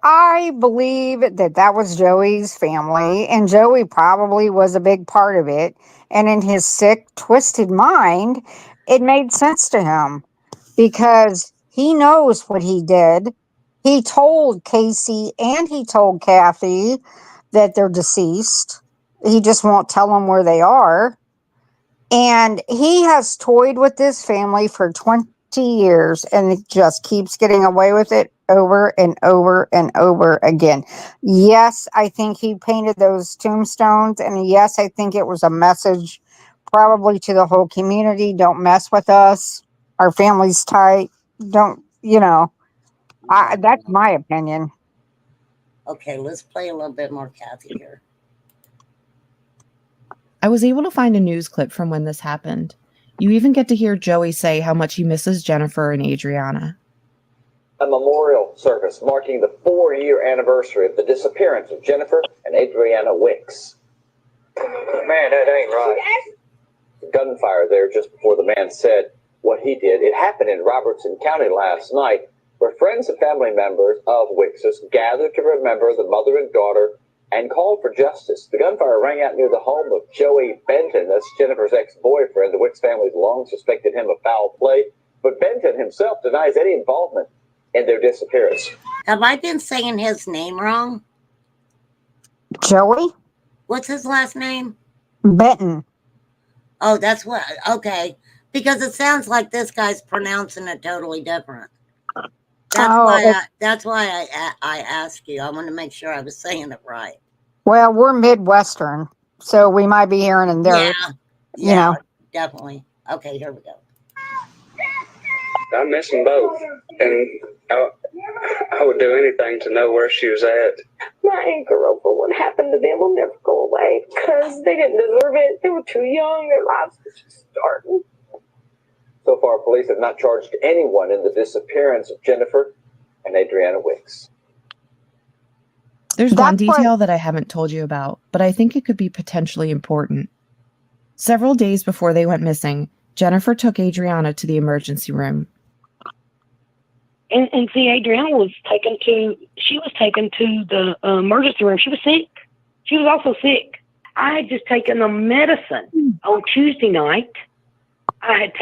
I believe that was Joey's family, and Joey probably was a big part of it. And in his sick, twisted mind, it made sense to him because he knows what he did. He told Casey and he told Kathy that they're deceased. He just won't tell them where they are. And he has toyed with this family for 20 years and it just keeps getting away with it over and over and over again. Yes, I think he painted those tombstones. And yes, I think it was a message probably to the whole community. Don't mess with us. Our family's tight. Don't, that's my opinion. Okay, let's play a little bit more Kathy here. I was able to find a news clip from when this happened. You even get to hear Joey say how much he misses Jennifer and Adriana. A memorial service marking the 4-year anniversary of the disappearance of Jennifer and Adriana Wix. Man, that ain't right. Gunfire there just before the man said what he did. It happened in Robertson County last night, where friends and family members of Wix's gathered to remember the mother and daughter and called for justice. The gunfire rang out near the home of Joey Benton. That's Jennifer's ex-boyfriend. The Wix family's long suspected him of foul play, but Benton himself denies any involvement in their disappearance. Have I been saying his name wrong? Joey? What's his last name? Benton. Oh, that's what. Okay, because it sounds like this guy's pronouncing it totally different. That's why I asked you. I want to make sure I was saying it right. Well, we're Midwestern, so we might be hearing and there. Yeah, definitely. Okay, here we go. I miss them both, and I would do anything to know where she was at. My anger over what happened to them will never go away because they didn't deserve it. They were too young. Their lives were just starting. So far, police have not charged anyone in the disappearance of Jennifer and Adriana Wix. There's one detail that I haven't told you about, but I think it could be potentially important. Several days before they went missing, Jennifer took Adriana to the emergency room. And see, Adriana was taken to the emergency room. She was sick. She was also sick. I had just taken the medicine on Tuesday night. I had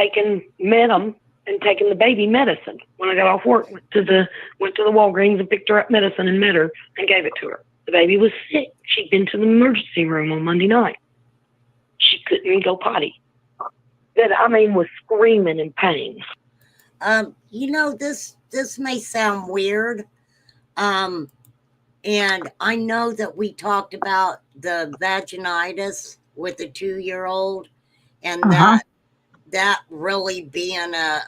met them and taken the baby medicine. When I got off work, went to the Walgreens and picked her up medicine and met her and gave it to her. The baby was sick. She'd been to the emergency room on Monday night. She couldn't go potty. Was screaming in pain. This may sound weird. And I know that we talked about the vaginitis with the 2-year-old and that really being a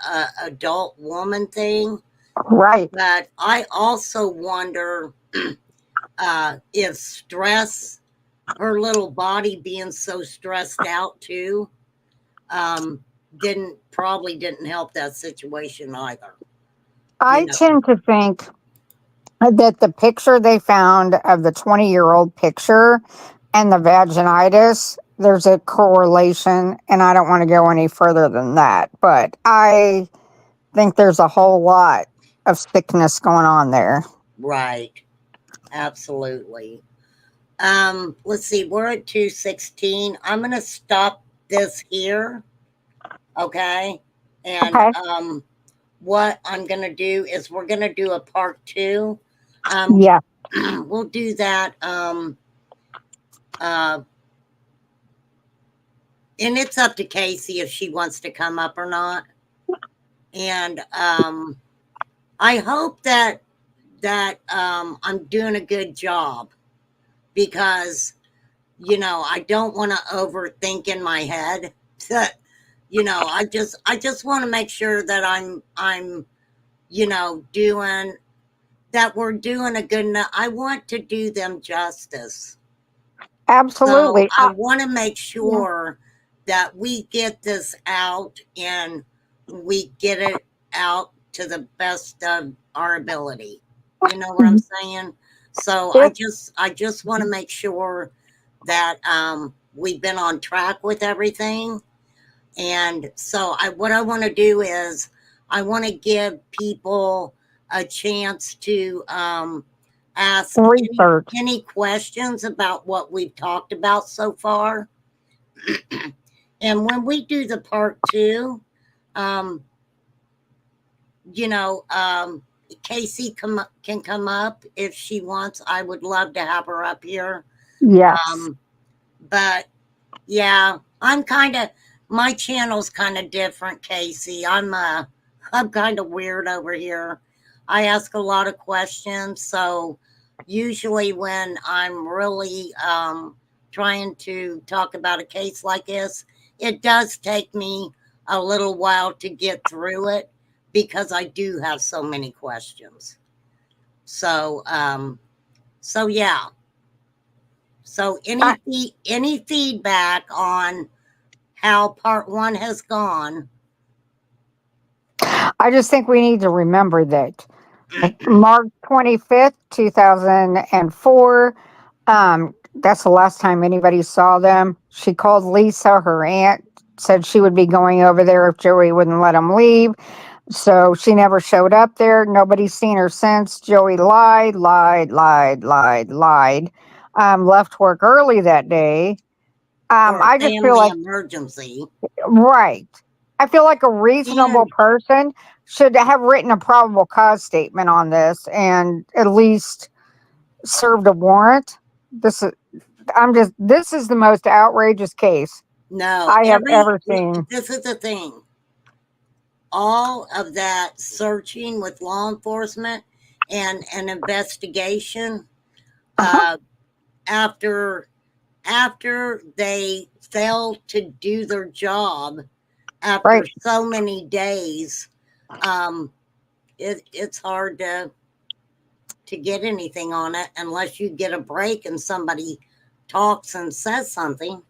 adult woman thing. Right. But I also wonder if stress, her little body being so stressed out too, didn't help that situation either. I tend to think that the picture they found of the 20-year-old picture and the vaginitis, there's a correlation, and I don't want to go any further than that. But I think there's a whole lot of sickness going on there. Right. Absolutely. Let's see, we're at 2:16. I'm gonna stop this here. Okay. And what I'm gonna do is we're gonna do a part 2. Yeah. We'll do that. And it's up to Casey if she wants to come up or not. And I hope that I'm doing a good job, because I don't want to overthink in my head. I just want to make sure that I'm doing that. We're doing a good enough. I want to do them justice. Absolutely. So I want to make sure that we get this out and we get it out to the best of our ability. You know what I'm saying? So I just want to make sure that we've been on track with everything. And so what I want to do is I want to give people a chance to ask any questions about what we've talked about so far. And when we do the part 2, Casey can come up if she wants. I would love to have her up here. Yes. But yeah, my channel's kind of different, Casey. I'm kind of weird over here. I ask a lot of questions. So usually when I'm really trying to talk about a case like this, it does take me a little while to get through it, because I do have so many questions. So yeah. So any feedback on how part 1 has gone? I just think we need to remember that March 25th, 2004, that's the last time anybody saw them. She called Lisa, her aunt, said she would be going over there if Joey wouldn't let him leave. So she never showed up there. Nobody's seen her since. Joey lied. Left work early that day. I just feel like emergency. Right. I feel like a reasonable person should have written a probable cause statement on this and at least served a warrant. This is the most outrageous case I have ever seen. This is the thing. All of that searching with law enforcement and an investigation, after they failed to do their job after so many days, it's hard to get anything on it unless you get a break and somebody talks and says something.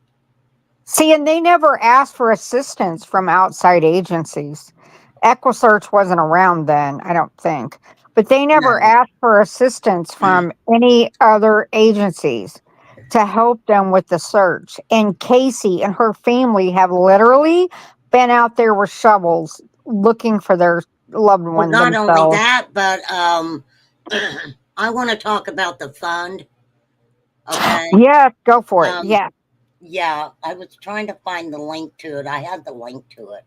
See, and they never asked for assistance from outside agencies. EquiSearch wasn't around then, I don't think. But they never asked for assistance from any other agencies to help them with the search. And Casey and her family have literally been out there with shovels looking for their loved Well, one not only themselves. that, but I want to talk about the fund. Okay. Yeah, go for it. Um, Yeah. yeah, I was trying to find the link to it. I had the link to it.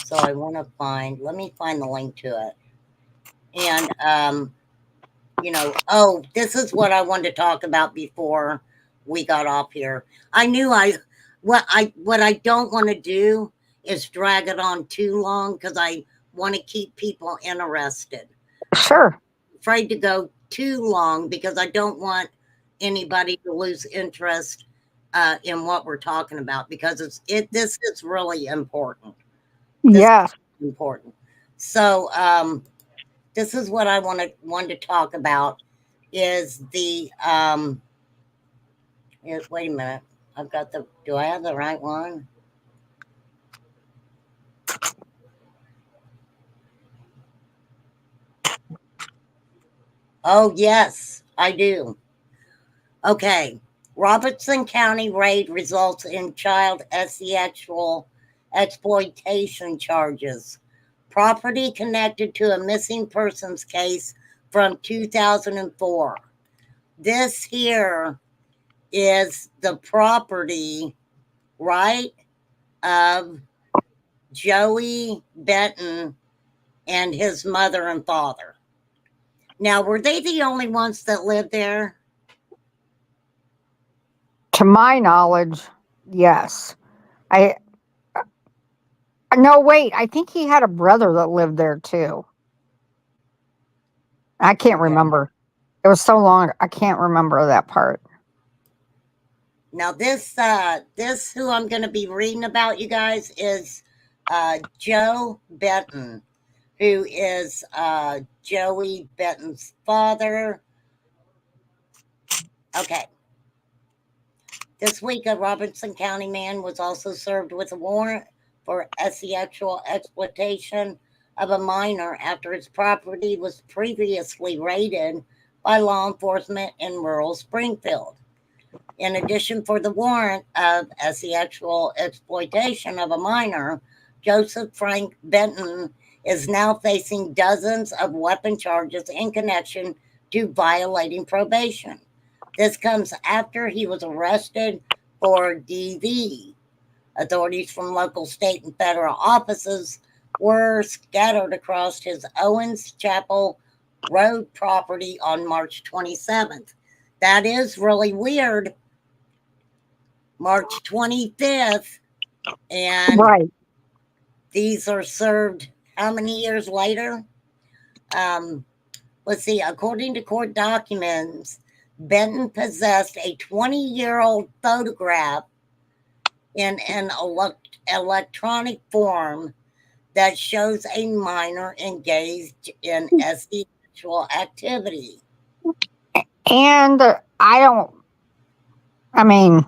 So I want to let me find the link to it. And, this is what I wanted to talk about before we got off here. I knew what I don't want to do is drag it on too long because I want to keep people interested. Sure. Afraid to go too long because I don't want anybody to lose interest in what we're talking about because this is really important. Yeah. Important. So this is what I want to talk about is the wait a minute. Do I have the right one? Oh yes, I do. Okay. Robertson County raid results in child sexual exploitation charges. Property connected to a missing persons case from 2004. This here is the property, right, of Joey Benton and his mother and father. Now, were they the only ones that lived there? To my knowledge, yes. I No, wait. I think he had a brother that lived there too. I can't remember. It was so long. I can't remember that part. Now, this who I'm going to be reading about, you guys, is Joe Benton, who is Joey Benton's father. Okay. This week, a Robertson County man was also served with a warrant for sexual exploitation of a minor after his property was previously raided by law enforcement in rural Springfield. In addition, for the warrant of sexual exploitation of a minor, Joseph Frank Benton is now facing dozens of weapon charges in connection to violating probation. This comes after he was arrested for DV. Authorities from local, state, and federal offices were scattered across his Owens Chapel Road property on March 27th. That is really weird. March 25th, and Right. these are served how many years later? Let's see, according to court documents, Benton possessed a 20-year-old photograph in an electronic form that shows a minor engaged in sexual activity. And I mean,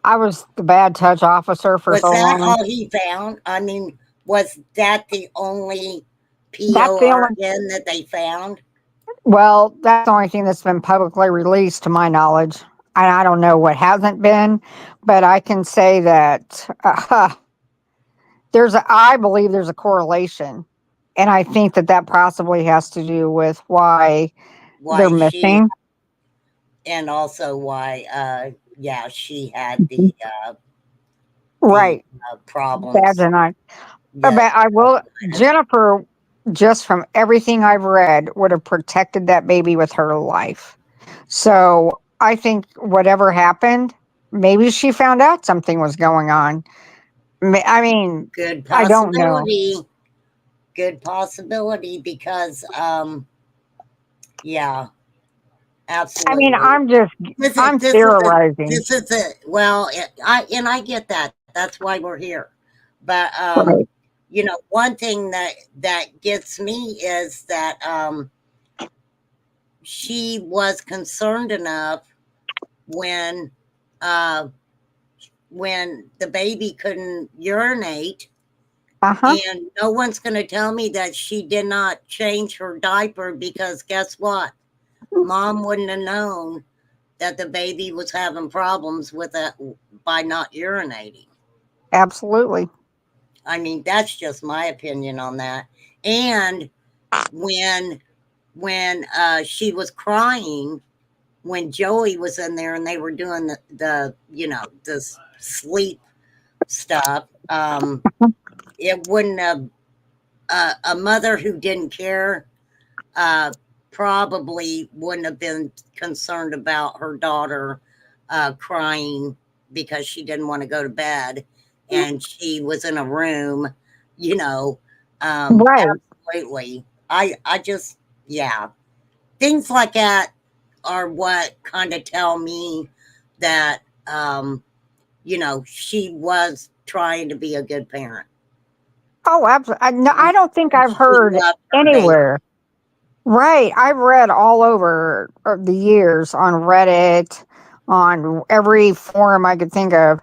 I was the bad touch officer for Was so that long. all he found? I mean, was that the only That's the only, PORN that they found? well, that's the only thing that's been publicly released to my knowledge. And I don't know what hasn't been, but I can say that I believe there's a correlation. And I think that possibly has to do with why they're missing. And also why, she had the Right. problems. Bad and Yes. I will, Jennifer, just from everything I've read, would have protected that baby with her life. So I think whatever happened, maybe she found out something was going on. I mean, Good I don't know. possibility. Good possibility because, yeah, absolutely. I mean, I'm theorizing. This is it. Well, I get that. That's why we're here. But Right. one thing that gets me is that she was concerned enough when the baby couldn't urinate. And no one's going to tell me that she did not change her diaper because guess what? Mom wouldn't have known that the baby was having problems with it by not urinating. Absolutely. I mean, that's just my opinion on that. And when she was crying, when Joey was in there and they were doing the sleep stuff, it wouldn't have a mother who didn't care probably wouldn't have been concerned about her daughter crying because she didn't want to go to bed and she was in a room, Right. absolutely. I just, yeah, things like that are what kind of tell me that, she was trying to be a good parent. Oh, absolutely. No, I don't think I've She heard loved her baby. anywhere. Right. I've read all over the years on Reddit, on every forum I could think of.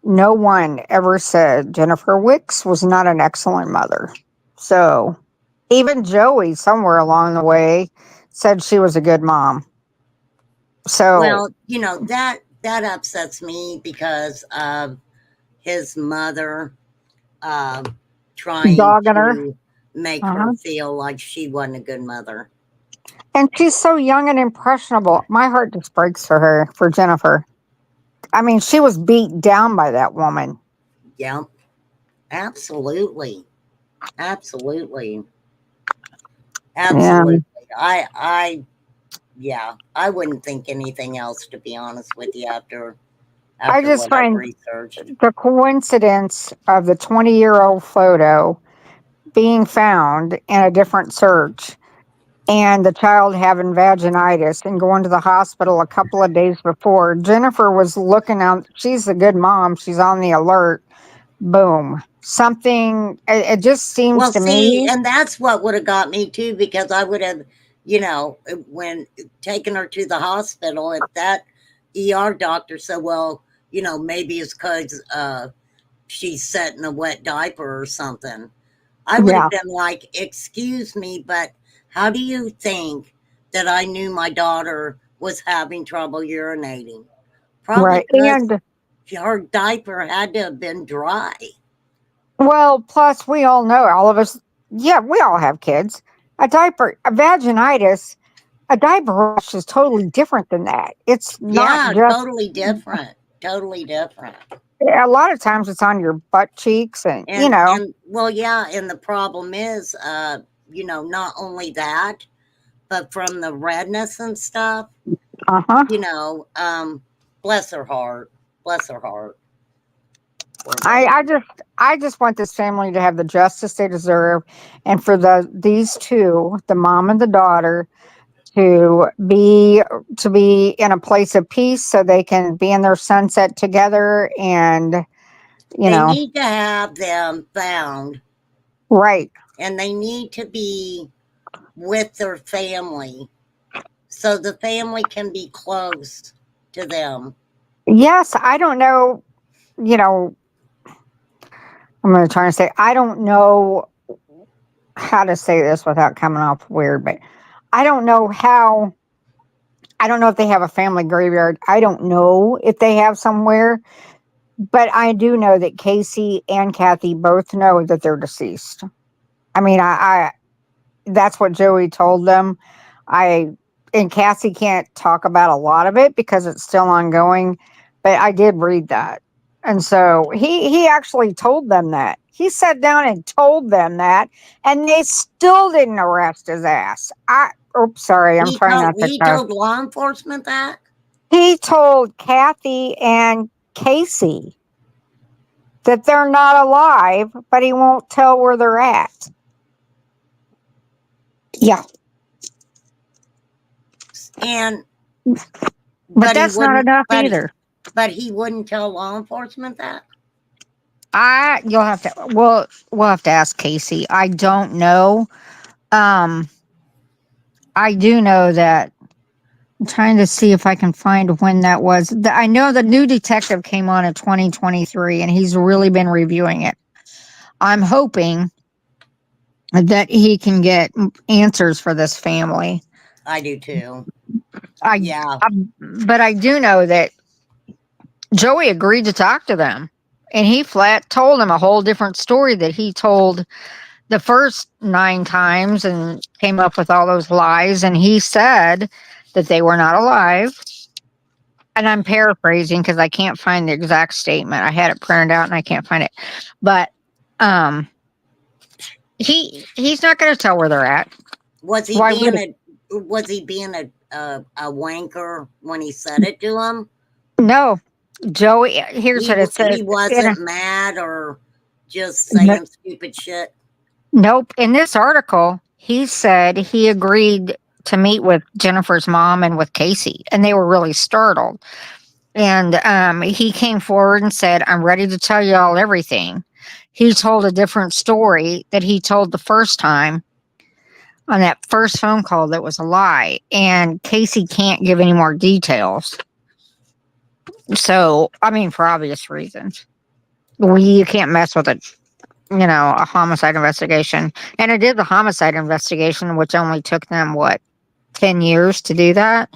No one ever said Jennifer Wicks was not an excellent mother. So even Joey, somewhere along the way, said she was a good mom. So, Well, that upsets me because of his mother trying dogging her. to make Uh-huh. her feel like she wasn't a good mother. And she's so young and impressionable. My heart just breaks for her, for Jennifer. I mean, she was beat down by that woman. Yep. Absolutely. Absolutely. Absolutely. I wouldn't think anything else, to be honest with you, after I just what I've find researched. the coincidence of the 20-year-old photo being found in a different search and the child having vaginitis and going to the hospital a couple of days before. Jennifer was looking out. She's a good mom. She's on the alert. Boom. Something, it just seems Well, to see, me. and that's what would have got me too, because I would have, when taken her to the hospital, if that ER doctor said, well, maybe it's because she's set in a wet diaper or something, I would Yeah, have been like, excuse me, but how do you think that I knew my daughter was having trouble urinating? Probably right. because And her diaper had to have been dry. well, plus we all know, all of us, yeah, we all have kids. A vaginitis, a diaper rash is totally different than that. It's not Yeah, just, totally different. Totally different. a lot of times it's on your butt cheeks and, And well, yeah, and the problem is, not only that, but from the redness and stuff, uh-huh. bless her heart. Bless her heart. Poor I, baby. I just, I just want this family to have the justice they deserve. And for these two, the mom and the daughter, to be in a place of peace so they can be in their sunset together and They need to have them found, right. and they need to be with their family so the family can be close to them. Yes, I don't know, you know, I'm going to try and say, I don't know how to say this without coming off weird, but I don't know how, I don't know if they have a family graveyard. I don't know if they have somewhere, but I do know that Casey and Kathy both know that they're deceased. I mean, that's what Joey told them. I and Cassie can't talk about a lot of it because it's still ongoing, but I did read that. And so he actually told them that. He sat down and told them that, and they still didn't arrest his ass. Oops, sorry, I'm trying not to He cuss. told law enforcement that? He told Kathy and Casey that they're not alive, but he won't tell where they're at. Yeah. And But that's not enough either. But he wouldn't tell law enforcement that? You'll have to we'll have to ask Casey. I don't know. I do know that I'm trying to see if I can find when that was. I know the new detective came on in 2023 and he's really been reviewing it. I'm hoping that he can get answers for this family. I do too. But I do know that Joey agreed to talk to them. And he flat told him a whole different story that he told the first 9 times and came up with all those lies. And he said that they were not alive. And I'm paraphrasing because I can't find the exact statement. I had it printed out and I can't find it. But he's not going to tell where they're at. Was he Why being would a wanker when he said it to him? No, Joey. Here's what it says. He wasn't mad or just saying stupid shit. Nope. In this article, he said he agreed to meet with Jennifer's mom and with Casey, and they were really startled. And he came forward and said, "I'm ready to tell y'all everything." He told a different story that he told the first time on that first phone call that was a lie, and Casey can't give any more details. So, I mean, for obvious reasons. You can't mess with it. A homicide investigation. And it is a homicide investigation, which only took them, 10 years to do that?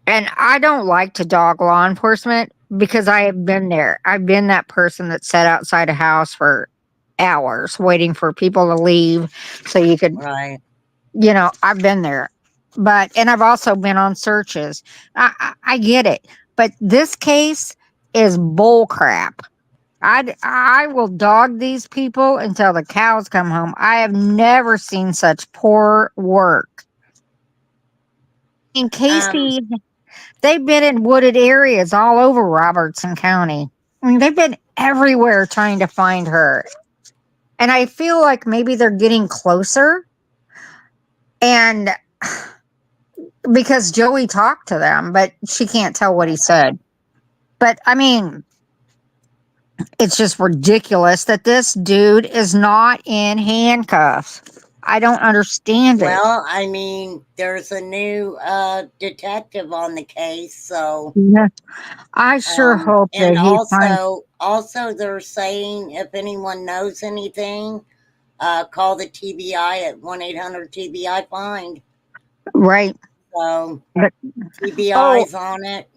And I don't like to dog law enforcement because I have been there. I've been that person that sat outside a house for hours waiting for people to leave so you could, Right. I've been there. And I've also been on searches. I get it. But this case is bull crap. I will dog these people until the cows come home. I have never seen such poor work. In Casey, they've been in wooded areas all over Robertson County. I mean, they've been everywhere trying to find her. And I feel like maybe they're getting closer. And because Joey talked to them, but she can't tell what he said. But I mean, it's just ridiculous that this dude is not in handcuffs. I don't understand it. Well, I mean, there's a new detective on the case, so Yeah. I sure hope and that he finds. also they're saying if anyone knows anything, call the TBI at 1-800-TBI find. Right. So But, TBI's on it.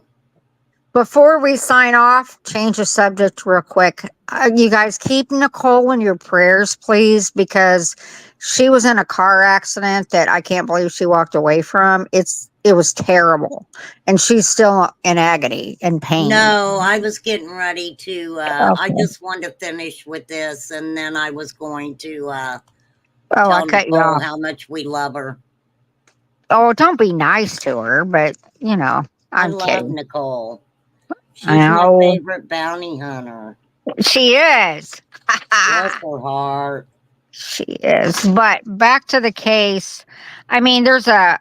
Before we sign off, change the subject real quick. You guys keep Nicole in your prayers, please, because she was in a car accident that I can't believe she walked away from. It was terrible, and she's still in agony and pain. No, I was getting ready to. I Okay. just wanted to finish with this, and then I was going to I tell cut you Nicole off. how much we love her. Oh, don't be nice to her, but I I'm love kidding. Nicole. She's I my know. favorite bounty hunter. She is. Bless her heart. She is. But back to the case. I mean, there's a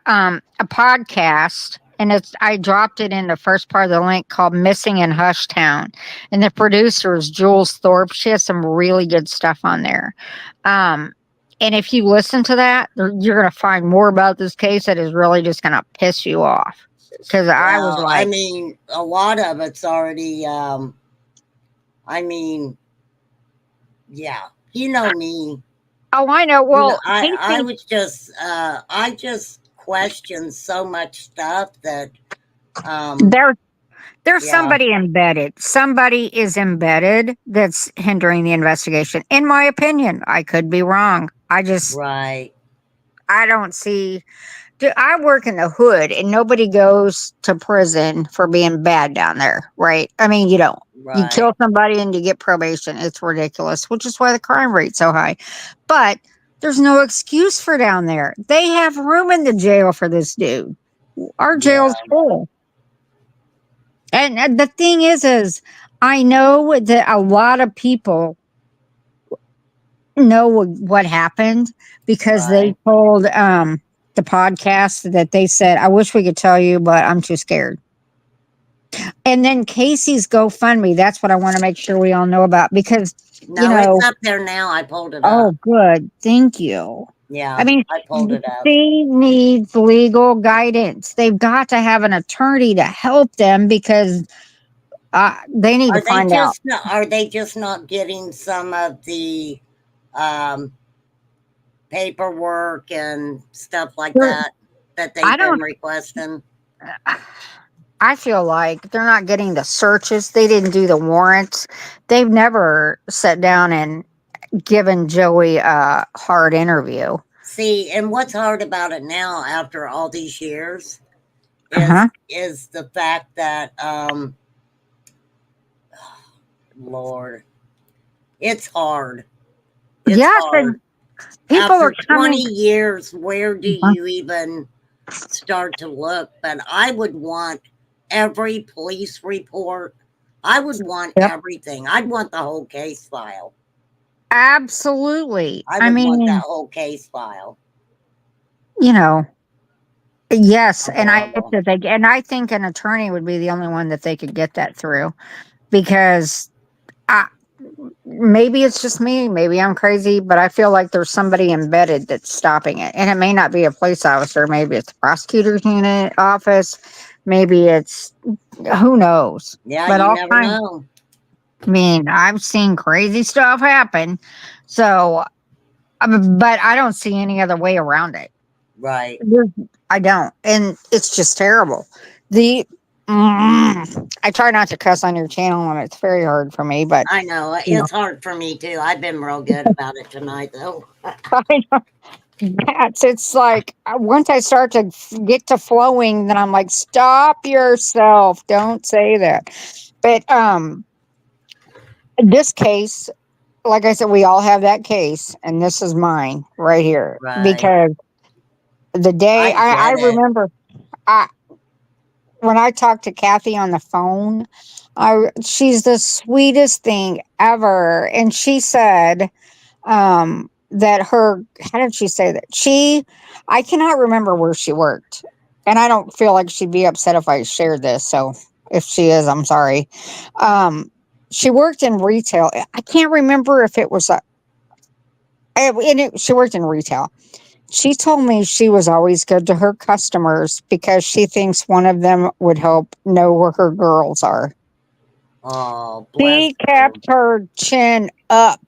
podcast, and I dropped it in the first part of the link, called Missing in Hushtown. And the producer is Jules Thorpe. She has some really good stuff on there. And if you listen to that, you're going to find more about this case that is really just going to piss you off. Because I was Well, like, I mean, a lot of it's already. I mean, yeah, you know me. oh, I know. Well, I was just. I just questioned so much stuff that. There's somebody embedded. Somebody is embedded that's hindering the investigation. In my opinion, I could be wrong. Right. I don't see. I work in the hood, and nobody goes to prison for being bad down there, right? I mean, you don't. Right. You kill somebody and you get probation. It's ridiculous, which is why the crime rate's so high. But there's no excuse for down there. They have room in the jail for this dude. Our jail's full. And the thing is I know that a lot of people know what happened because they told the podcast that they said, "I wish we could tell you, but I'm too scared." And then Casey's GoFundMe, that's what I want to make sure we all know about, because it's up there now. I pulled it up. Oh, good. Thank you. Yeah, I mean, I pulled it up. she needs legal guidance. They've got to have an attorney to help them because they need to find out. Are they just not getting some of the paperwork and stuff like that they've been requesting? I feel like they're not getting the searches. They didn't do the warrants. They've never sat down and given Joey a hard interview. See, and what's hard about it now after all these years Uh-huh. is the fact that Lord, it's hard. It's Yes, hard. and people After are coming. 20 years, where do Uh-huh. you even start to look? But I would want every police report. I would want Yep. everything. I'd want the whole case file. Absolutely. I I would want that mean, whole case file. you know, yes, and Horrible. I think an attorney would be the only one that they could get that through, because I, maybe it's just me, maybe I'm crazy, but I feel like there's somebody embedded that's stopping it. And it may not be a police officer, maybe it's the prosecutor's unit office, maybe it's who knows. Yeah, But you all never kinds, know. I mean, I've seen crazy stuff happen. So, but I don't see any other way around it. Right. I don't. And it's just terrible. The I try not to cuss on your channel, and it's very hard for me, but I know. you know, It's hard for me too. I've been real good about it tonight, though. I know it's like once I start to get to flowing, then I'm like, stop yourself. Don't say that. But this case, like I said, we all have that case, and this is mine right here. Right. Because the day I I get it. remember I when I talked to Kathy on the phone, she's the sweetest thing ever. And she said that how did she say that? I cannot remember where she worked. And I don't feel like she'd be upset if I shared this. So if she is, I'm sorry. She worked in retail. I can't remember if it was she worked in retail. She told me she was always good to her customers because she thinks one of them would help know where her girls are. Oh, bless She her. kept her chin up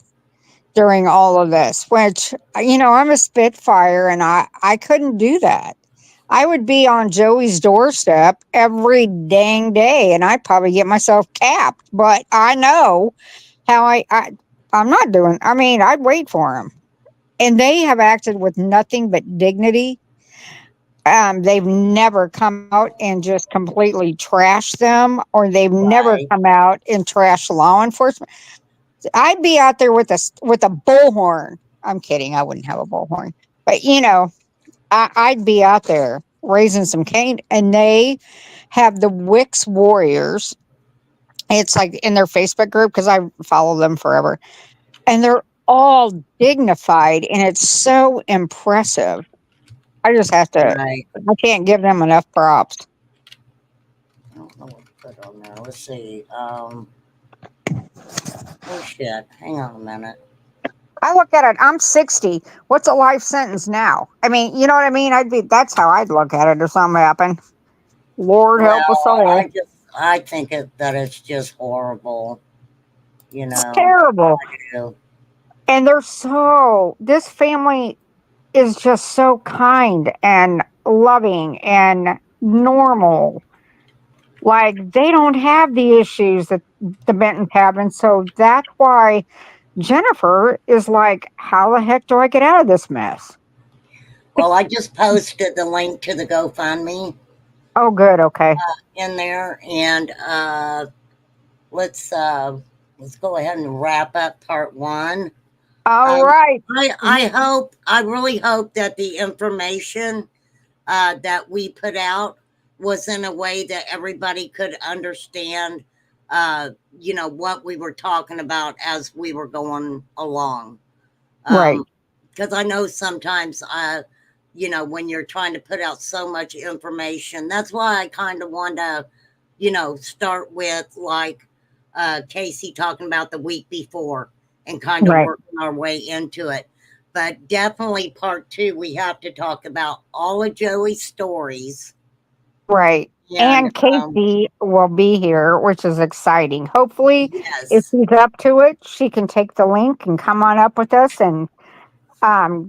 during all of this, which, I'm a Spitfire, and I couldn't do that. I would be on Joey's doorstep every dang day, and I'd probably get myself capped. But I know how I'm not doing. I mean, I'd wait for him, and they have acted with nothing but dignity. They've never come out and just completely trashed them, or they've never Right. come out and trashed law enforcement. I'd be out there with a bullhorn. I'm kidding. I wouldn't have a bullhorn, but I'd be out there raising some cane. And they have the Wix Warriors. It's like in their Facebook group, because I follow them forever, and they're all dignified, and it's so impressive. I just have to. Right. I can't give them enough props. I don't know what to put on there. Let's see. Oh shit. Hang on a minute. I look at it. I'm 60. What's a life sentence now? I mean, you know what I mean? That's how I'd look at it if something happened. Lord help us Well, all. I think that it's just horrible. It's terrible. I do. And this family is just so kind and loving and normal. Like, they don't have the issues that the Bentons have. And so that's why Jennifer is like, how the heck do I get out of this mess? Well, I just posted the link to the GoFundMe Oh, good. Okay. in there, and let's go ahead and wrap up part one. All right. I really hope that the information that we put out was in a way that everybody could understand, what we were talking about as we were going along. Right. Because I know sometimes, when you're trying to put out so much information, that's why I kind of want to, start with like Casey talking about the week before and kind of Right. working our way into it. But definitely part two, we have to talk about all of Joey's stories. Right. And Casey will be here, which is exciting. Hopefully, if yes, she's up to it, she can take the link and come on up with us and tell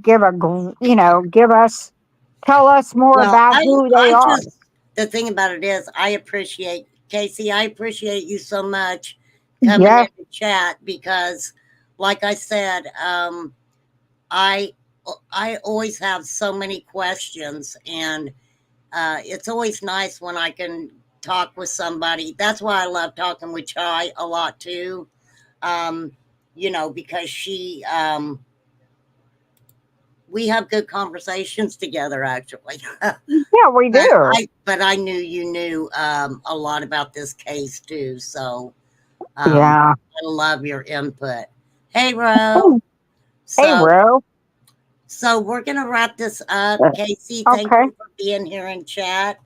us more well, about who they I are. just the thing about it is, I appreciate, Casey, I appreciate you so much coming Yeah. in to chat because, like I said, I always have so many questions, and it's always nice when I can talk with somebody. That's why I love talking with Chai a lot too. You know, because she, we have good conversations together, actually. Yeah, we do. But I knew you knew a lot about this case too, so Yeah. I love your input. Hey, Ro. Hey, So, Ro. so we're gonna wrap this up. Casey, thank Okay. you for being here in chat.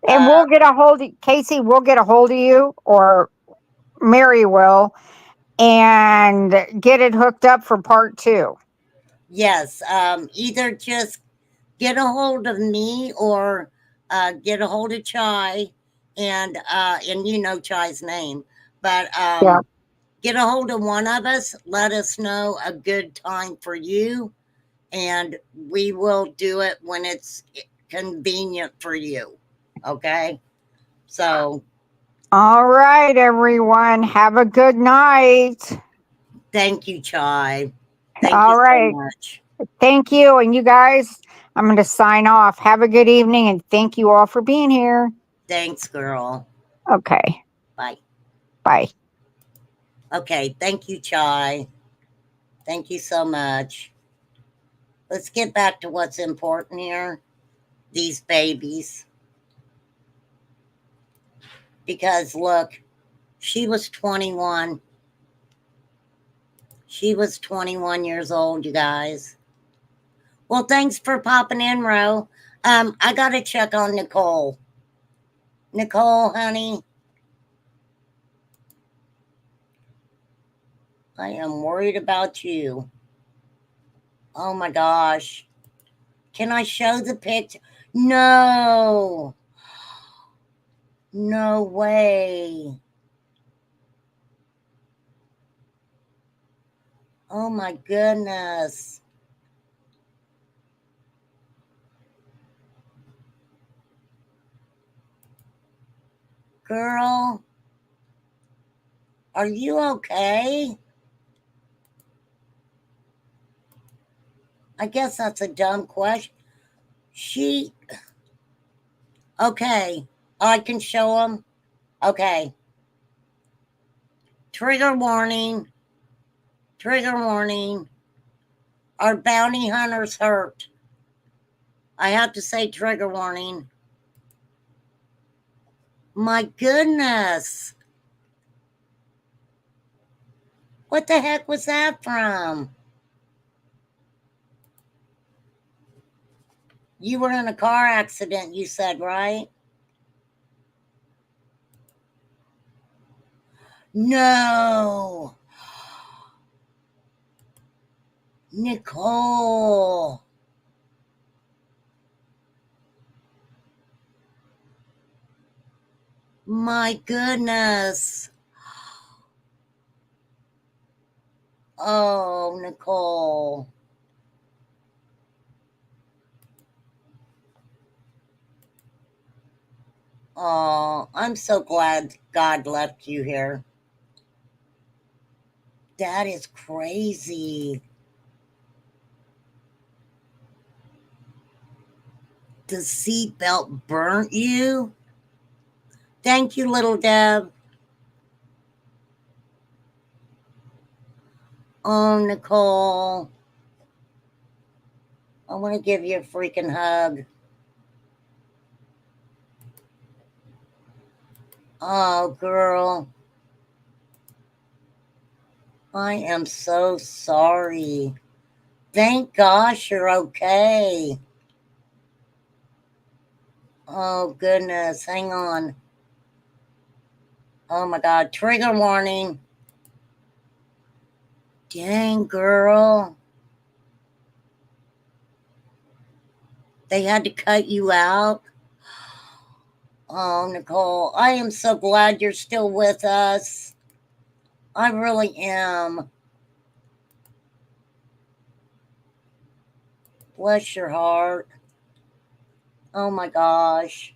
And we'll get a hold of Casey. We'll get a hold of you, or Mary will, and get it hooked up for part 2. Yes, either just get a hold of me or get a hold of Chai, and you know Chai's name, but Yeah. get a hold of one of us. Let us know a good time for you, and we will do it when it's convenient for you. Okay, so All right, everyone. Have a good night. thank you, Chai. Thank you All so right. much. Thank you. And you guys, I'm going to sign off. Have a good evening, and thank you all for being here. Thanks, girl. Okay. Bye. Bye. Okay, thank you, Chai. Thank you so much. Let's get back to what's important here. These babies. Because look, she was 21. She was 21 years old, you guys. Well, thanks for popping in, Ro. I gotta check on Nicole. Nicole, honey. I am worried about you. Oh my gosh. Can I show the picture? No. No way. Oh my goodness. Girl, are you okay? I guess that's a dumb question. She, okay. I can show them. Okay. Trigger warning. Trigger warning. Our bounty hunter's hurt. I have to say trigger warning. My goodness. What the heck was that from? You were in a car accident, you said, right? No. Nicole. My goodness. Oh, Nicole. Oh, I'm so glad God left you here. That is crazy. The seatbelt burnt you? Thank you, little Deb. Oh, Nicole. I want to give you a freaking hug. Oh, girl. I am so sorry. Thank gosh you're okay. Oh, goodness. Hang on. Oh, my God. Trigger warning. Dang, girl. They had to cut you out. Oh, Nicole, I am so glad you're still with us. I really am. Bless your heart. Oh my gosh.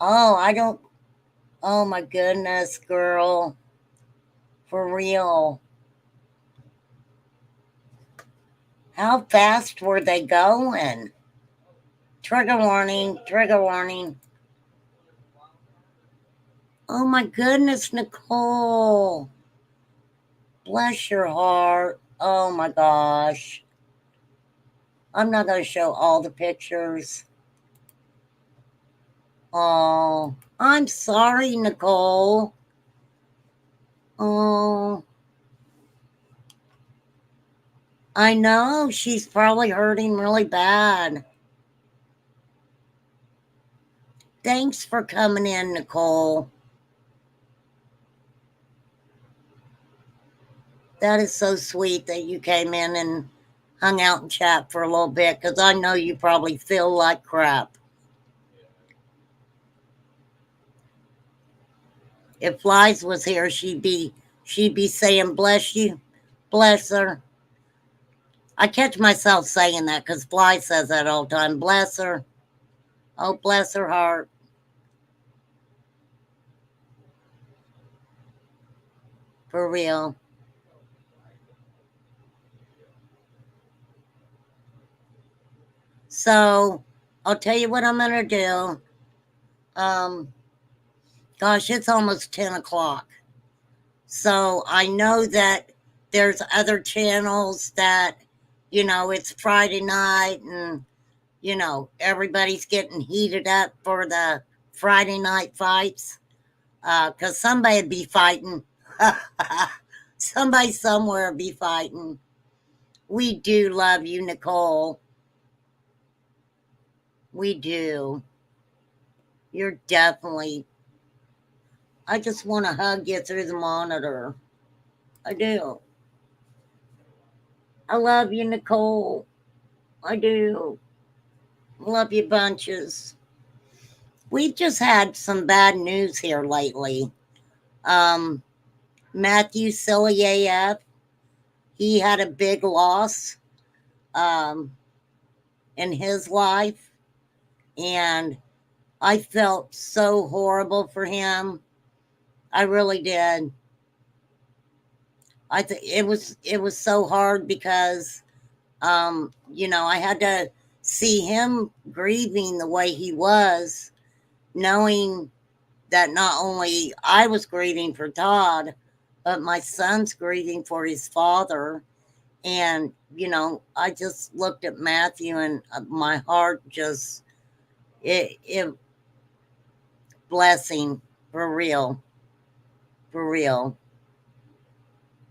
Oh, I don't. Oh my goodness, girl. For real. How fast were they going? Trigger warning, trigger warning. Oh my goodness, Nicole. Bless your heart. Oh my gosh. I'm not going to show all the pictures. Oh, I'm sorry, Nicole. Oh, I know. She's probably hurting really bad. Thanks for coming in, Nicole. That is so sweet that you came in and hung out and chat for a little bit, because I know you probably feel like crap. If Flies was here, she'd be saying, bless you, bless her. I catch myself saying that because Fly says that all the time. Bless her. Oh, bless her heart. For real. So I'll tell you what I'm going to do. Gosh, it's almost 10 o'clock. So I know that there's other channels that, it's Friday night and, everybody's getting heated up for the Friday night fights. Because somebody be fighting. Somebody somewhere be fighting. We do love you, Nicole. We do. You're definitely. I just want to hug you through the monitor. I do. I love you, Nicole. I do. Love you bunches. We've just had some bad news here lately. Matthew Silly AF, he had a big loss in his life. And I felt so horrible for him. I really did. I think it was so hard because I had to see him grieving the way he was, knowing that not only I was grieving for Todd, but my son's grieving for his father. And, I just looked at Matthew and my heart just, it blessing, for real. For real.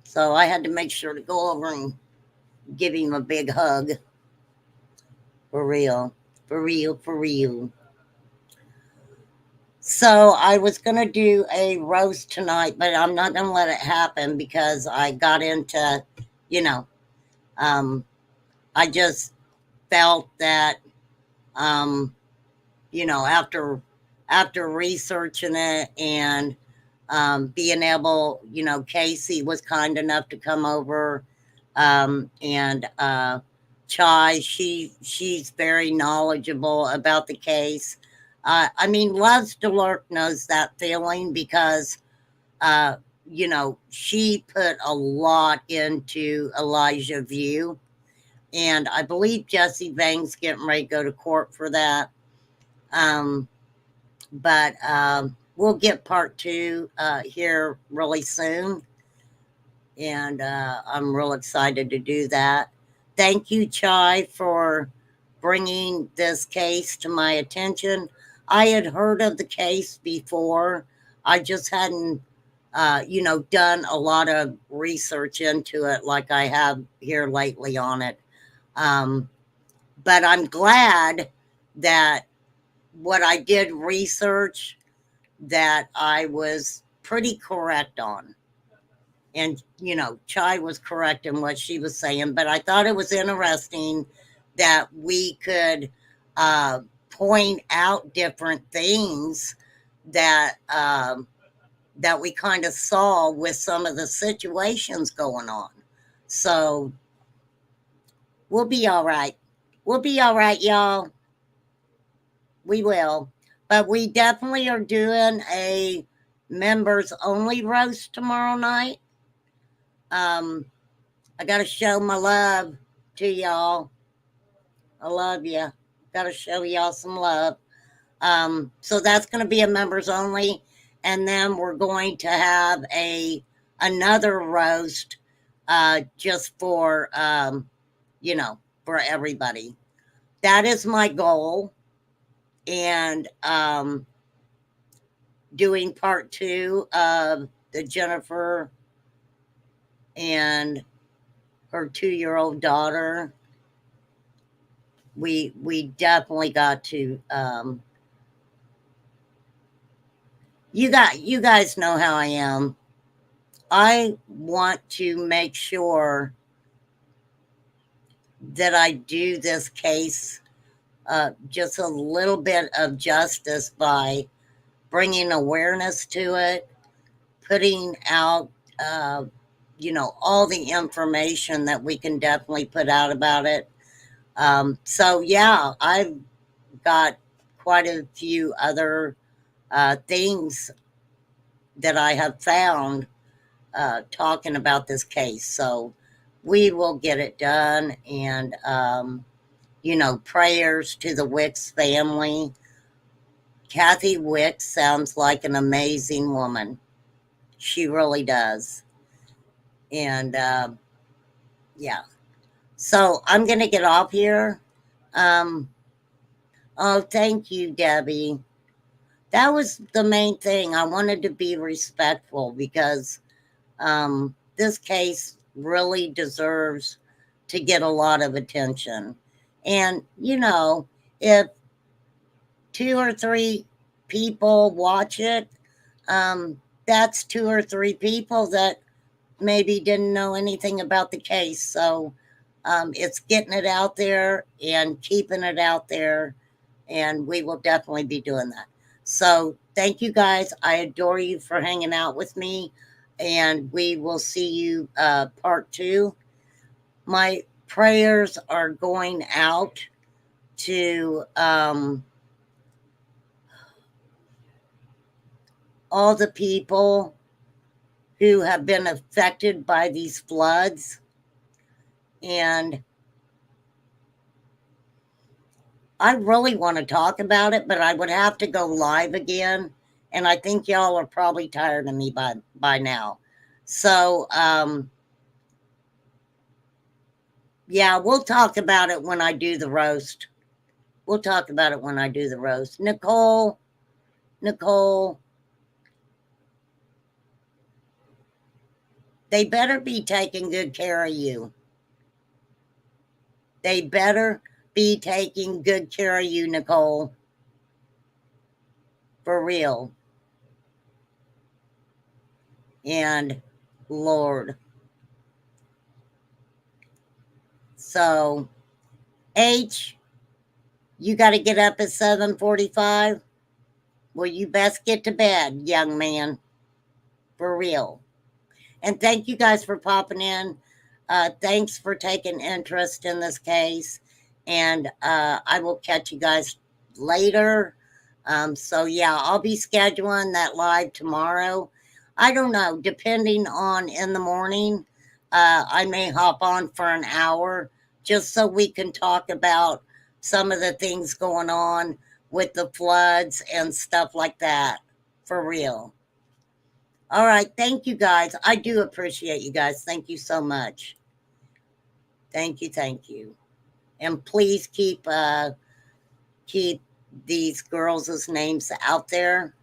So I had to make sure to go over and give him a big hug. For real. For real. For real. So I was going to do a roast tonight, but I'm not going to let it happen because I got into, I just felt that, after researching it and being able, Casey was kind enough to come over, and Chai, she's very knowledgeable about the case. Loves Delurk knows that feeling because, she put a lot into Elijah View. And I believe Jesse Vang's getting ready to go to court for that. But we'll get part 2 here really soon. And I'm real excited to do that. Thank you, Chai, for bringing this case to my attention. I had heard of the case before. I just hadn't, done a lot of research into it like I have here lately on it. But I'm glad that what I did research, that I was pretty correct on. And, Chai was correct in what she was saying, but I thought it was interesting that we could point out different things that that we kind of saw with some of the situations going on. So we'll be all right. We'll be all right, y'all. We will. But we definitely are doing a members only roast tomorrow night. I got to show my love to y'all. I love you. Got to show y'all some love. So that's going to be a members only. And then we're going to have another roast just for, for everybody. That is my goal. And doing part 2 of the Jennifer and her 2-year-old daughter. We definitely got to you guys know how I am. I want to make sure that I do this case just a little bit of justice by bringing awareness to it, putting out, all the information that we can definitely put out about it. So, yeah, I've got quite a few other things that I have found talking about this case. So we will get it done. And, prayers to the Wicks family. Kathy Wicks sounds like an amazing woman. She really does. And, yeah. So I'm going to get off here. Oh, thank you, Debbie. That was the main thing. I wanted to be respectful because this case really deserves to get a lot of attention. And, if 2 or 3 people watch it, that's 2 or 3 people that maybe didn't know anything about the case. So it's getting it out there and keeping it out there. And we will definitely be doing that. So thank you guys. I adore you for hanging out with me. And we will see you part 2. My prayers are going out to all the people who have been affected by these floods. And I really want to talk about it, but I would have to go live again. And I think y'all are probably tired of me by now. So, yeah, we'll talk about it when I do the roast. We'll talk about it when I do the roast. Nicole, they better be taking good care of you. They better be taking good care of you, Nicole. For real. And Lord. So, H, you got to get up at 7:45. Well, you best get to bed, young man. For real. And thank you guys for popping in. Thanks for taking interest in this case. And I will catch you guys later. So, yeah, I'll be scheduling that live tomorrow. I don't know, depending on in the morning, I may hop on for an hour just so we can talk about some of the things going on with the floods and stuff like that. For real. All right. Thank you, guys. I do appreciate you guys. Thank you so much. Thank you. Thank you. And please keep these girls' names out there.